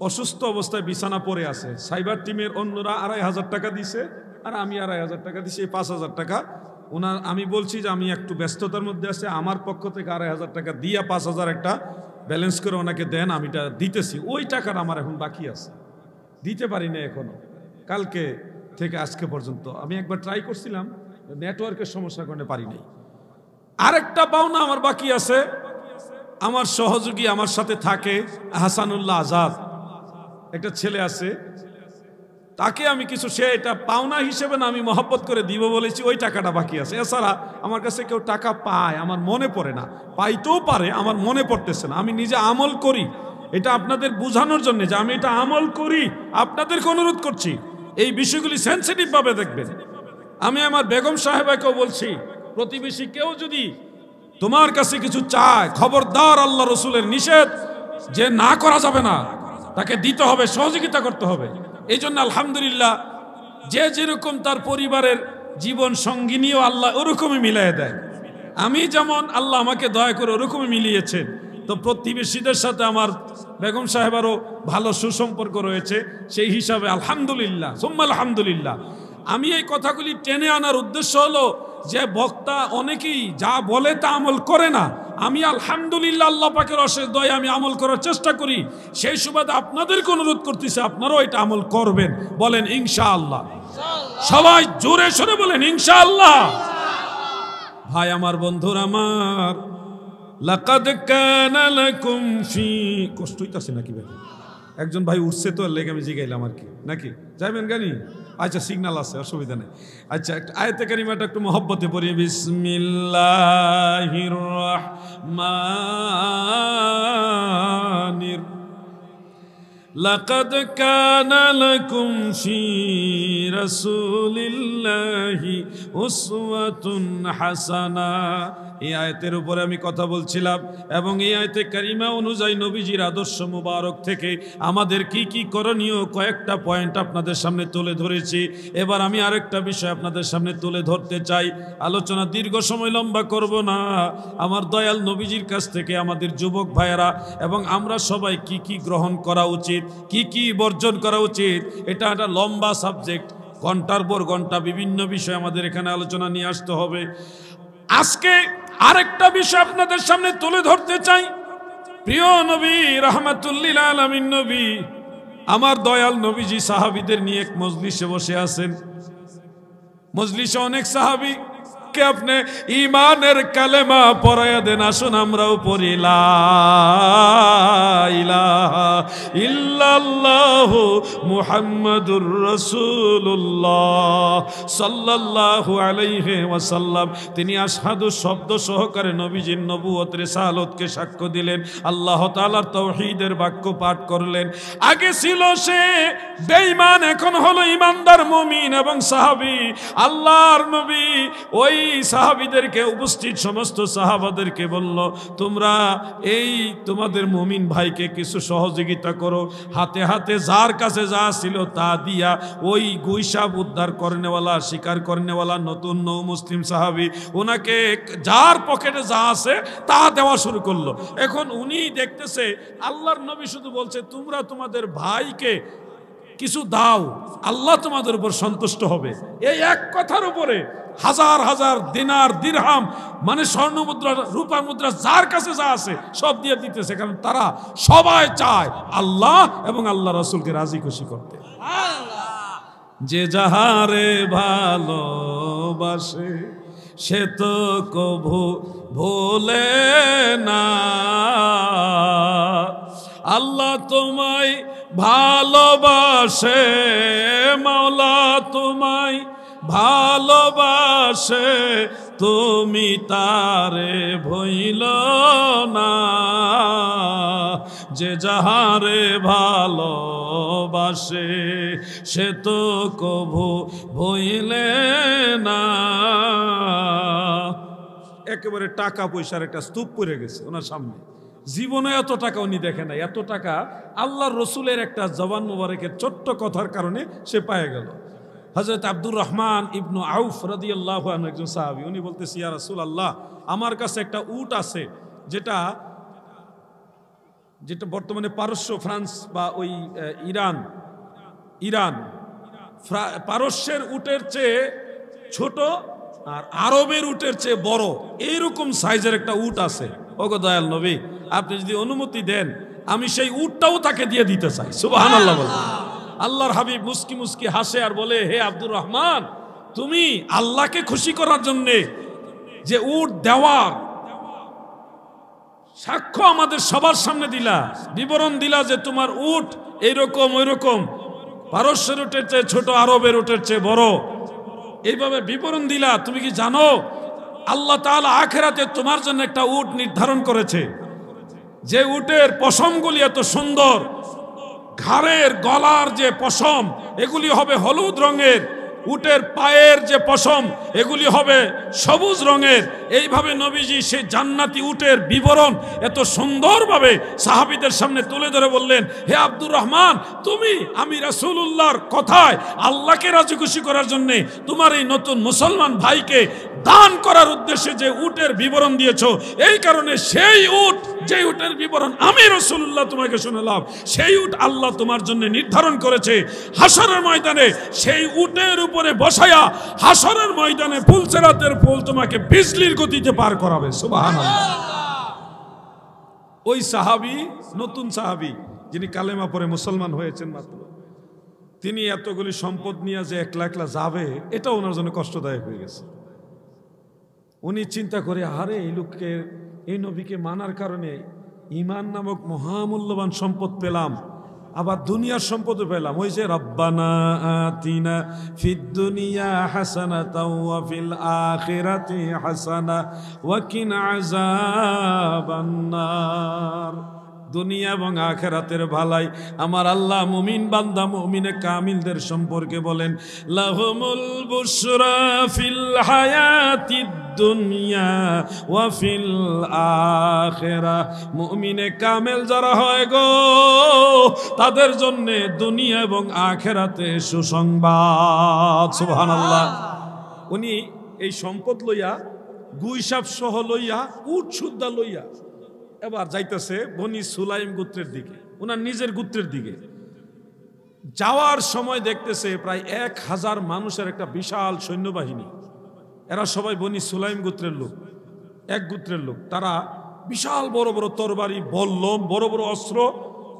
অসুস্থ অবস্থায় বিছানা পড়ে আছে। সাইবার টিমের অন্যরা 2,500 টাকা দিছে, আর আমি 2,500 টাকা দিছি। এই 5,000 টাকা ওনার, আমি বলছি যে আমি একটু ব্যস্ততার মধ্যে আছে, আমার পক্ষ থেকে 2,500 টাকা দিয়া 5,000 একটা ব্যালেন্স করে ওনাকে দেন, আমি এটা দিতেছি। ওই টাকাটা আমার এখন বাকি আছে, দিতে পারি না এখনো, কালকে থেকে আজকে পর্যন্ত। আমি একবার ট্রাই করছিলাম, নেটওয়ার্কের সমস্যার কারণে পারি নাই। আরেকটা পাওনা আমার বাকি আছে। আমার সহযোগী আমার সাথে থাকে হাসানুল্লাহ আজাদ, একটা ছেলে আছে, তাকে আমি কিছু, সে এটা পাওনা হিসেবে না, আমি মহব্বত করে দিব বলেছি, ওই টাকাটা বাকি আছে। এছাড়া আমার কাছে কেউ টাকা পায় আমার মনে পড়ে না, পাইতেও পারে আমার মনে পড়তেছে না। আমি নিজে আমল করি, এটা আপনাদের বোঝানোর জন্য যে আমি এটা আমল করি, আপনাদেরকে অনুরোধ করছি এই বিষয়গুলি সেন্সিটিভ ভাবে দেখবেন। আমি আমার বেগম সাহেবাকেও বলছি, প্রতিবেশী কেউ যদি তোমার কাছে কিছু চায়, খবরদার, আল্লাহ রসুলের নিষেধ যে না করা যাবে না, তাকে দিতে হবে, সহযোগিতা করতে হবে। এই জন্য আলহামদুলিল্লাহ, যে যেরকম তার পরিবারের জীবন সঙ্গিনীও আল্লাহ ওরকমই মিলিয়ে দেয়। আমি যেমন আল্লাহ আমাকে দয়া করে ওরকমই মিলিয়েছেন, তো প্রতিবেশীদের সাথে আমার বেগম সাহেবারও ভালো সুসম্পর্ক রয়েছে। সেই হিসাবে আলহামদুলিল্লাহ, সুম্মা আলহামদুলিল্লাহ। আমি এই কথাগুলি টেনে আনার উদ্দেশ্য হলো যে বক্তা অনেকেই যা বলে তা আমল করে না। আমি আলহামদুলিল্লাহ আল্লাহ পাকের অশেষ দয়া আমি আমল করার চেষ্টা করি। সেই সুবাদে আপনাদেরকে অনুরোধ করতেছি আপনারাও এটা আমল করবেন। বলেন ইনশাআল্লাহ, সবাই জোরে সরে বলেন ইনশাআল্লাহ। ভাই আমার, বন্ধুরা আমার, লাকাদ কানা লাকুম ফি, কষ্ট হইতাছে নাকি ভাই? একজন ভাই উঠছে তো লেগে আমি জিগাইলাম আর কি, নাকি যাইবেন গানি? আচ্ছা সিগন্যাল আছে, অসুবিধা নেই। আচ্ছা একটা আয়াতে কারিমাটা একটু মহব্বতে পড়ি। বিসমিল্লাহির রাহমানির লাকাদ কানা লাকুম ফি রাসূলিল্লাহি উসওয়াতুন হাসানা। এই আয়াতের উপরে আমি কথা বলছিলাম এবং এই আয়াতে কারিমা অনুযায়ী নবীজির আদর্শ মুবারক থেকে আমাদের কি কি করণীয় কয়েকটা পয়েন্ট আপনাদের সামনে তুলে ধরেছি। এবার আমি আরেকটা বিষয় আপনাদের সামনে তুলে ধরতে চাই। আলোচনা দীর্ঘ সময় লম্বা করব না। আমার দয়াল নবীজির কাছ থেকে আমাদের যুবক ভাইয়েরা এবং আমরা সবাই কি কি গ্রহণ করা উচিত, কি কি বর্জন করা উচিত, এটা একটা লম্বা সাবজেক্ট। ঘন্টার পর ঘন্টা বিভিন্ন বিষয় আমাদের এখানে আলোচনা নিয়ে আসতে হবে। আজকে আরেকটা বিষয় আপনাদের সামনে তুলে ধরতে চাই। প্রিয় নবী রাহমাতুল্লিল আলামিন নবী, আমার দয়াল নবীজি সাহাবীদের নিয়ে এক মজলিসে বসে আছেন। মজলিসে অনেক সাহাবী কে আপনি ঈমানের কালেমা পড়ায়া দেন। আসুন আমরাও পড়ি লা ইলাহা ইল্লাল্লাহু মুহাম্মাদুর রাসূলুল্লাহ সাল্লাল্লাহু আলাইহি ওয়াসাল্লাম। তিনি আশহাদু শব্দ সহকারে নবীজির নবুয়ত রিসালাতকে সাক্ষ্য দিলেন। আল্লাহ তাআলার তাওহীদের বাক্য পাঠ করলেন। আগে ছিল সে বেঈমান, এখন হলো ঈমানদার মুমিন এবং সাহাবী। আল্লাহর নবী ওই সাহাবীদেরকে, উপস্থিত সমস্ত সাহাবাদেরকে বলল, তোমরা এই তোমাদের মুমিন ভাইকে কিছু সহযোগিতা করো। হাতে হাতে যার কাছে যা ছিল তা দিয়া ওই গুইসাব উদ্ধার করনেওয়ালা, শিকার করনেওয়ালা নতুন নৌ মুসলিম সাহাবী, ওনাকে যার পকেটে যা আছে তা দেওয়া শুরু করলো। এখন উনি দেখতেছে আল্লাহর নবী শুধু বলছে তোমরা তোমাদের ভাইকে কিছু দাও, আল্লাহ তোমাদের উপর সন্তুষ্ট হবে। এই এক কথার উপরে হাজার হাজার দিনার দিরহাম, মানে স্বর্ণ মুদ্রা, রূপা মুদ্রা, যার কাছে যা আছে সব দিয়ে দিতেছে। কারণ তারা সবাই চায় আল্লাহ এবং আল্লাহ রাসূলকে রাজি খুশি করতে। যে যাহারে ভালোবাসে সে তো কভু ভোলে না। আল্লাহ তোমায় ভালোবাসে, মাওলা তোমায় ভালোবাসে, তুমি তারে ভইল না। যে যাহারে ভালোবাসে সে তো কভু ভইলে না। একেবারে টাকা পয়সার একটা স্তূপ পড়ে গেছে ওনার সামনে। জীবনে এত টাকা উনি দেখে নাই। এত টাকা আল্লাহর রসুলের একটা জবান মুবারকের ছোট্ট কথার কারণে সে পেয়ে গেল। হযরত আব্দুর রহমান ইবনু আউফ রাদিয়াল্লাহু আনহু একজন সাহাবী, উনি বলতেছে, ইয়া রাসূলুল্লাহ, আমার কাছে একটা উট আছে যেটা বর্তমানে পারস্য, ফ্রান্স বা ওই ইরান পারস্যের উটের চেয়ে ছোট আর আরবের উটের চেয়ে বড়, এইরকম সাইজের একটা উট আছে। ওগো দয়াল নবী, আপনি যদি অনুমতি দেন আমি সেই উটটাও তাকে দিয়ে দিতে চাই। সুবহানাল্লাহ বলেন। আল্লাহর হাবিব মুস্কি মুস্কি হাসে আর বলে, হে আব্দুর রহমান, তুমি আল্লাহকে খুশি করার জন্য যে উট দেওয়ার সাক্ষ্য আমাদের সবার সামনে দিলা, বিবরণ দিলা যে তোমার উট এইরকম ওইরকম, পারস্যের উটের চেয়ে ছোট, আরবের উটের চেয়ে বড়, এইভাবে বিবরণ দিলা। তুমি কি জানো আল্লাহ তাআলা আখিরাতে তোমার জন্য একটা উট নির্ধারণ করেছে, যে উটের পশমগুলি এত সুন্দর, ঘাড়ের গলার যে পশম এগুলি হবে হলুদ রঙের, উটের পায়ের যে পশম এগুলি হবে সবুজ রঙের। এইভাবে নবীজি সেই জান্নাতি উটের বিবরণ এত সুন্দরভাবে সাহাবীদের সামনে তুলে ধরে বললেন, হে আব্দুর রহমান, তুমি আমি রাসূলুল্লাহর কথায় আল্লাহকে রাজি খুশি করার জন্য তোমার এই নতুন মুসলমান ভাইকে দান করার উদ্দেশ্যে যে উটের বিবরণ দিয়েছো, এই কারণে সেই উট, যে উটের বিবরণ আমি রাসূলুল্লাহ তোমাকে শোনালাম, সেই উট আল্লাহ তোমার জন্য নির্ধারণ করেছে। হাসরের ময়দানে সেই উটের উপরে বসায়া হাসরের ময়দানে ফুলসেরাতের ফুল তোমাকে বিজলির গতিতে পার করাবে। সুবহানাল্লাহ। ওই সাহাবী, নতুন সাহাবী, যিনি কালেমা পড়ে মুসলমান হয়েছেন মাত্র, তিনি এতগুলি সম্পদ নিয়ে যে একলা একলা যাবে, এটা ওনার জন্য কষ্টদায়ক হয়ে গেছে। উনি চিন্তা করে, আরে এই লোককে, এই নবীকে মানার কারণে ঈমান নামক মহামূল্যবান সম্পদ পেলাম, আবার দুনিয়ার সম্পদও পেলাম। ওই যে রব্বানা আতিনা ফিদ দুনিয়া হাসানাতাও ওয়া ফিল আখিরাতি হাসানা ওয়া কিনা আযাবান নার। দুনিয়া এবং আখিরাতের ভালাই আমার আল্লাহ মুমিন বান্দা মুমিনে কামিলদের সম্পর্কে বলেন, লাহুমুল বুশরা ফিল হায়াতিদ দুনিয়া ওয়া ফিল আখিরাহ। মুমিনে কামেল যারা হয় গো, তাদের জন্য দুনিয়া এবং আখিরাতে সুসংবাদ। সুবহানাল্লাহ। উনি এই সম্পদ লইয়া, গুইসাব সহ লইয়া, উট সুদ্ধা লইয়া এবার যাইতেছে বনি সুলাইম গোত্রের দিকে, ওনার নিজের গোত্রের দিকে। যাওয়ার সময় দেখতেছে প্রায় 1000 মানুষের একটা বিশাল সৈন্যবাহিনী। এরা সবাই বনি সুলাইম গোত্রের লোক, এক গোত্রের লোক। তারা বিশাল বড় বড় তরবারি, বল্লম, বড় বড় অস্ত্র,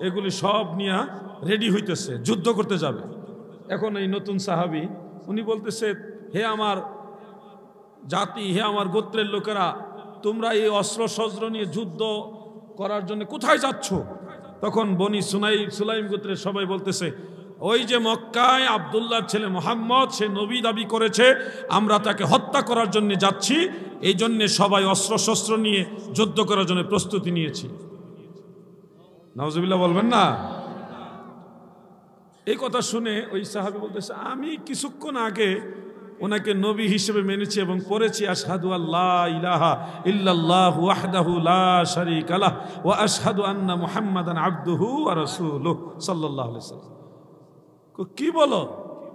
এগুলি সব নিয়ে রেডি হইতেছে, যুদ্ধ করতে যাবে। এখন এই নতুন সাহাবী উনি বলতেছে, হে আমার জাতি, হে আমার গোত্রের লোকেরা, তোমরা এই অস্ত্র শস্ত্র নিয়ে যুদ্ধ করার জন্য কোথায় যাচ্ছ? তখন বনি সুলাইম গোত্রের সবাই বলতেছে, ওই যে মক্কায় আব্দুল্লাহর ছেলে মুহাম্মদ, সে নবী দাবি করেছে, আমরা তাকে হত্যা করার জন্য যাচ্ছি, এই জন্য সবাই অস্ত্র শস্ত্র নিয়ে যুদ্ধ করার জন্য প্রস্তুতি নিয়েছি। নাউজুবিল্লাহ বলবেন না? এই কথা শুনে ওই সাহাবী বলতেছে, আমি কিছুক্ষণ আগে ওনাকে নবী হিসেবে মেনেছি এবং পড়েছি আশহাদু আল্লা ইলাহা ইল্লাল্লাহু ওয়াহদাহু লা শারীকা লাহ ওয়া আশহাদু আন্না মুহাম্মাদান আবদুহু ওয়া রাসূলুহু সাল্লাল্লাহু আলাইহি ওয়াসাল্লাম। কি বলো,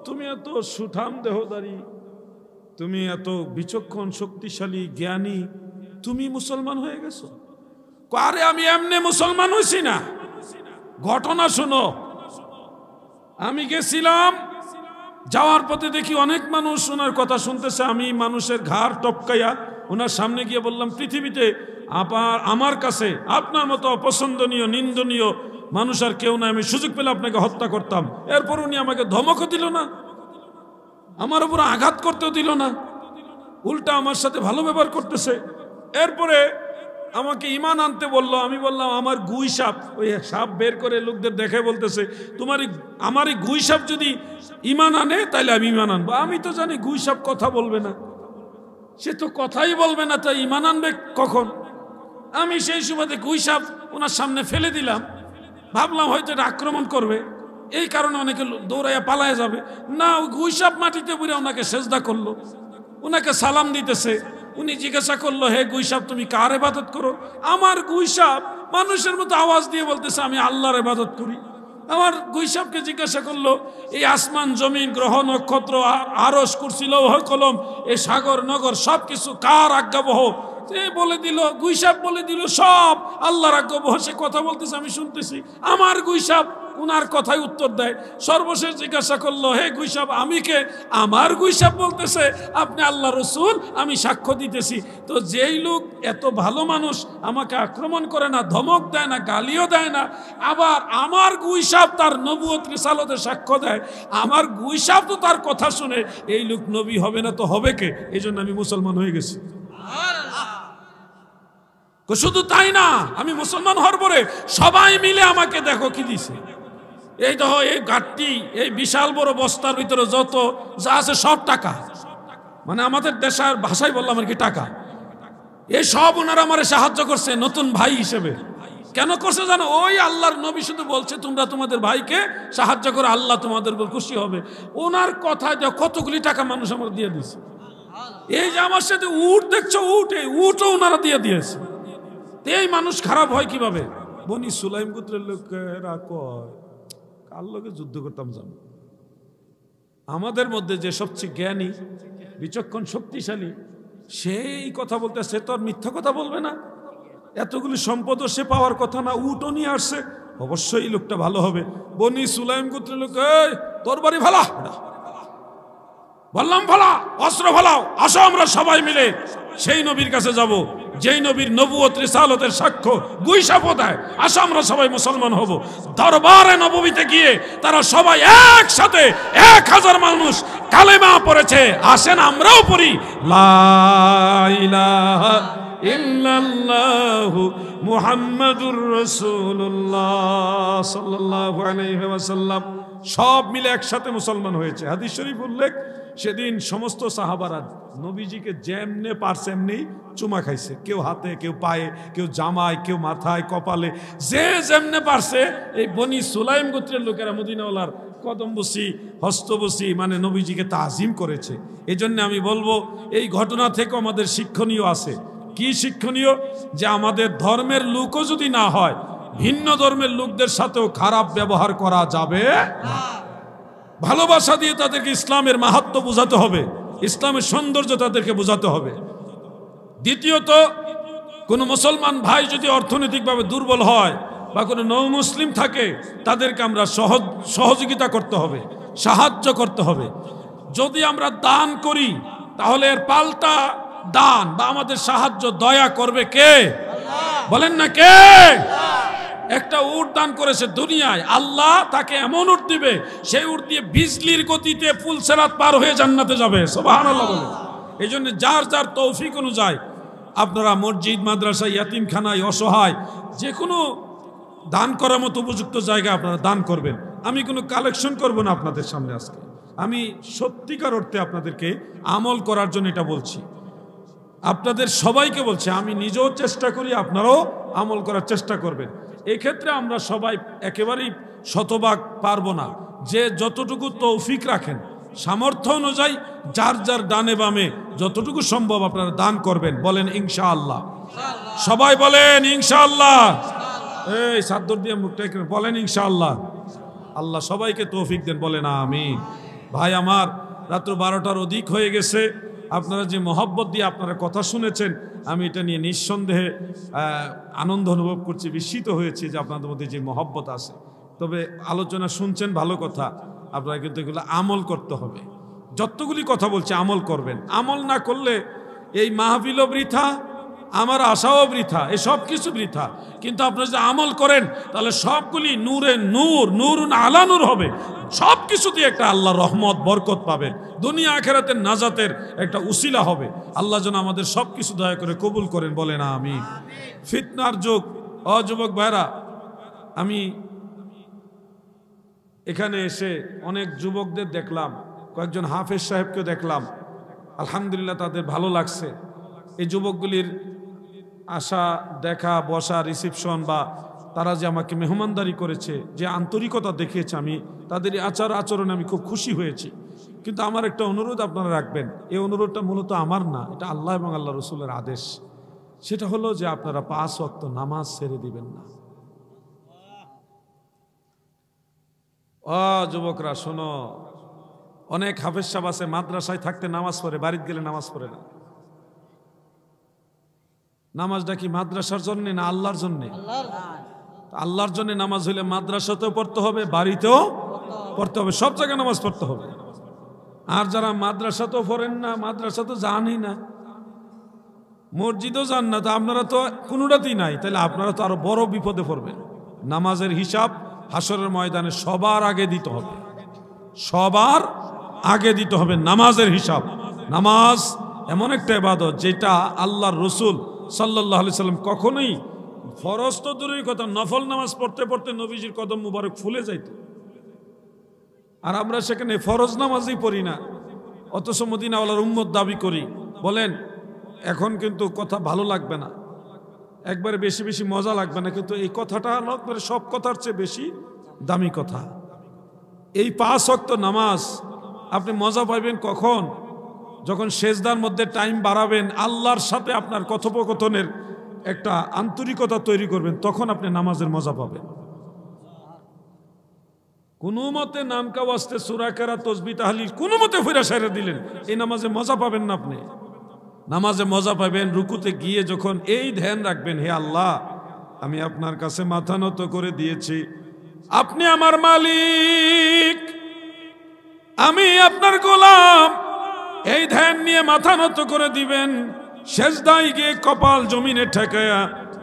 তুমি এত সুঠাম দেহধারী, তুমি এত বিচক্ষণ শক্তিশালী জ্ঞানী, তুমি মুসলমান হয়ে গেছো? আরে আমি এমনি মুসলমান হইছি না, ঘটনা শোনো। আমি গেছিলাম, যাওয়ার পথে দেখি অনেক মানুষ ওনার কথা শুনতেছে। আমি মানুষের ঘাড় টপকাইয়া ওনার সামনে গিয়ে বললাম, পৃথিবীতে আমার কাছে আপনার মতো অপছন্দনীয়, নিন্দনীয় মানুষ আর কেউ না, আমি সুযোগ পেলে আপনাকে হত্যা করতাম। এরপর উনি আমাকে ধমকও দিল না, আমার উপর আঘাত করতেও দিল না, উল্টা আমার সাথে ভালো ব্যবহার করতেছে। এরপরে আমাকে ঈমান আনতে বলল। আমি বললাম, আমার গুই সাপ, ওই সাপ বের করে লোকদের দেখে বলতেছে, আমার এই গুই সাপ যদি ঈমান আনে তাহলে আমি ঈমান আনবো। আমি তো জানি গুই সাপ কথা বলবে না, সে তো কথাই বলবে না, তাই ঈমান আনবে কখন? আমি সেই সুবাদে গুই সাপ ওনার সামনে ফেলে দিলাম, ভাবলাম হয়তো এটা আক্রমণ করবে, এই কারণে অনেকে দৌড়াইয়া পালায় যাবে না। ওই গুই সাপ মাটিতে পড়ে ওনাকে সেজদা করলো, ওনাকে সালাম দিতেছে। উনি জিজ্ঞাসা করলো, হে গুই সাপ, তুমি কার ইবাদত করো? আমার গুই সাপ মানুষের মতো আওয়াজ দিয়ে বলতেছে, আমি আল্লাহর ইবাদত করি। আমার গুই সাপকে জিজ্ঞাসা করলো, এই আসমান জমিন গ্রহ নক্ষত্র আরশ কুরসি লৌহ কলম, এই সাগর নগর সব কিছু কার আজ্ঞাবহ? সে বলে দিল, গুই সাপ বলে দিল সব আল্লাহর আজ্ঞাবহ। সে কথা বলতেছে, আমি শুনতেছি। আমার গুই সাপ উনার কথাই উত্তর দেয়। সর্বশেষ জিজ্ঞাসা করলো, হে গুই সাপ, আমি কে? আমার গুই সাপ বলতেছে, আপনি আল্লাহ রসুল, আমি সাক্ষ্য দিতেছি। তো যেই লোক এত ভালো মানুষ, আমাকে আক্রমণ করে না, ধমক দেয় না, গালিও দেয় না, আবার আমার গুই সাপ তার নবুয়ত রিসালতের সাক্ষ্য দেয়, আমার গুই সাপ তো তার কথা শুনে, এই লোক নবী হবে না তো হবে কে? এই জন্য আমি মুসলমান হয়ে গেছি। শুধু তাই না, আমি মুসলমান হওয়ার পরে সবাই মিলে আমাকে দেখো কি দিছে। এই দেখো, এই ঘাটতি, এই বিশাল বড় বস্তার ভিতরে যত যা আছে সব টাকা, মানে আমাদের দেশের ভাষায় বললাম আর কি টাকা। এই সব ওনারা আমার সাহায্য করছে নতুন ভাই হিসেবে। কেন করছে জানো? ওই আল্লাহর নবী শুধু বলছে, তোমরা তোমাদের ভাইকে সাহায্য করো, আল্লাহ তোমাদের উপর খুশি হবে। ওনার কথায় কতগুলি টাকা মানুষ আমার দিয়ে দিয়েছে। এই যে আমার সাথে উট দেখছো, উট, এই উটও ওনারা দিয়ে দিয়েছে। এই মানুষ খারাপ হয় কিভাবে? বনি সুলাইম গোত্রের লোকেরা কয়, কার লোকে যুদ্ধ করতাম জানো? আমাদের মধ্যে যে সবচেয়ে জ্ঞানী, বিচক্ষণ, শক্তিশালী, সেই কথা বলতেছে, তো আর মিথ্যা কথা বলবে না। এতগুলি সম্পদও সে পাওয়ার কথা না, উটও নিয়ে আসছে, অবশ্যই এই লোকটা ভালো হবে। বনি সুলাইম গোত্রের লোক, এই তোর বাড়ি ভালা, বললাম ভালা, অস্ত্র ভালাও, আসো আমরা সবাই মিলে সেই নবীর কাছে যাব যেই নবীর নবুয়ত রিসালতের সাক্ষ্য গুই সাপ দেয়। আসো আমরা সবাই মুসলমান হব। দরবারে নববীতে গিয়ে তারা সবাই একসাথে 1000 মানুষ কালেমা পড়েছে। আসেন আমরাও পড়ি, লা ইলাহা ইল্লাল্লাহু মুহাম্মাদুর রাসূলুল্লাহ সাল্লাল্লাহু আলাইহি ওয়াসাল্লাম সব মিলে একসাথে মুসলমান হয়েছে। হাদিস শরীফ উল্লেখ, সেদিন সমস্ত সাহাবারা নবীজিকে যেমনে পারছে এমনি চুমা খাইছে, কেউ হাতে, কেউ পায়ে, কেউ জামায়, কেউ মাথায়, কপালে, যে যেমনে পারছে। এই বনি সুলাইম গোত্রের লোকেরা মদিনাওয়ালার কদম বসি, হস্ত বসি মানে নবীজিকে তাজিম করেছে। এই জন্য আমি বলবো এই ঘটনা থেকে আমাদের শিক্ষণীয় আছে। কি শিক্ষণীয়? যে আমাদের ধর্মের লোকও যদি না হয়, ভিন্ন ধর্মের লোকদের সাথেও খারাপ ব্যবহার করা যাবে না। ভালোবাসা দিয়ে তাদেরকে ইসলামের মাহাত্ম্য বোঝাতে হবে, ইসলামের সৌন্দর্য তাদেরকে বোঝাতে হবে। দ্বিতীয়ত, কোনো মুসলমান ভাই যদি অর্থনৈতিকভাবে দুর্বল হয় বা কোনো নৌ মুসলিম থাকে, তাদেরকে আমরা সহযোগিতা করতে হবে, সাহায্য করতে হবে। যদি আমরা দান করি তাহলে এর পাল্টা দান বা আমাদের সাহায্য দয়া করবে কে? বলেন না কে? একটা উট দান করেছে দুনিয়ায়, আল্লাহ তাকে এমন উট দিবে, সেই উট দিয়ে বিজলির গতিতে পুলসেরাত পার হয়ে জান্নাতে যাবে। সুবহানাল্লাহ বলে। এই জন্য যার যার তৌফিক অনুযায়ী আপনারা মসজিদ, মাদ্রাসা, ইয়াতিমখানায়, অসহায় যে কোনো দান করার মতো উপযুক্ত জায়গা আপনারা দান করবেন। আমি কোনো কালেকশন করব না আপনাদের সামনে আজকে, আমি সত্যিকার অর্থে আপনাদেরকে আমল করার জন্য এটা বলছি, আপনাদের সবাইকে বলছি। আমি নিজেও চেষ্টা করি, আপনারাও আমল করার চেষ্টা করবেন। এক্ষেত্রে আমরা সবাই একেবারেই শতভাগ পারবো না, যে যতটুকু তৌফিক রাখেন সামর্থ্য অনুযায়ী যার যার ডানে বামে যতটুকু সম্ভব আপনারা দান করবেন। বলেন ইনশাআল্লাহ, সবাই বলেন ইনশাআল্লাহ। এই সাদ্দর দিয়ে মুখটা বলেন ইনশাআল্লাহ। আল্লাহ সবাইকে তৌফিক দেন, বলেন আমিন। ভাই আমার, রাত্র 12টার অধিক হয়ে গেছে। আপনারা যে মহব্বত দিয়ে আপনারা কথা শুনেছেন, আমি এটা নিয়ে নিঃসন্দেহে আনন্দ অনুভব করছি, বিস্মিত হয়েছি যে আপনাদের মধ্যে যে মহব্বত আছে। তবে আলোচনা শুনছেন ভালো কথা, আপনারা কিন্তু এগুলো আমল করতে হবে। যতগুলি কথা বলছে আমল করবেন, আমল না করলে এই মাহফিলও বৃথা, আমার আশাও বৃথা, এই সব কিছু বৃথা। কিন্তু আপনারা যদি আমল করেন তাহলে সবগুলি নূরে নূর, নূরুন আলা নূর হবে। সব কিছু দিয়ে একটা আল্লাহর রহমত বরকত পাবেন, দুনিয়া আখিরাতের নাজাতের একটা উসিলা হবে। আল্লাহ যেন আমাদের সব কিছু দয়া করে কবুল করেন, বলেন আমিন। ফিতনার যুগ। যুবক ভাইরা, আমি এখানে এসে অনেক যুবকদের দেখলাম, কয়েকজন হাফেজ সাহেবকেও দেখলাম, আলহামদুলিল্লাহ তাদের ভালো লাগছে। এই যুবকগুলির আসা, দেখা, বসা, রিসিপশন বা তারা যে আমাকে মেহমানদারি করেছে, যে আন্তরিকতা দেখিয়েছে, আমি তাদের আচরণে আমি খুব খুশি হয়েছি। কিন্তু আমার একটা অনুরোধ আপনারা রাখবেন, এই অনুরোধটা মূলত আমার না, এটা আল্লাহ এবং আল্লাহ রসুলের আদেশ। সেটা হলো যে আপনারা 5 ওয়াক্ত নামাজ ছেড়ে দিবেন না। যুবকরা শোনো, অনেক হাফেজ সাহেব আছে মাদ্রাসায় থাকতে নামাজ পড়ে, বাড়িতে গেলে নামাজ পড়ে না। নামাজটা কি মাদ্রাসার জন্য না আল্লাহর জন্য? আল্লাহর জন্য নামাজ হইলে মাদ্রাসাতেও পড়তে হবে, বাড়িতেও পড়তে হবে, সব জায়গায় নামাজ পড়তে হবে। আর যারা মাদ্রাসাতেও পড়েন না, মাদ্রাসা তো জানই না, মসজিদও যান না, তা আপনারা তো কোনোটাতেই নাই, তাহলে আপনারা তো আরো বড় বিপদে পড়বেন। নামাজের হিসাব হাসরের ময়দানে সবার আগে দিতে হবে, সবার আগে দিতে হবে নামাজের হিসাব। নামাজ এমন একটা ইবাদত যেটা আল্লাহর রসুল সাল্লাল্লাহু আলাইহি সাল্লাম কখনোই, ফরজ তো দূরের কথা, নফল নামাজ পড়তে পড়তে নবীজির কদম মুবারক ফুলে যাইত। আর আমরা সেখানে ফরজ নামাজই পড়ি না, অথচ মদিনাওয়ালার উম্মত দাবি করি। বলেন, এখন কিন্তু কথা ভালো লাগবে না, একবারে বেশি বেশি মজা লাগবে না, কিন্তু এই কথাটা একবারে সব কথার চেয়ে বেশি দামি কথা। এই 5 ওয়াক্ত নামাজ আপনি মজা পাইবেন কখন? যখন সেজদার মধ্যে টাইম বাড়াবেন, আল্লাহর সাথে আপনার কথোপকথনের একটা আন্তরিকতা তৈরি করবেন, তখন আপনি নামাজের মজা পাবেন। কোনো মতে নামকা ওয়াস্তে সূরা কেরা, তাসবিহ, তাহলিল কোনো মতে ফিরা সাইরা দিলেন, এই নামাজে মজা পাবেন না। আপনি নামাজে মজা পাবেন রুকুতে গিয়ে যখন এই ধ্যান রাখবেন, হে আল্লাহ, আমি আপনার কাছে মাথা নত করে দিয়েছি, আপনি আমার মালিক, আমি আপনার গোলাম। এই ধ্যান নিয়ে মাথা নত করে দিবেন, সেজদায় গিয়ে কপাল জমিনে ঠেকায়া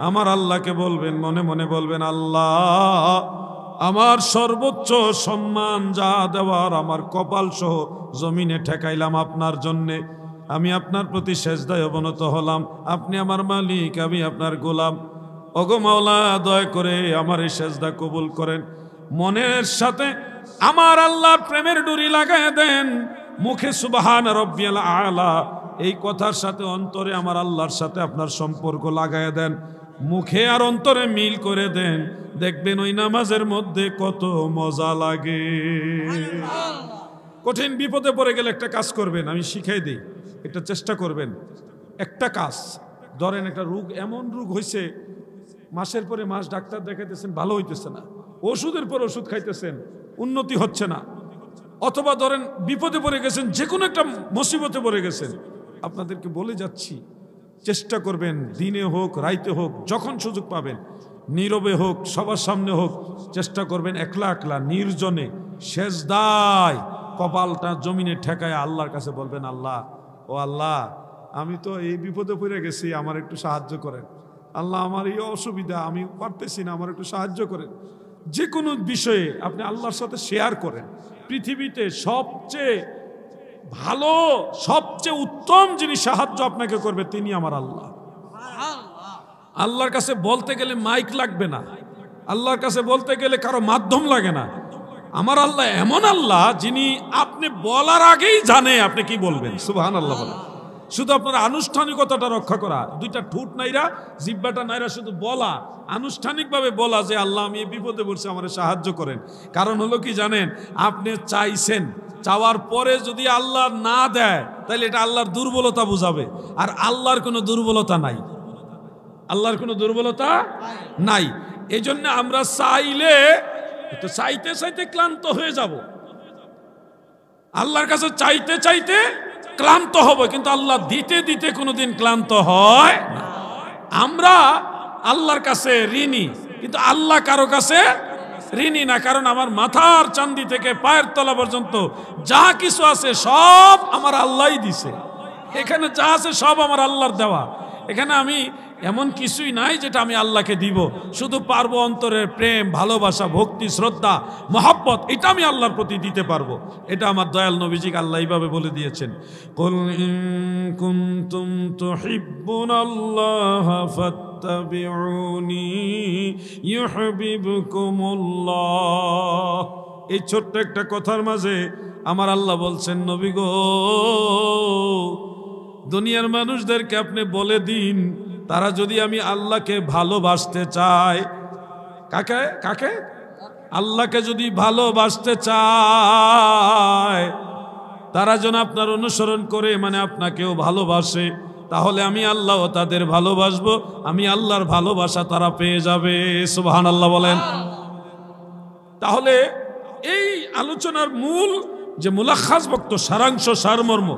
আমার আল্লাহকে বলবেন, মনে মনে বলবেন, আল্লাহ, আমার সর্বোচ্চ সম্মান যা দেওয়ার আমার কপাল সহ জমিনে ঠেকাইলাম আপনার জন্যে। আমি আপনার প্রতি সেজদায় অবনত হলাম, আপনি আমার মালিক, আমি আপনার গোলাম। ওগো মাওলা, দয়া করে আমার এই সেজদা কবুল করেন। মনের সাথে আমার আল্লাহর প্রেমের ডুরি লাগায় দেন। মুখে সুবহান রাব্বিয়াল আলা এই কথার সাথে অন্তরে আমার আল্লাহর সাথে আপনার সম্পর্ক লাগায় দেন, মুখে আর অন্তরে মিল করে দেন। দেখবেন ওই নামাজের মধ্যে কত মজা লাগে। কঠিন বিপদে পড়ে গেলে একটা কাজ করবেন, আমি শিখাই দিই, একটা চেষ্টা করবেন। একটা কাজ ধরেন, একটা রোগ, এমন রোগ হয়েছে মাসের পরে মাস ডাক্তার দেখাইতেছেন, ভালো হইতেছে না, ওষুধের পর ওষুধ খাইতেছেন, উন্নতি হচ্ছে না। অথবা ধরেন বিপদে পড়ে গেছেন, যে কোনো একটা মুসিবতে পড়ে গেছেন। আপনাদেরকে বলে যাচ্ছি, চেষ্টা করবেন, দিনে হোক রাইতে হোক, যখন সুযোগ পাবেন, নীরবে হোক সবার সামনে হোক, চেষ্টা করবেন একলা একলা নির্জনে সেজদায় কপালটা জমিনে ঠেকায় আল্লাহর কাছে বলবেন, আল্লাহ, ও আল্লাহ, আমি তো এই বিপদে পড়ে গেছি, আমার একটু সাহায্য করেন। আল্লাহ, আমার এই অসুবিধা, আমি পারতেছি না, আমার একটু সাহায্য করেন। যে কোনো বিষয়ে আপনি আল্লাহর সাথে শেয়ার করেন। পৃথিবীতে সবচেয়ে ভালো, সবচেয়ে উত্তম যিনি সাহায্য আপনাকে করবে তিনি আমার আল্লাহ। আল্লাহর কাছে বলতে গেলে মাইক লাগবে না, আল্লাহর কাছে বলতে গেলে কারো মাধ্যম লাগে না। আমার আল্লাহ এমন আল্লাহ যিনি আপনি বলার আগেই জানে আপনি কি বলবেন। সুবহানাল্লাহ বলেন। শুধু আপনার আনুষ্ঠানিকতাটা রক্ষা করা, দুইটা ঠোঁট নাইরা, জিহ্বাটা নাইরা, শুধু বলা, আনুষ্ঠানিকভাবে বলা যে আল্লাহ, আমি এই বিপদে পড়ছি, আমার সাহায্য করেন। কারণ হলো কি জানেন, আপনি চাইছেন, চাওয়ার পরে যদি আল্লাহ না দেয় তাহলে এটা আল্লাহর দুর্বলতা বুঝাবে। আর আল্লাহর কোনো দুর্বলতা নাই, আল্লাহর কোনো দুর্বলতা নাই। এই জন্য আমরা চাইলে তো চাইতে চাইতে ক্লান্ত হয়ে যাব, আল্লাহর কাছে চাইতে চাইতে ক্লান্ত হব, কিন্তু আল্লাহ দিতে দিতে কোনোদিন ক্লান্ত হয় না। আমরা আল্লাহর কাছে ঋণী, কিন্তু আল্লাহ কারো কাছে ঋণী না। কারণ আমার মাথার চান্দি থেকে পায়ের তলা পর্যন্ত যা কিছু আছে সব আমার আল্লাহই দিছে। এখানে যা আছে সব আমার আল্লাহর দেওয়া। এখানে আমি এমন কিছুই নাই যেটা আমি আল্লাহকে দিব। শুধু পারবো অন্তরের প্রেম, ভালোবাসা, ভক্তি, শ্রদ্ধা, মহব্বত, এটা আমি আল্লাহর প্রতি দিতে পারবো। এটা আমার দয়াল নবীজিকে আল্লাহ এইভাবে বলে দিয়েছেন, কুল ইন কুনতুম তুহিব্বুনাল্লাহ ফাত্তাবিউনি ইউহিব্বুকুমুল্লাহ। এই ছোট্ট একটা কথার মাঝে আমার আল্লাহ বলছেন, নবী গো, দুনিয়ার মানুষদেরকে আপনি বলে দিন, তারা যদি আমি আল্লাহকে ভালোবাসতে চায়, কাকে কাকে? আল্লাহকে যদি ভালোবাসতে চায়, তারা যেন আপনার অনুসরণ করে, মানে আপনাকেও ভালোবাসে, তাহলে আমি আল্লাহ তাদের ভালোবাসবো, আমি আল্লাহর ভালোবাসা তারা পেয়ে যাবে। সুবহানাল্লাহ বলেন। তাহলে এই আলোচনার মূল যে মুলাখাস বক্ত, সারাংশ, সারমর্ম,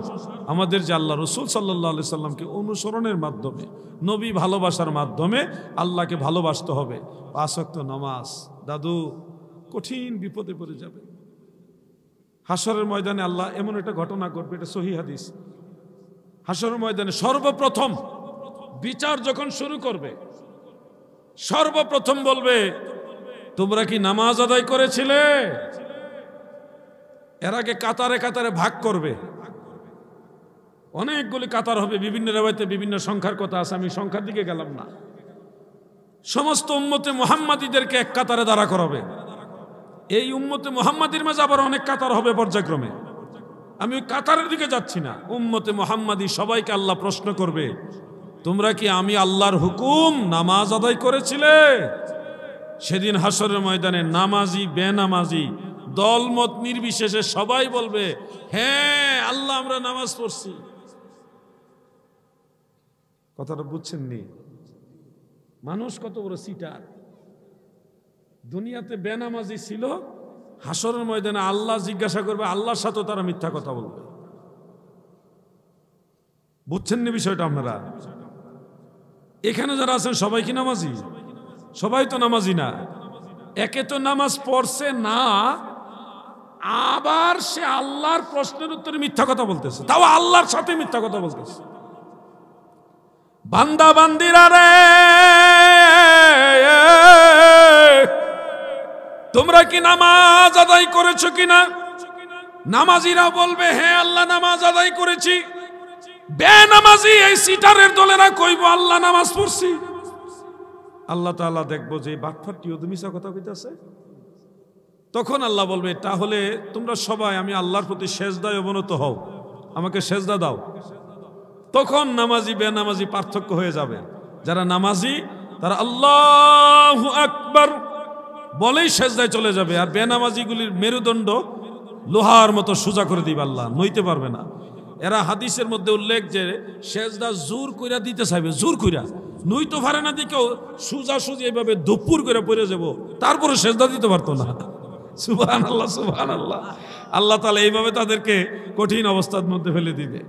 আমাদের যে আল্লাহ রসুল সাল্লাল্লাহু আলাইহি সাল্লামকে অনুসরণের মাধ্যমে, নবী ভালোবাসার মাধ্যমে আল্লাহকে ভালোবাসতে হবে। 5 ওয়াক্ত নামাজ। দাদু কঠিন বিপদে পড়ে যাবে, হাসরের ময়দানে আল্লাহ এমন একটা ঘটনা ঘটবে, এটা সহিহ হাদিস। হাসরের ময়দানে সর্বপ্রথম বিচার যখন শুরু করবে, সর্বপ্রথম বলবে, তোমরা কি নামাজ আদায় করেছিলে? এর আগে কাতারে কাতারে ভাগ করবে, অনেকগুলি কাতার হবে, বিভিন্ন রেওয়ায়েতে বিভিন্ন সংখ্যার কথা আছে, আমি সংখ্যার দিকে গেলাম না। সমস্ত উম্মতে মুহাম্মাদীদেরকে এক কাতারে দাঁড়া করাবে। এই উম্মতে মুহাম্মাদীর মাঝে আবার অনেক কাতার হবে পর্যায়ক্রমে, আমি ওই কাতারের দিকে যাচ্ছি না। উম্মতে মুহাম্মাদী সবাইকে আল্লাহ প্রশ্ন করবে, তোমরা কি আমি আল্লাহর হুকুম নামাজ আদায় করেছিলে? সেদিন হাসরের ময়দানে নামাজি বেনামাজি দলমত নির্বিশেষে সবাই বলবে, হ্যাঁ আল্লাহ, আমরা নামাজ পড়ছি। কথাটা বুঝছেন নি? মানুষ কত বড় সিটার। দুনিয়াতে বেনামাজি ছিল, হাসরের ময়দানে আল্লাহ জিজ্ঞাসা করবে, আল্লাহর সাথে তারা মিথ্যা কথা বলবে। বুঝছেন নি বিষয়টা আপনারা? এখানে যারা আছেন সবাই কি নামাজি? সবাই তো নামাজি না। একে তো নামাজ পড়ছে না, আবার সে আল্লাহর প্রশ্নের উত্তরে মিথ্যা কথা বলতেছে, তাও আল্লাহর সাথে মিথ্যা কথা বলতেছে। বান্দা বান্দিরা রে, তোমরা কি নামাজ আদায় করেছো কিনা? নামাজিরা বলবে, হ্যাঁ আল্লাহ নামাজ আদায় করেছি। বেনামাজি এই সিটারের দলেরা কইব আল্লাহ নামাজ পড়ছি, আল্লাহ তাআলা দেখবো যে বাটফাটিও তো মিছা কথা কইতাছে। তখন আল্লাহ বলবে তাহলে তোমরা সবাই আমি আল্লাহর প্রতি সেজদায় অবনত হও, আমাকে সেজদা দাও। তখন নামাজি বেনামাজি পার্থক্য হয়ে যাবে। যারা নামাজি তারা আল্লাহু আকবার বলেই সেজদায় চলে যাবে, আর বেনামাজিগুলির মেরুদণ্ড লোহার মতো সোজা করে দিবে আল্লাহ, নইতে পারবে না। এরা হাদিসের মধ্যে উল্লেখ যে সেজদা জোর কইরা দিতে চাইবে, জোর কইরা নইতে পারে না, দিকেও সোজা সুজি এইভাবে দুপুর করে পড়ে যাব, তারপরে সেজদা দিতে পারতো না। সুবহানাল্লাহ, সুবহানাল্লাহ। আল্লাহ তাআলা এইভাবে তাদেরকে কঠিন অবস্থার মধ্যে ফেলে দিবে।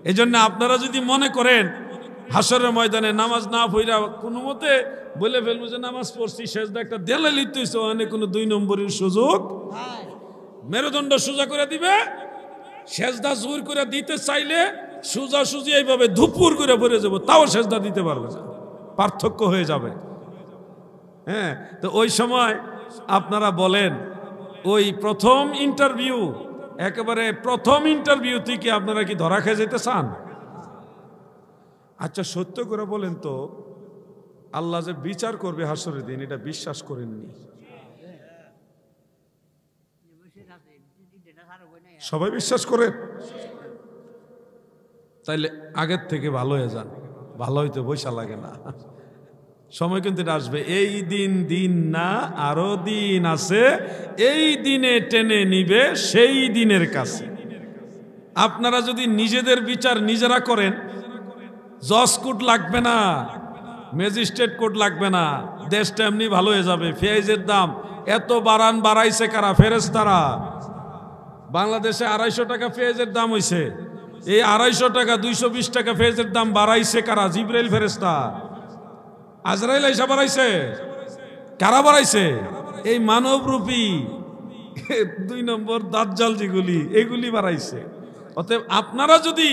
এই জন্য আপনারা যদি মনে করেন হাসরের ময়দানে নামাজ না পড়া কোনো মতে বলে ফেলবো যে নামাজ পড়ছি, সেজদা একটা দেলে লিখতে হইছে, ওখানে কোনো 2 নম্বরের সুযোগ, মেরুদণ্ড সোজা করে দিবে। সেজদা জোর করে দিতে চাইলে সোজা সুজি এইভাবে ধুপুর করে পড়ে যাব, তাও সেজদা দিতে পারবে না, পার্থক্য হয়ে যাবে। হ্যাঁ, তো ওই সময় আপনারা বলেন ওই প্রথম ইন্টারভিউ, একেবারে প্রথম ইন্টারভিউতে কি আপনারা কি ধরা খেয়ে যেতে চান? আচ্ছা সত্য করে বলেন তো, আল্লাহ যে বিচার করবে হাসরের দিন, এটা বিশ্বাস করেননি? সবাই বিশ্বাস করে? তাইলে আগের থেকে ভালো হয়ে যান, ভালো হইতে পয়সা লাগে না। সময় কিন্তু এটা আসবে, এই দিন দিন না আরো দিন আছে, এই দিনে টেনে নিবে সেই দিনের কাছে। আপনারা যদি নিজেদের বিচার নিজেরা করেন, জজ কোর্ট লাগবে না, ম্যাজিস্ট্রেট কোর্ট লাগবে না, দেশটা এমনি ভালো হয়ে যাবে। পেঁয়াজের দাম এত বাড়াইছে কারা? ফেরেশতারা। বাংলাদেশে 250 টাকা পেঁয়াজের দাম হইছে, এই 250 টাকা 220 টাকা পেঁয়াজের দাম বাড়াইছে কারা? জিবরাইল ফেরেশতা। আজরাইল আইসা বাড়াইছে? কারা বাড়াইছে? এই মানবরূপী 2 নম্বর দাজ্জাল যেগুলি, এগুলি বাড়াইছে। অতএব আপনারা যদি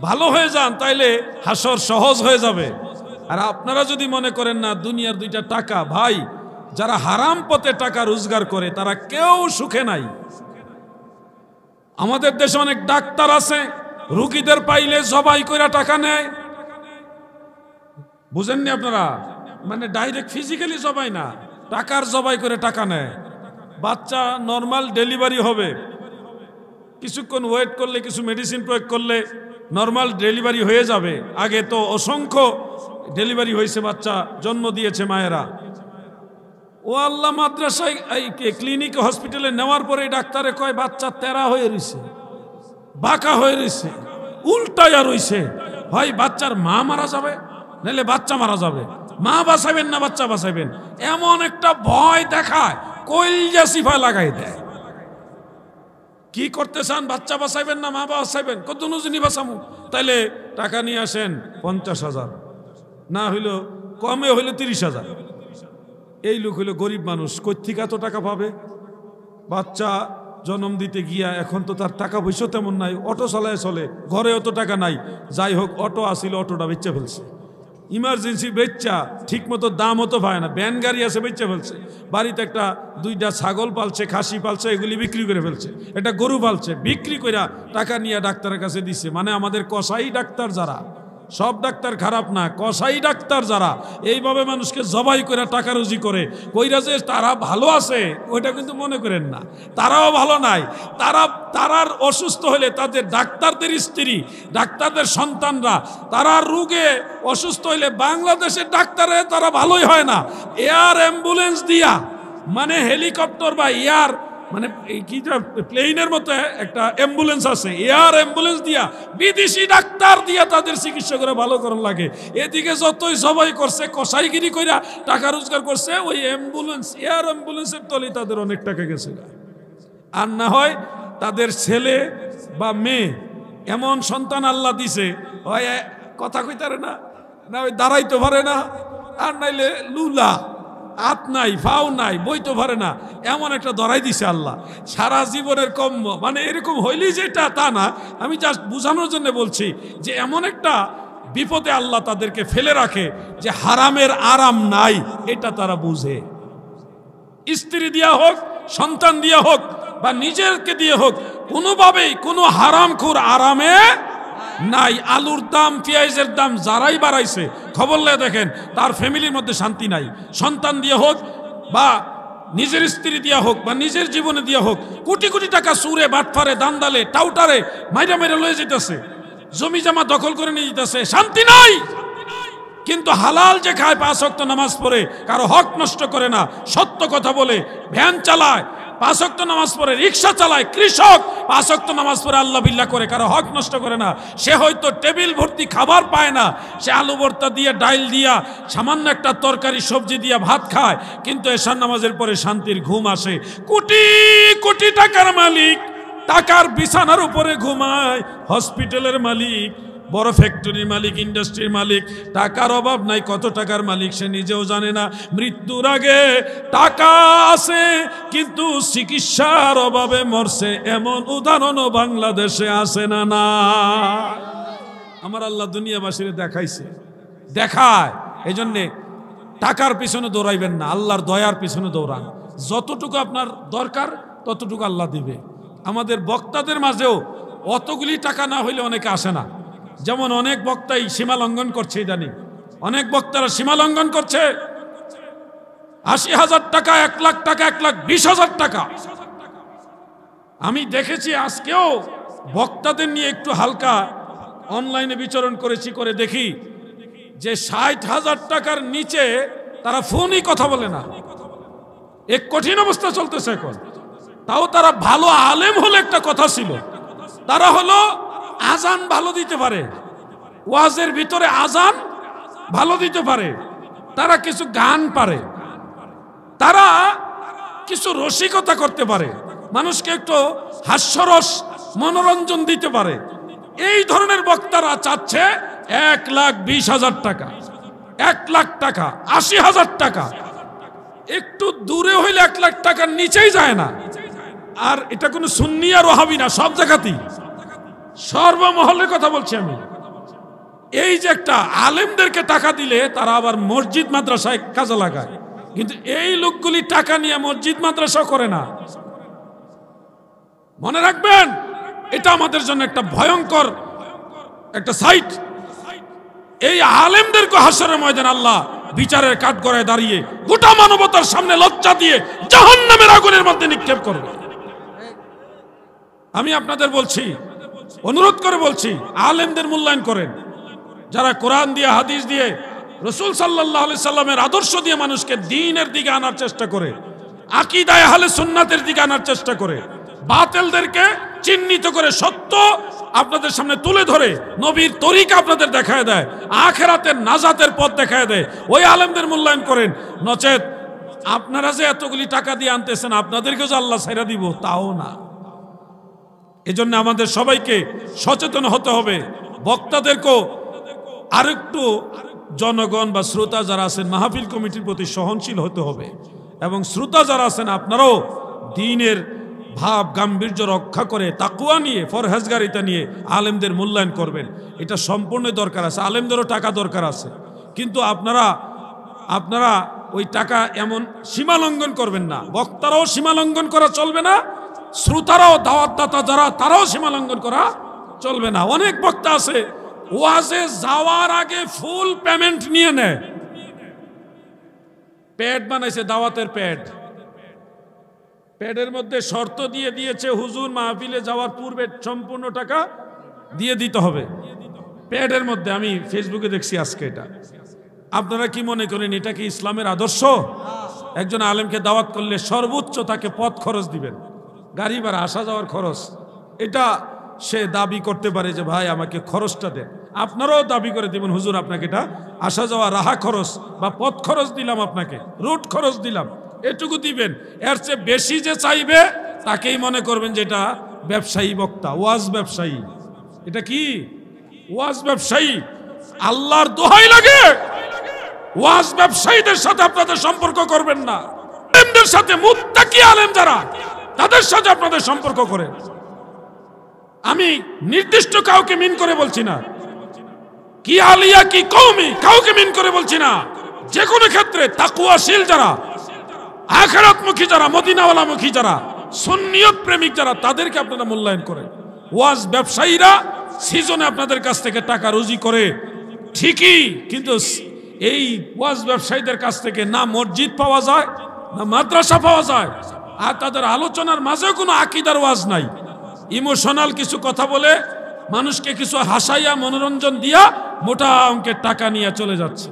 ভালো হয়ে যান তাইলে হাসর সহজ হয়ে যাবে। আর আপনারা যদি মনে করেন না দুনিয়ার 2টা টাকা, ভাই যারা হারাম পথে টাকা রোজগার করে তারা কেউ সুখে নাই। আমাদের দেশে অনেক ডাক্তার আছে, রোগীদের পাইলে জবাই কইরা টাকা নেয়। বুঝেননি আপনারা? মানে ডাইরেক্ট ফিজিক্যালি জবাই না, টাকার জবাই করে টাকা নেয়। বাচ্চা নর্মাল ডেলিভারি হবে, কিছুক্ষণ ওয়েট করলে, কিছু মেডিসিন প্রয়োগ করলে নর্মাল ডেলিভারি হয়ে যাবে। আগে তো অসংখ্য ডেলিভারি হয়েছে, বাচ্চা জন্ম দিয়েছে মায়েরা। ও আল্লাহ, মাদ্রাসায় ক্লিনিকে হসপিটালে নেওয়ার পরে ডাক্তারে কয় বাচ্চা তেরা হয়ে রয়েছে, বাঁকা হয়ে রয়েছে, উল্টায়া রয়েছে, হয় বাচ্চার মা মারা যাবে নাহলে বাচ্চা মারা যাবে, মা বাঁচাবেন না বাচ্চা বাঁচাবেন, এমন একটা ভয় দেখায়, কইলজা সিফা লাগাই দেয়। কি করতে চান? বাচ্চা বাঁচাইবেন না মা বাঁচাইবেন? কত নজনী বাঁচামু? তাইলে টাকা নিয়ে আসেন 50,000, না হইল কমে হইল 30,000। এই লোক হইল গরিব মানুষ, কোত্থেকে এত টাকা পাবে? বাচ্চা জন্ম দিতে গিয়া এখন তো তার টাকা পয়সা তেমন নাই, অটো চালায় চলে, ঘরে অত টাকা নাই। যাই হোক, অটো আসিল, অটোটা বেচে ফেলছে, ইমার্জেন্সি বেচা, ঠিক মতো দাম হতো পায় না, ভ্যান গাড়ি আছে বেচে ফেলছে। বাড়িতে একটা 2টা ছাগল পালছে, খাসি পালছে, এগুলি বিক্রি করে ফেলছে, একটা গরু পালছে, বিক্রি করে টাকা নিয়ে ডাক্তারের কাছে দিচ্ছে। মানে আমাদের কসাই ডাক্তার যারা, সব ডাক্তার খারাপ না, কসাই ডাক্তার যারা এইভাবে মানুষকে জবাই করে টাকা রুজি করে, কইরা যে তারা ভালো আছে ওইটা কিন্তু মনে করেন না, তারাও ভালো নাই। তারার অসুস্থ হলে তাদের ডাক্তারদের স্ত্রী, ডাক্তারদের সন্তানরা, তারা রোগে অসুস্থ হইলে বাংলাদেশের ডাক্তারে তারা ভালোই হয় না। এয়ার অ্যাম্বুলেন্স দিয়া, মানে হেলিকপ্টার বা এয়ার, মানে কি প্লেনের মতো একটা অ্যাম্বুলেন্স আছে, এয়ার অ্যাম্বুলেন্স দিয়া, বিদেশি ডাক্তার দিয়া তাদের চিকিৎসা করে ভালো করার লাগে। এদিকে যতই সবাই করছে, কসাইগিরি কইরা টাকা রোজগার করছে, ওই অ্যাম্বুলেন্স, এয়ার অ্যাম্বুলেন্সের তলে তাদের অনেক টাকা গেছে। আর না হয় তাদের ছেলে বা মেয়ে এমন সন্তান আল্লাহ দিছে, হয় কথা কইতে পারে না, না ওই দাঁড়াইতে পারে না, আর নাইলে লুলা, হাত নাই, ফাও নাই, বইতে পারে না, এমন একটা ধরাই দিছে আল্লাহ। সারা জীবনের কম্য, মানে এরকম হইলেই যেটা তা না, আমি জাস্ট বোঝানোর জন্য বলছি যে এমন একটা বিপদে আল্লাহ তাদেরকে ফেলে রাখে যে হারামের আরাম নাই, এটা তারা বুঝে। স্ত্রী দিয়া হোক, সন্তান দিয়া হোক, বা নিজেরকে দিয়ে হোক, কোনোভাবেই কোনো হারামখোর আরামে নাই। আলুর দাম পেঁয়াজের দাম যারাই বাড়াইছে খবর নিয়ে দেখেন তার ফ্যামিলির মধ্যে শান্তি নাই। সন্তান দিয়ে হোক বা নিজের স্ত্রী দিয়া হোক বা নিজের জীবনে দিয়া হোক, কোটি কোটি টাকা সুরে বাটফারে দান্দালে টাউটারে মাইরা মাইরা লয়ে যেতেছে, জমি জমা দখল করে নিয়ে যেতেছে, শান্তি নাই। কিন্তু হালাল যে খায়, 5 ওয়াক্ত নামাজ পড়ে, কারো হক নষ্ট করে না, সত্য কথা বলে, ভ্যান চালায়, 5 ওয়াক্ত নামাজ পড়ে, রিক্সা চালায়, কৃষক 5 ওয়াক্ত নামাজ পড়ে আল্লাহ বিল্লাহ করে, কারো হক নষ্ট করে না। সে হয়তো টেবিল ভর্তি খাবার পায় না, সে আলু ভর্তা দিয়ে ডাইল দিয়া সামান্য একটা তরকারি সবজি দিয়া ভাত খায়, কিন্তু এশার নামাজের পরে শান্তির ঘুম আসে। কোটি কোটি টাকার মালিক টাকার বিছানার উপরে ঘুমায়, হসপিটালের মালিক, বড় ফ্যাক্টরির মালিক, ইন্ডাস্ট্রির মালিক, টাকার অভাব নাই, কত টাকার মালিক সে নিজেও জানে না। মৃত্যুর আগে টাকা আছে কিন্তু চিকিৎসার অভাবে মরছে, এমন উদাহরণও বাংলাদেশে আছে না? না, আমার আল্লাহ দুনিয়াবাসীর দেখাইছে, দেখায়। এই জন্যে টাকার পিছনে দৌড়াইবেন না, আল্লাহর দয়ার পিছনে দৌড়ান। যতটুকু আপনার দরকার ততটুকু আল্লাহ দিবে। আমাদের বক্তাদের মাঝেও অতগুলি টাকা না হইলে অনেকে আসে না। যেমন অনেক বক্তাই সীমা লঙ্ঘন করছে, ইদানিং অনেক বক্তারা সীমা লঙ্ঘন করছে। 80,000 টাকা, 1 লাখ টাকা, 1,20,000 টাকা। আমি দেখেছি আজকেও বক্তাদের নিয়ে একটু হালকা অনলাইনে বিচরণ করেছি, করে দেখি যে 60,000 টাকার নিচে তারা ফোনই কথা বলে না। এক কঠিন অবস্থা চলতেছে এখন। তাও তারা ভালো আলেম হলে একটা কথা ছিল, তারা হলো আজান ভালো দিতে পারে, ওয়াজের ভিতরে আজান ভালো দিতে পারে, তারা কিছু গান পারে, তারা কিছু রসিকতা করতে পারে, মানুষকে একটু হাস্যরস মনোরঞ্জন দিতে পারে। এই ধরনের বক্তারা চাচ্ছে 1,20,000 টাকা, 1 লাখ টাকা, 80,000 টাকা। একটু দূরে হইলে 1 লাখ টাকার নিচেই যায় না। আর এটা কোনো সুন্নি আর ওয়াহাবি না, সব জায়গাতেই, সর্বমহলের কথা বলছি আমি। এই যে একটা আলেমদেরকে টাকা দিলে তারা আবার মসজিদ মাদ্রাসায় কাজে লাগায়, কিন্তু এই লোকগুলি টাকা নিয়ে মসজিদ মাদ্রাসা করে না। মনে রাখবেন, এটা আমাদের জন্য একটা ভয়ঙ্কর একটা সাইট। এই আলেমদেরকে হাসরের ময়দানে আল্লাহ বিচারের কাঠগড়ায় দাঁড়িয়ে গোটা মানবতার সামনে লজ্জা দিয়ে জাহান্নামের আগুনের মধ্যে নিক্ষেপ করবে। আমি আপনাদের বলছি, অনুরোধ করে বলছি, আলেমদের মূল্যায়ন করেন, যারা কোরআন দিয়ে, হাদিস দিয়ে, রাসূল সাল্লাল্লাহু আলাইহি সাল্লামের আদর্শ দিয়ে মানুষকে দ্বীনের দিকে আনার চেষ্টা করে, আকীদায়ে আহলে সুন্নাতের দিকে আনার চেষ্টা করে, বাতিলদেরকে চিহ্নিত করে সত্য আপনাদের সামনে তুলে ধরে নবীর তরিকা আপনাদের দেখায় দেয়, আখিরাতের নাজাতের পথ দেখায় দেয়, ওই আলেমদের মূল্যায়ন করেন। নচেত আপনারা যে এতগুলি টাকা দিয়ে আনতেছেন, আপনাদেরকেও যে আল্লাহ ছাইরা দিব তাও না। এজন্য আমাদের সবাইকে সচেতন হতে হবে। বক্তাদেরকেও আরেকটু জনগণ বা শ্রোতা যারা আছেন মাহফিল কমিটির প্রতি সহনশীল হতে হবে, এবং শ্রোতা যারা আছেন আপনারাও দ্বীনের ভাব গাম্ভীর্য রক্ষা করে তাকওয়া নিয়ে, ফরহেজগারিতা নিয়ে আলেমদের মূল্যায়ন করবেন। এটা সম্পূর্ণ দরকার আছে। আলেমদেরও টাকা দরকার আছে, কিন্তু আপনারা ওই টাকা এমন সীমা লঙ্ঘন করবেন না। বক্তারাও সীমা লঙ্ঘন করা চলবে না, শ্রোতারাও, দাওয়াতদাতা যারা, তারাও সীমা লঙ্ঘন করা চলবে না। অনেক বক্তা আছে ওয়াজে যাওয়ার আগে ফুল পেমেন্ট নিয়ে নেয়, প্যাড বানাইছে, দাওয়াতের প্যাড, প্যাডের মধ্যে শর্ত দিয়ে দিয়েছে, হুজুর মাহফিলে যাওয়ার পূর্বে সম্পূর্ণ টাকা দিয়ে দিতে হবে প্যাডের মধ্যে। আমি ফেসবুকে দেখছি আজকে এটা। আপনারা কি মনে করেন এটা কি ইসলামের আদর্শ? একজন আলেমকে দাওয়াত করলে সর্বোচ্চ তাকে পথ খরচ দিবেন, গাড়ি ভাড়া, আসা যাওয়ার খরচ, এটা সে দাবি করতে পারে যে ভাই আমাকে খরচটা দেন। আপনারাও দাবি করে দিবেন, হুজুর আপনাকে এটা আসা যাওয়া রাহা খরচ বা পথ খরচ দিলাম, আপনাকে রুট খরচ দিলাম, এটুকু দিবেন। এর চেয়ে বেশি যে চাইবে তাকেই মনে করবেন যে এটা ব্যবসায়ী বক্তা, ওয়াজ ব্যবসায়ী। এটা কি ওয়াজ ব্যবসায়ী? আল্লাহর দোহাই লাগে, ওয়াজ ব্যবসায়ীদের সাথে আপনাদের সম্পর্ক করবেন না। আলেমদের সাথে, মুত্তাকি আলেম যারা, তাদের সাথে আপনাদের সম্পর্ক করেন। আমি নির্দিষ্ট কাউকে মিন করে বলছি না, কি আলিয়া কি কওমি, কাউকে মিন করে বলছি না। যে কোনো ক্ষেত্রে তাকওয়াশীল যারা, আখিরাতমুখী যারা, মদিনাওয়ালামুখী যারা, সুন্নিয়ত প্রেমিক যারা, তাদেরকে আপনারা মূল্যায়ন করেন। ওয়াজ ব্যবসায়ীরা সিজনে আপনাদের কাছ থেকে টাকা রুজি করে ঠিকই, কিন্তু এই ওয়াজ ব্যবসায়ীদের কাছ থেকে না মসজিদ পাওয়া যায়, না মাদ্রাসা পাওয়া যায়, আর তাদের আলোচনার মাঝেও কোনো আকীদার ওয়াজ নাই। ইমোশনাল কিছু কথা বলে মানুষকে কিছু হাসাইয়া মনোরঞ্জন দিয়া মোটা অঙ্কের টাকা নিয়ে চলে যাচ্ছে।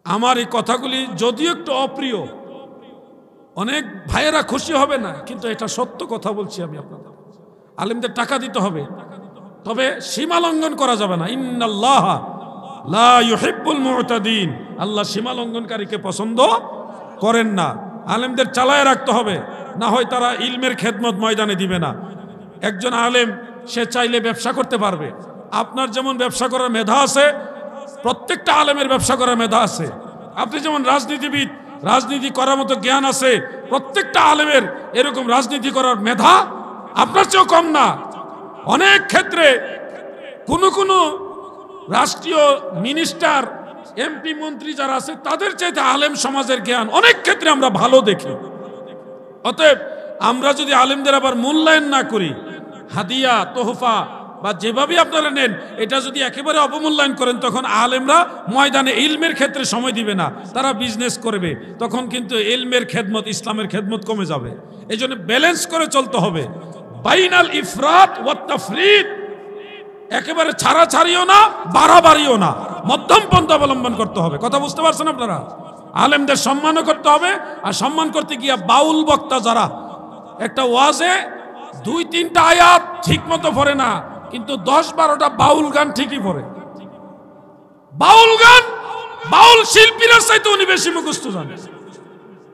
আমার এই কথাগুলি যদিও একটু অপ্রিয়, অনেক ভাইয়েরা খুশি হবে না, কিন্তু এটা সত্য কথা বলছি আমি আপনাদের। আলেমদের টাকা দিতে হবে, তবে সীমা লঙ্ঘন করা যাবে না। ইন্নাল্লাহ লা ইউহিব্বুল মুতাদিন, আল্লাহ সীমা লঙ্ঘনকারীকে পছন্দ করেন না। আলেমদের চালায় রাখতে হবে, না হয় তারা ইলমের খেদমত ময়দানে দিবে না। একজন আলেম সে চাইলে ব্যবসা করতে পারবে। আপনার যেমন ব্যবসা করার মেধা আছে, প্রত্যেকটা আলেমের ব্যবসা করার মেধা আছে। আপনি যেমন রাজনীতিবিদ, রাজনীতি করার মতো জ্ঞান আছে, প্রত্যেকটা আলেমের এরকম রাজনীতি করার মেধা আপনার চেয়েও কম না। অনেক ক্ষেত্রে কোনো রাষ্ট্রীয় মিনিস্টার, এমপি, মন্ত্রী যারা আছে তাদের চাইতে আলেম সমাজের জ্ঞান অনেক ক্ষেত্রে আমরা ভালো দেখি। অতএব আমরা যদি আলেমদের আবার মূল্যায়ন না করি, হাদিয়া, তোহফা বা যেভাবে আপনারা নেন, এটা যদি একেবারে অবমূল্যায়ন করেন, তখন আলেমরা ময়দানে ইলমের ক্ষেত্রে সময় দিবে না, তারা বিজনেস করবে। তখন কিন্তু ইলমের খেদমত, ইসলামের খেদমত কমে যাবে। এই জন্য ব্যালেন্স করে চলতে হবে। বাইনাল ইফরাত ওয়াত তাফরিদ, একেবারে ছাড়াছাড়িও না, বাড়াবাড়িও না, মধ্যম পন্থা অবলম্বন করতে হবে। কথা বুঝতে পারছেন আপনারা? আলেমদের সম্মানও করতে হবে, আর সম্মান করতে গিয়া বাউল বক্তা যারা একটা ওয়াজে 2-3টা আয়াত ঠিক মতো পড়ে না, কিন্তু 10-12টা বাউল গান ঠিকই পড়ে। বাউল গান বাউল শিল্পীরা চাইতে উনি বেশি মুখস্থ জানে।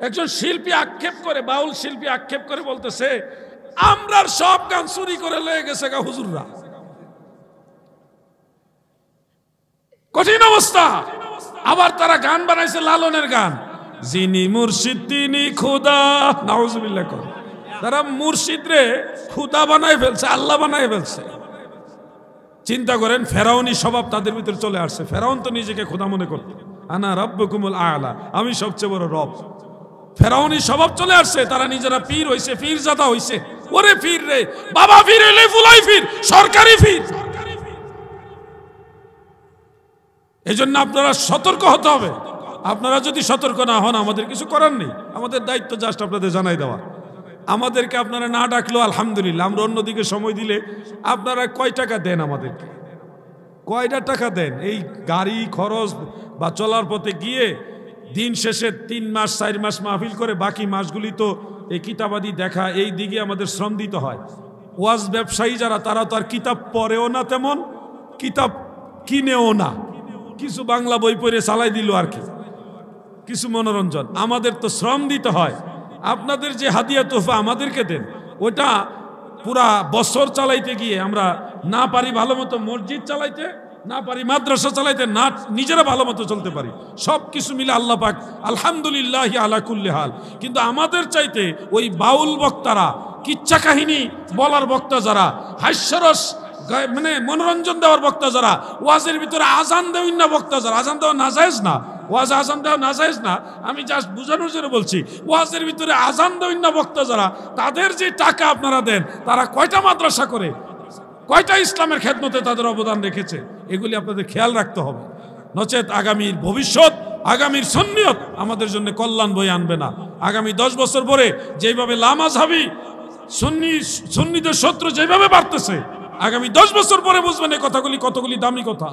একজন শিল্পী আক্ষেপ করে, বাউল শিল্পী আক্ষেপ করে বলতেছে, আমরার সব গান চুরি করে লয়ে গেছে গা হুজুররা। কঠিন অবস্থা। আবার তারা গান বানাইছে লালনের গান, যিনি মুর্শিদ তিনি খুদা, নাউজুবিল্লাহ কর। তারা মুর্শিদ রে খুদা বানায় ফেলছে, আল্লাহ বানায় ফেলছে। চিন্তা করেন, ফেরাউনি স্বভাব তাদের ভিতরে চলে আসছে। ফেরাউন তো নিজেকে খোদা মনে করত, আনা রাব্বুকুমুল আ'লা, আমি সবচেয়ে বড় রব। ফেরাউনি স্বভাব চলে আসছে, তারা নিজেরা পীর হইছে, পীরজাদা হইছে। ওরে পীর রে, বাবা পীর হইলে ফুলাই পীর, সরকারি পীর। এজন্য আপনারা সতর্ক হতে হবে। আপনারা যদি সতর্ক না হন, আমাদের কিছু করার নেই। আমাদের দায়িত্ব জাস্ট আপনাদের জানাই দেওয়া। আমাদেরকে আপনারা না ডাকলেও আলহামদুলিল্লাহ, আমরা অন্যদিকে সময় দিলে আপনারা কয় টাকা দেন আমাদেরকে? কয়টা টাকা দেন এই গাড়ি খরচ বা চলার পথে গিয়ে? দিন শেষে 3 মাস 4 মাস মাহফিল করে, বাকি মাসগুলি তো এই কিতাবাদি দেখা, এই দিকে আমাদের শ্রম দিতে হয়। ওয়াজ ব্যবসায়ী যারা, তারা তো আর কিতাব পড়েও না, তেমন কিতাব কিনেও না, কিছু বাংলা বই পড়ে চালাই দিল আর কি, কিছু মনোরঞ্জন। আমাদের তো শ্রম দিতে হয়। আপনাদের যে হাদিয়া তোহফা আমাদেরকে দেন, ওটা পুরা বছর চালাইতে গিয়ে আমরা না পারি ভালো মতো মসজিদ চালাইতে, না পারি মাদ্রাসা চালাইতে, না নিজেরা ভালো মতো চলতে পারি। সব কিছু মিলে আল্লাহ পাক আলহামদুলিল্লাহ আলা কুল্লি হাল। কিন্তু আমাদের চাইতে ওই বাউল বক্তারা, কিচ্ছা কাহিনী বলার বক্তা যারা, হাস্যরস মানে মনোরঞ্জন দেওয়ার বক্তা যারা, ওয়াজের ভিতরে আজান দেওয়ার না বক্তা যারা, আজান দেওয়া নাজায়েজ না, ওয়াজ আজান দেওয়া নাজায়েজ না, আমি জাস্ট বোঝানোর জন্য বলছি। ওয়াজের ভিতরে আজান দেওয়ার না বক্তা যারা, তাদের যে টাকা আপনারা দেন, তারা কয়টা মাদ্রাসা করে, কয়টা ইসলামের খেদমতে তাদের অবদান রেখেছে, এগুলি আপনাদের খেয়াল রাখতে হবে। নচেত আগামীর ভবিষ্যৎ, আগামীর সুন্নিয়ত আমাদের জন্য কল্যাণ বয়ে আনবে না। আগামী 10 বছর পরে যেভাবে লামাযহাবী সুন্নিদের শত্রু যেভাবে বাড়তেছে, আগামী 10 বছর পরে বুঝবেন এই কথাগুলি কতগুলি দামি কথা।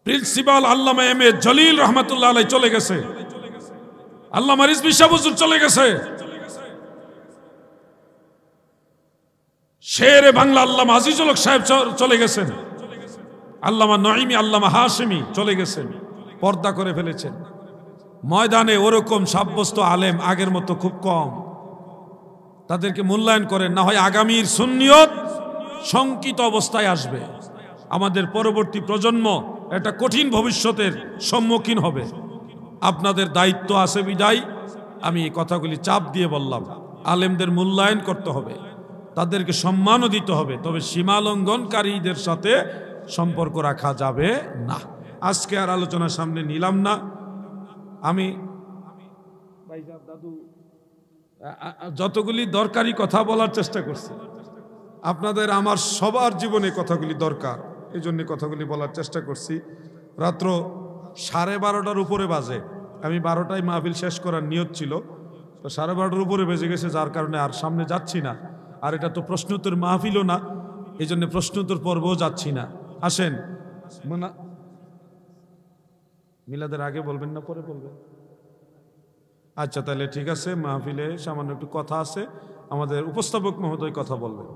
Principal Allama M A Jalil রহমাতুল্লাহ আলাইহি চলে গেছে, আল্লামা রিজভী শাহ হুজুর চলে গেছে, শেরে বাংলা আল্লামা আজিজুল হক সাহেব চলে গেছেন, আল্লামা নঈমি, আল্লামা হাশিমি চলে গেছেন, পর্দা করে ফেলেছেন। ময়দানে ওরকম সাব্যস্ত আলেম আগের মতো খুব কম। তাদেরকে মূল্যায়ন করেন, না হয় আগামীর সুন্নিয়ত শঙ্কিত অবস্থায় আসবে। আমাদের পরবর্তী প্রজন্ম একটা কঠিন ভবিষ্যতের সম্মুখীন হবে। আপনাদের দায়িত্ব আছে বিদায় আমি এই কথাগুলি চাপ দিয়ে বললাম। আলেমদের মূল্যায়ন করতে হবে, তাদেরকে সম্মানও দিতে হবে, তবে সীমা লঙ্ঘনকারীদের সাথে সম্পর্ক রাখা যাবে না। আজকে আর আলোচনার সামনে নিলাম না। আমি দাদু যতগুলি দরকারি কথা বলার চেষ্টা করছি, আপনাদের আমার সবার জীবনে কথাগুলি দরকার, এই জন্য কথাগুলি বলার চেষ্টা করছি। রাত্র 12:30টার উপরে বাজে, আমি 12টায় মাহফিল শেষ করার নিয়ত ছিল, তো 12:30টার উপরে বেজে গেছে, যার কারণে আর সামনে যাচ্ছি না। আর এটা তো প্রশ্নোত্তর মাহফিলও না, এই জন্য প্রশ্নোত্তর পর্বও যাচ্ছি না। আসেন, মিলাদের আগে বলবেন না পরে বলবেন? আচ্ছা, তাহলে ঠিক আছে, মাহফিলে সামান্য একটু কথা আছে, আমাদের উপস্থাপক মহোদয় কথা বলবেন।